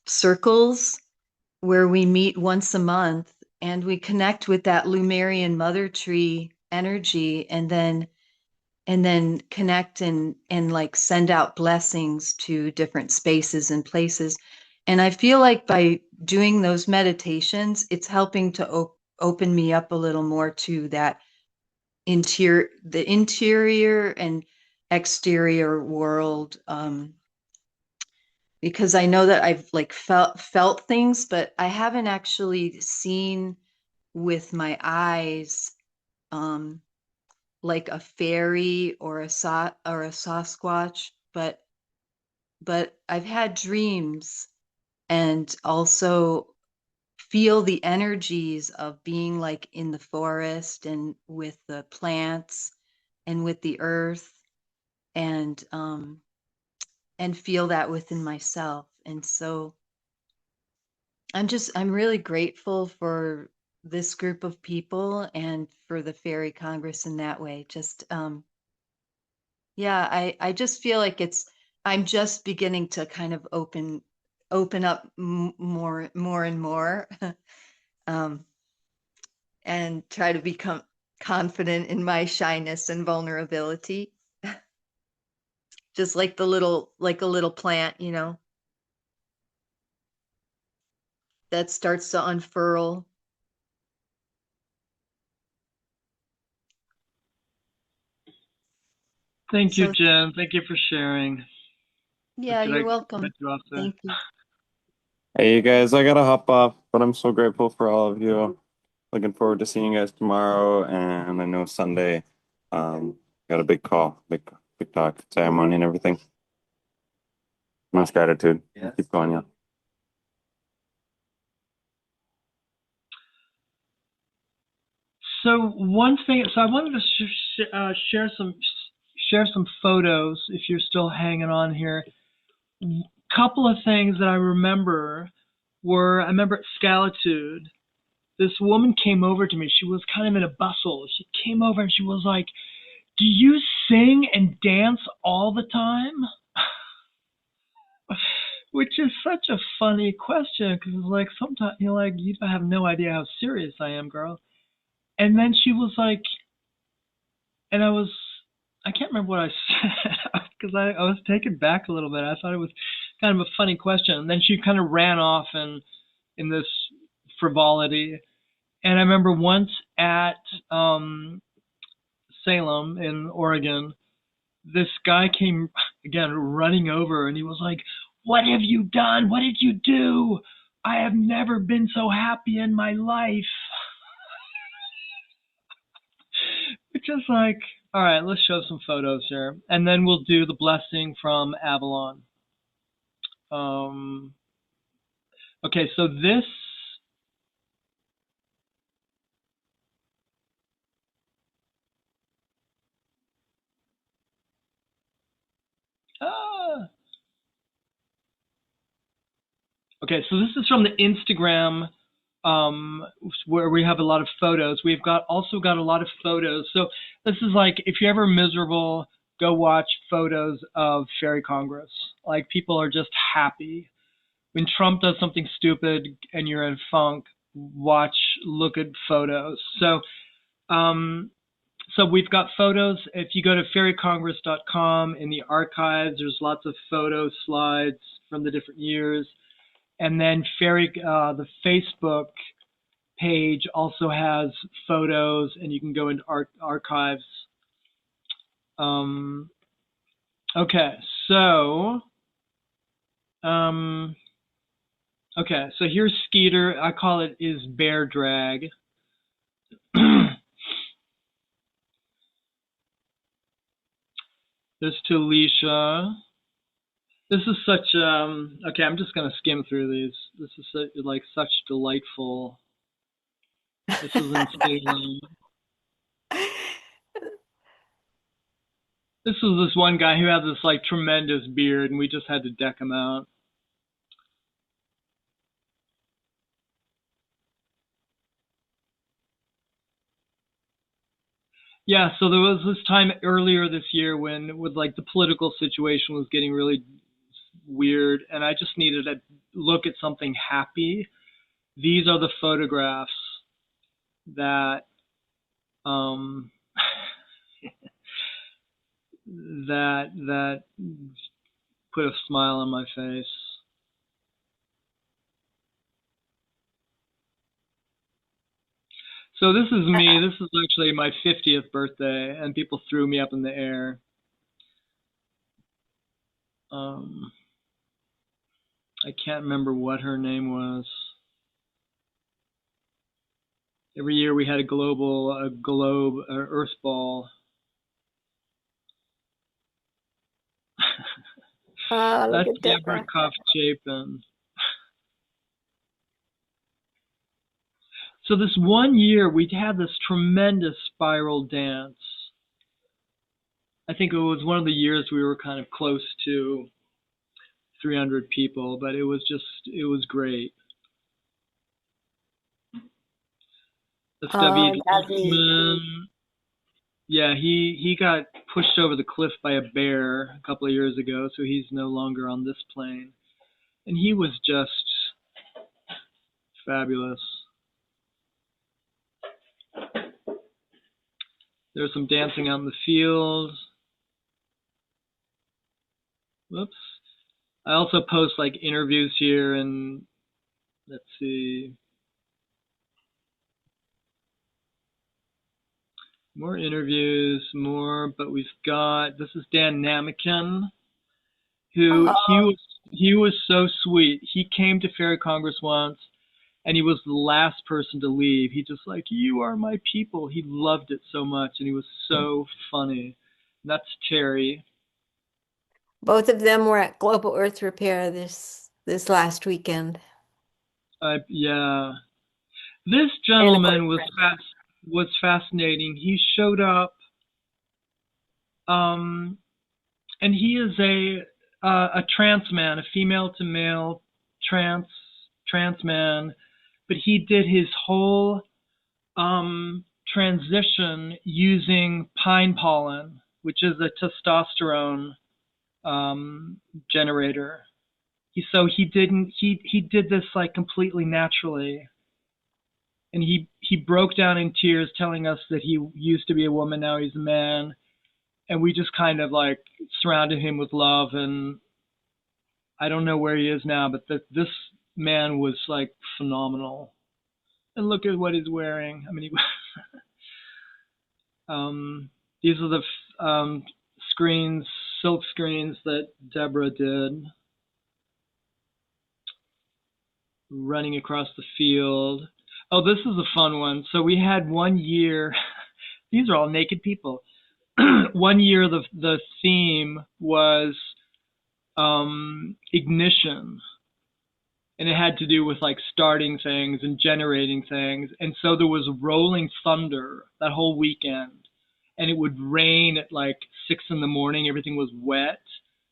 S17: circles where we meet once a month and we connect with that Lemurian Mother Tree energy, and then connect and like send out blessings to different spaces and places. And I feel like by doing those meditations, it's helping to open me up a little more to that the interior and exterior world. Because I know that I've like felt things, but I haven't actually seen with my eyes, like a fairy or a Sasquatch, but I've had dreams and also feel the energies of being like in the forest and with the plants and with the earth, and feel that within myself. And so I'm really grateful for this group of people and for the Fairy Congress in that way. Just yeah, I just feel like I'm just beginning to kind of open up more and more, and try to become confident in my shyness and vulnerability. Just like a little plant, that starts to unfurl.
S1: Thank you, Jen. Thank you for sharing.
S17: Yeah, you're welcome. Thank you.
S18: Hey, you guys, I gotta hop off, but I'm so grateful for all of you. Looking forward to seeing you guys tomorrow, and I know Sunday, got a big call, big talk ceremony and everything. Much gratitude. Yes. Keep going, yeah.
S1: So one thing, I wanted to share some photos if you're still hanging on here. Couple of things that I remember I remember at Scalitude, this woman came over to me. She was kind of in a bustle. She came over and she was like, "Do you sing and dance all the time?" Which is such a funny question, because it's like sometimes you're like, you have no idea how serious I am, girl. And then she was like, and I can't remember what I said. because I was taken back a little bit. I thought it was kind of a funny question. And then she kind of ran off in this frivolity. And I remember once at Salem in Oregon, this guy came again running over, and he was like, "What have you done? What did you do? I have never been so happy in my life." It's just like, all right, let's show some photos here, and then we'll do the blessing from Avalon. Okay, so this. Okay, so this is from the Instagram, where we have a lot of photos. We've also got a lot of photos. So this is like, if you're ever miserable, go watch photos of Fairy Congress. Like, people are just happy. When Trump does something stupid and you're in funk, look at photos. So we've got photos. If you go to fairycongress.com, in the archives, there's lots of photo slides from the different years. And then the Facebook page also has photos, and you can go into archives. Okay, so here's Skeeter. I call it is bear drag. This to Alicia. This is such okay, I'm just gonna skim through these. This is such delightful. This is insane. This was this one guy who had this like tremendous beard, and we just had to deck him out. Yeah, so there was this time earlier this year when with like the political situation was getting really weird, and I just needed to look at something happy. These are the photographs that that put a smile on my face. So this is me. This is actually my 50th birthday, and people threw me up in the air. I can't remember what her name was. Every year we had a Earth ball. That's Deborah Koff-Chapin. So this one year we had this tremendous spiral dance. I think it was one of the years we were kind of close to 300 people, but it was great. That's David Lichtman. Yeah, he got pushed over the cliff by a bear a couple of years ago, so he's no longer on this plane. And he was just fabulous. There's some dancing out in the field. Whoops. I also post like interviews here, and let's see. More interviews, but we've got, this is Dan Namikin, who he was so sweet. He came to Fairy Congress once, and he was the last person to leave. He just like, you are my people. He loved it so much, and he was so funny. And that's Terry.
S6: Both of them were at Global Earth Repair this last weekend.
S1: Yeah. This gentleman was fascinating. He showed up, and he is a trans man, a female to male trans man, but he did his whole transition using pine pollen, which is a testosterone generator. He did this like completely naturally. And he broke down in tears telling us that he used to be a woman, now he's a man. and we just kind of like surrounded him with love. And I don't know where he is now, but this man was like phenomenal. And look at what he's wearing. I mean, these are the screens, silk screens that Deborah did, running across the field. Oh, this is a fun one. So we had 1 year. These are all naked people. 1 year, the theme was ignition, and it had to do with like starting things and generating things. And so there was rolling thunder that whole weekend, and it would rain at like 6 a.m. Everything was wet,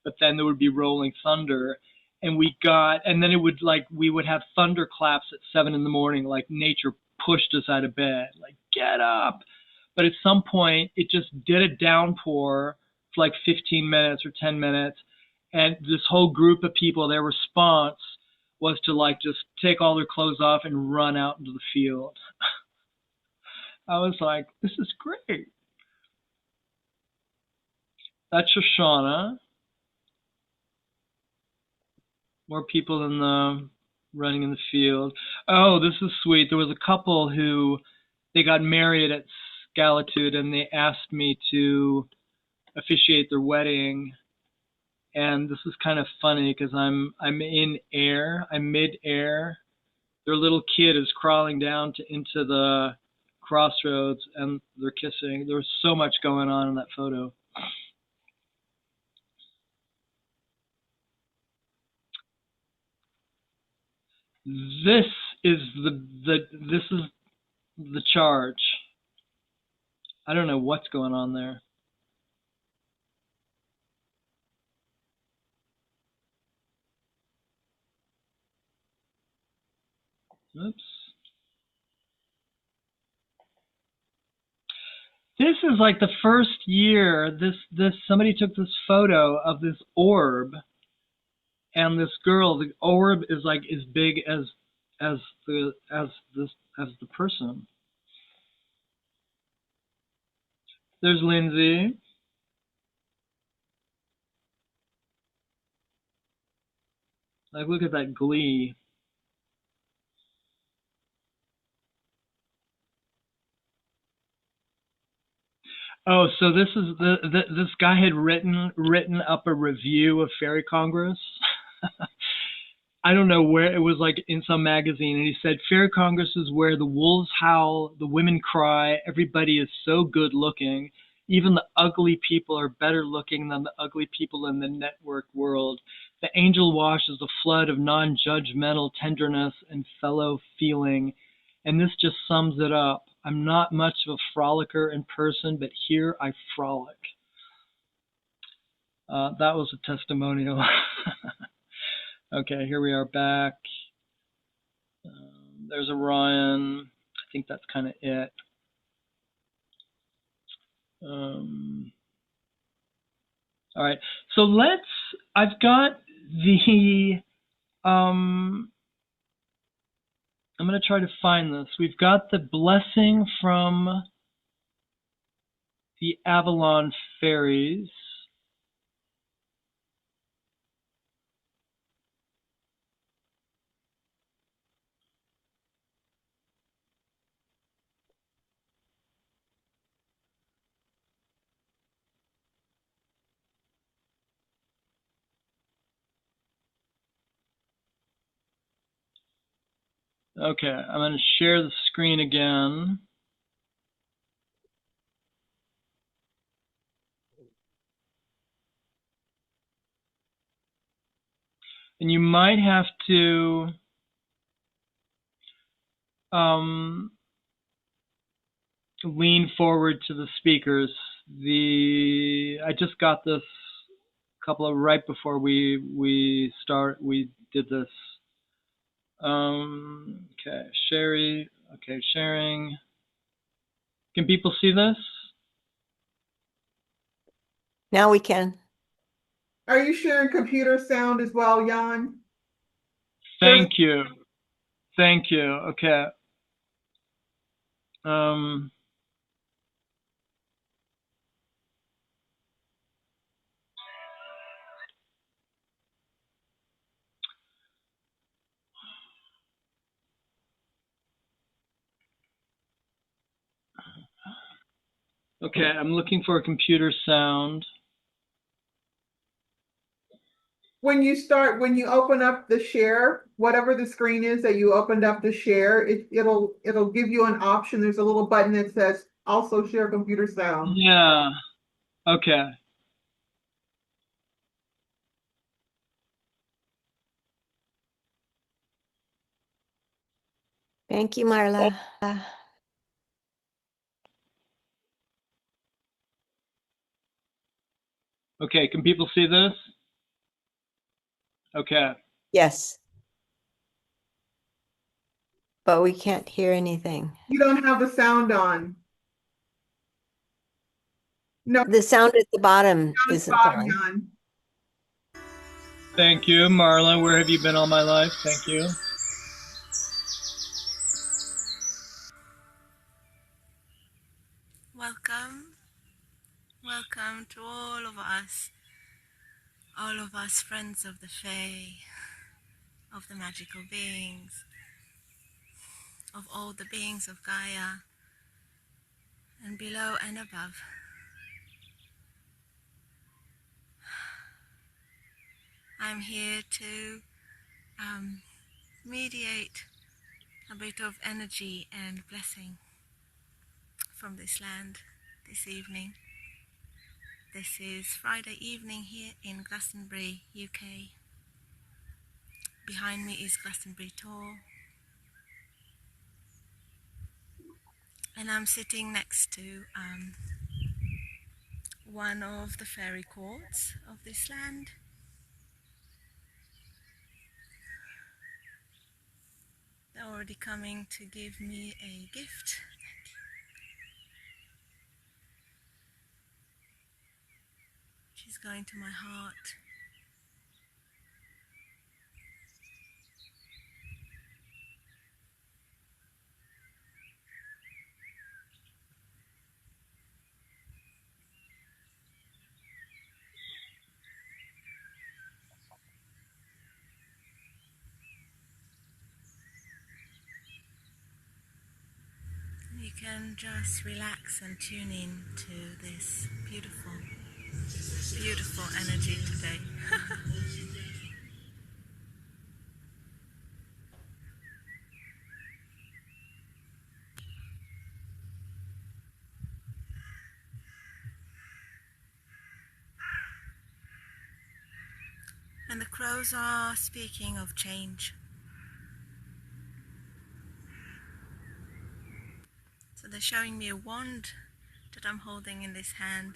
S1: but then there would be rolling thunder. And then it would like, we would have thunderclaps at 7 a.m. Like nature pushed us out of bed, like get up. But at some point it just did a downpour for like 15 minutes or 10 minutes. And this whole group of people, their response was to like just take all their clothes off and run out into the field. I was like, this is great. That's Shoshana. More people in the running in the field. Oh, this is sweet. There was a couple who they got married at Scalitude, and they asked me to officiate their wedding. And this is kind of funny because I'm in air, I'm mid-air. Their little kid is crawling down into the crossroads, and they're kissing. There's so much going on in that photo. This is the charge. I don't know what's going on there. Oops. This is like the first year this somebody took this photo of this orb, and this girl, the orb is like as big as the person. There's Lindsay. Like, look at that glee. Oh, so this is this guy had written up a review of Fairy Congress. I don't know where it was, like in some magazine, and he said Fairy Congress is where the wolves howl, the women cry, everybody is so good looking. Even the ugly people are better looking than the ugly people in the network world. The angel wash is a flood of non-judgmental tenderness and fellow feeling, and this just sums it up. I'm not much of a frolicker in person, but here I frolic. That was a testimonial. Okay, here we are back. There's Orion. I think that's kind of it. All right, so I've got the, I'm going to try to find this. We've got the blessing from the Avalon fairies. Okay, I'm going to share the screen again. And you might have to lean forward to the speakers. I just got this couple of right before we did this. Okay, Sherry. Okay, sharing. Can people see this?
S6: Now we can.
S8: Are you sharing computer sound as well, Jan?
S1: Thank you. Thank you. Okay. Okay, I'm looking for a computer sound.
S8: When you open up the share, whatever the screen is that you opened up to share, it'll give you an option. There's a little button that says also share computer sound.
S1: Yeah. Okay.
S6: Thank you, Marla.
S1: Okay, can people see this? Okay.
S6: Yes. But we can't hear anything.
S8: You don't have the sound on. No,
S6: The sound at the bottom
S8: sound
S6: isn't
S8: spot,
S6: on.
S8: Jan.
S1: Thank you, Marla. Where have you been all my life? Thank you.
S19: Welcome. Welcome to all of us friends of the Fae, of the magical beings, of all the beings of Gaia, and below and above. I'm here to mediate a bit of energy and blessing from this land this evening. This is Friday evening here in Glastonbury, UK. Behind me is Glastonbury Tor, and I'm sitting next to one of the fairy courts of this land. They're already coming to give me a gift. She's going to my heart. You can just relax and tune in to this beautiful, beautiful energy today. And the crows are speaking of change. So they're showing me a wand that I'm holding in this hand.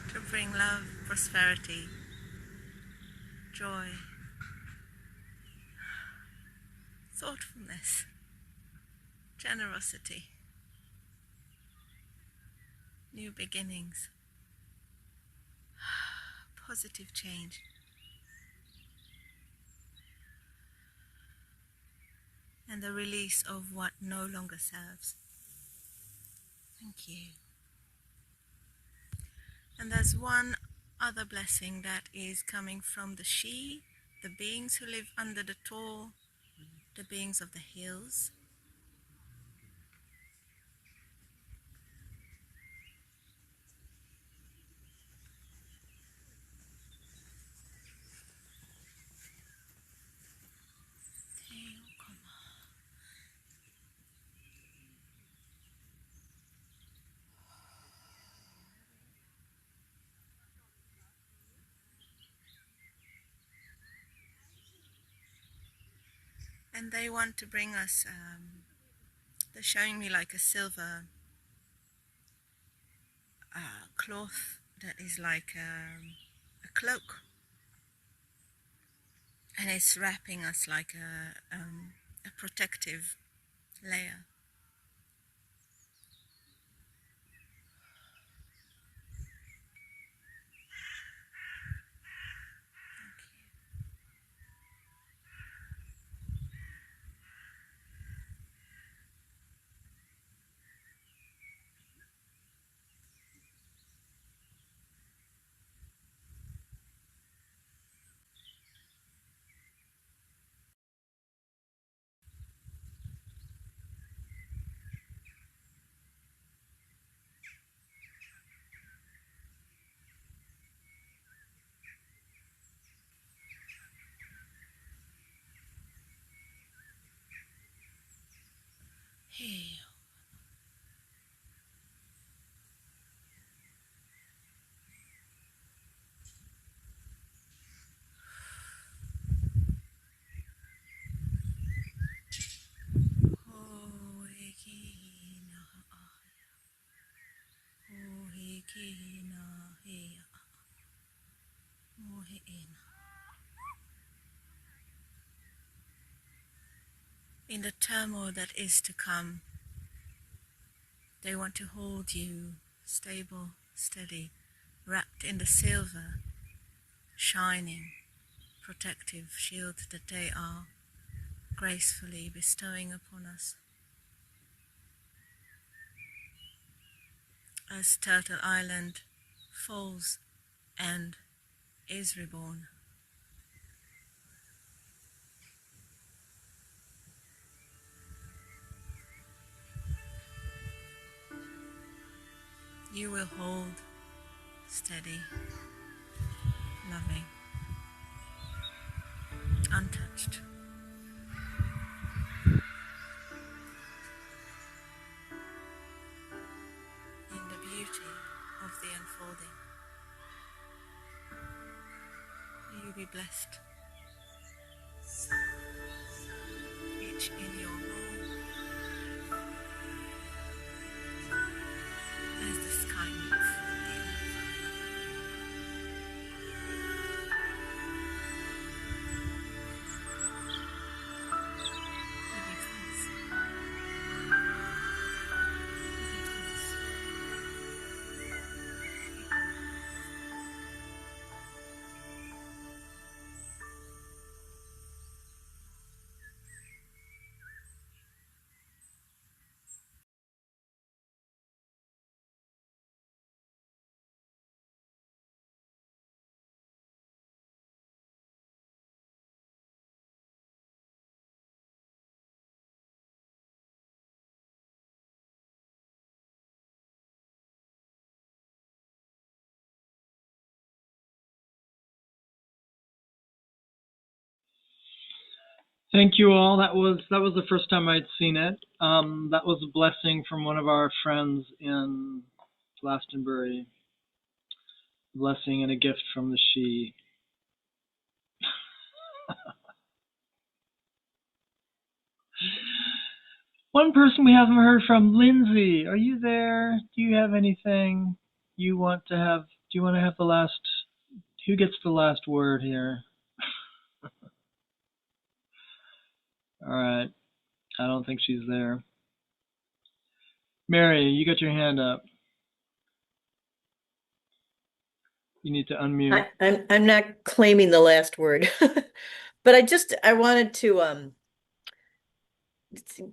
S19: To bring love, prosperity, joy, thoughtfulness, generosity, new beginnings, positive change. And the release of what no longer serves. Thank you. And there's one other blessing that is coming from the She, the beings who live under the tall, the beings of the hills. And they want to bring us, they're showing me like a silver cloth that is like a cloak. And it's wrapping us like a protective layer. Hey. Oh, hikina. Oh, hikina. Hey. Oh, hikina. In the turmoil that is to come, they want to hold you stable, steady, wrapped in the silver, shining, protective shield that they are gracefully bestowing upon us. As Turtle Island falls and is reborn. You will hold steady, loving, untouched. In the beauty of the unfolding. May you be blessed. Each in your role as the sky meets the earth. We give thanks. We give thanks.
S1: Thank you all. That was the first time I'd seen it. That was a blessing from one of our friends in Glastonbury. A blessing and a gift from the she. One person we haven't heard from, Lindsay. Are you there? Do you have anything you want to have? Do you want to have the last? Who gets the last word here? All right. I don't think she's there. Mary, you got your hand up. You need to unmute.
S2: I'm not claiming the last word, but I wanted to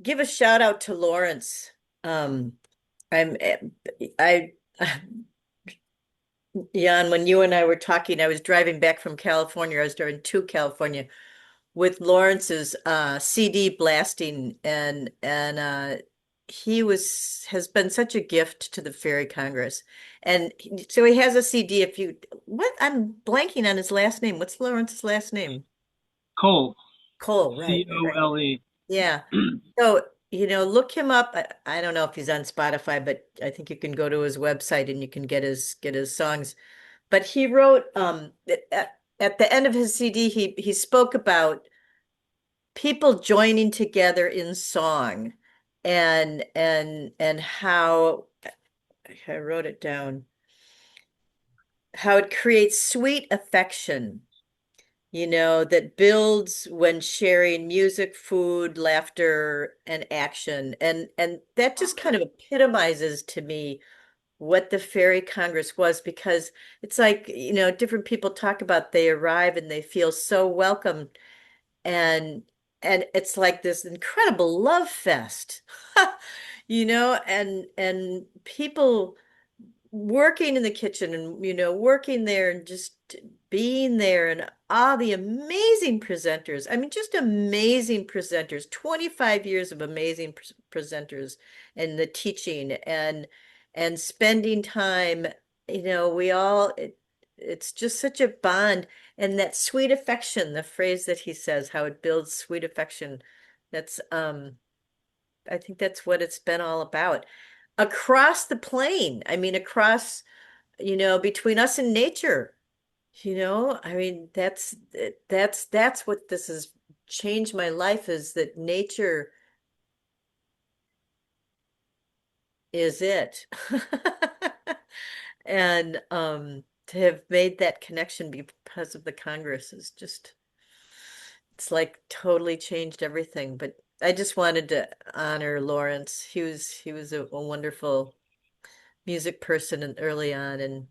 S2: give a shout out to Lawrence. I'm I Jan, when you and I were talking, I was driving back from California. I was driving to California with Lawrence's CD blasting, and he has been such a gift to the Fairy Congress. And so he has a CD. If you what I'm blanking on his last name. What's Lawrence's last name?
S1: Cole.
S2: Cole, right, right.
S1: Cole.
S2: Yeah. So, look him up. I don't know if he's on Spotify, but I think you can go to his website and you can get his songs. But he wrote at the end of his CD, he spoke about people joining together in song and how I wrote it down, how it creates sweet affection, that builds when sharing music, food, laughter, and action. And that just kind of epitomizes to me what the Fairy Congress was, because it's like, different people talk about they arrive and they feel so welcome, and it's like this incredible love fest. And people working in the kitchen and working there and just being there, and all the amazing presenters. I mean, just amazing presenters, 25 years of amazing presenters, and the teaching and spending time, it's just such a bond. And that sweet affection, the phrase that he says, how it builds sweet affection, that's I think that's what it's been all about. Across the plane, I mean, across, between us and nature, I mean, that's what this has changed my life, is that nature is it. And to have made that connection because of the Congress is just, it's like totally changed everything. But I just wanted to honor Lawrence. He was a wonderful music person and early on, and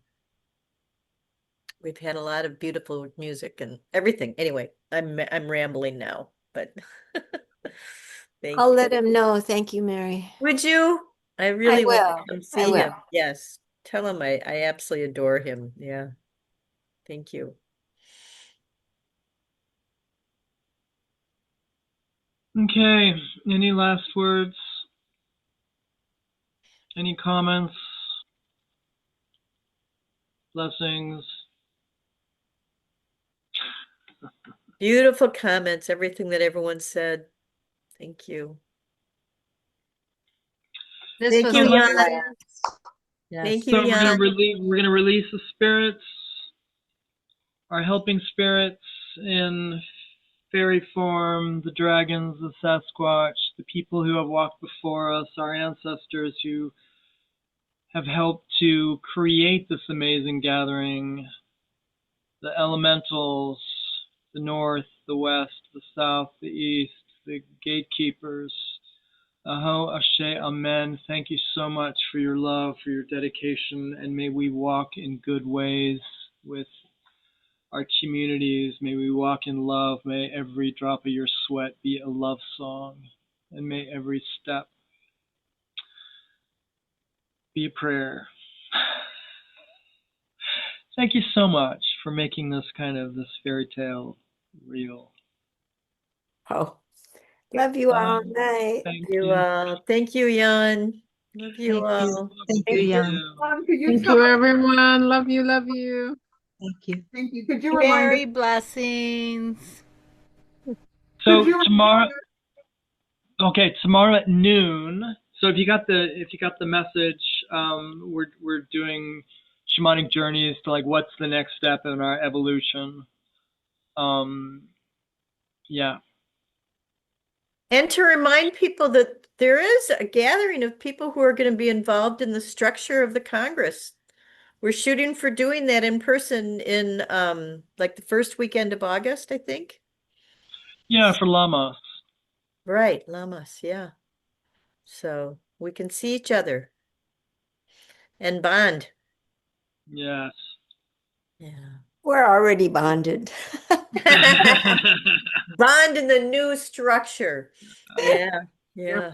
S2: we've had a lot of beautiful music and everything. Anyway, I'm rambling now, but thank
S6: I'll
S2: you.
S6: let him know. Thank you, Mary.
S2: Would you? I
S6: I
S2: really want to
S6: will.
S2: come
S6: I
S2: see him.
S6: will.
S2: Yes. Tell him I absolutely adore him. Yeah. Thank you.
S1: Okay. Any last words? Any comments? Blessings?
S2: Beautiful comments, everything that everyone said. Thank you.
S7: This
S2: Thank
S7: was
S2: you,
S1: So
S7: a
S2: Jan.
S7: blast.
S2: Thank
S7: Yes.
S2: you,
S1: So we're
S2: Jan.
S1: gonna release the spirits, our helping spirits in fairy form, the dragons, the Sasquatch, the people who have walked before us, our ancestors who have helped to create this amazing gathering, the elementals, the north, the west, the south, the east, the gatekeepers. Aho, Ashe, Amen. Thank you so much for your love, for your dedication, and may we walk in good ways with our communities. May we walk in love. May every drop of your sweat be a love song, and may every step be a prayer. Thank you so much for making this fairy tale real.
S6: Oh, love you all. Night.
S1: Thank
S2: You
S1: you.
S2: thank you, Jan. Love you
S3: Thank you.
S2: all.
S3: Thank you,
S8: Thank you.
S3: Jan.
S8: Could you
S15: Thank
S8: tell
S15: you,
S8: us?
S15: everyone. Love you, love you.
S3: Thank you.
S8: Thank you. Could you remind us?
S4: Fairy blessings.
S8: Could
S1: So
S8: you?
S1: tomorrow at noon. So if you got the message, we're doing shamanic journeys to like what's the next step in our evolution. Yeah.
S2: And to remind people that there is a gathering of people who are going to be involved in the structure of the Congress. We're shooting for doing that in person in like the first weekend of August, I think.
S1: Yeah, for Llamas.
S2: Right, Lamas, yeah. So we can see each other and bond.
S1: Yes.
S2: Yeah.
S6: We're already bonded.
S2: Bond in the new structure. Yeah, yeah.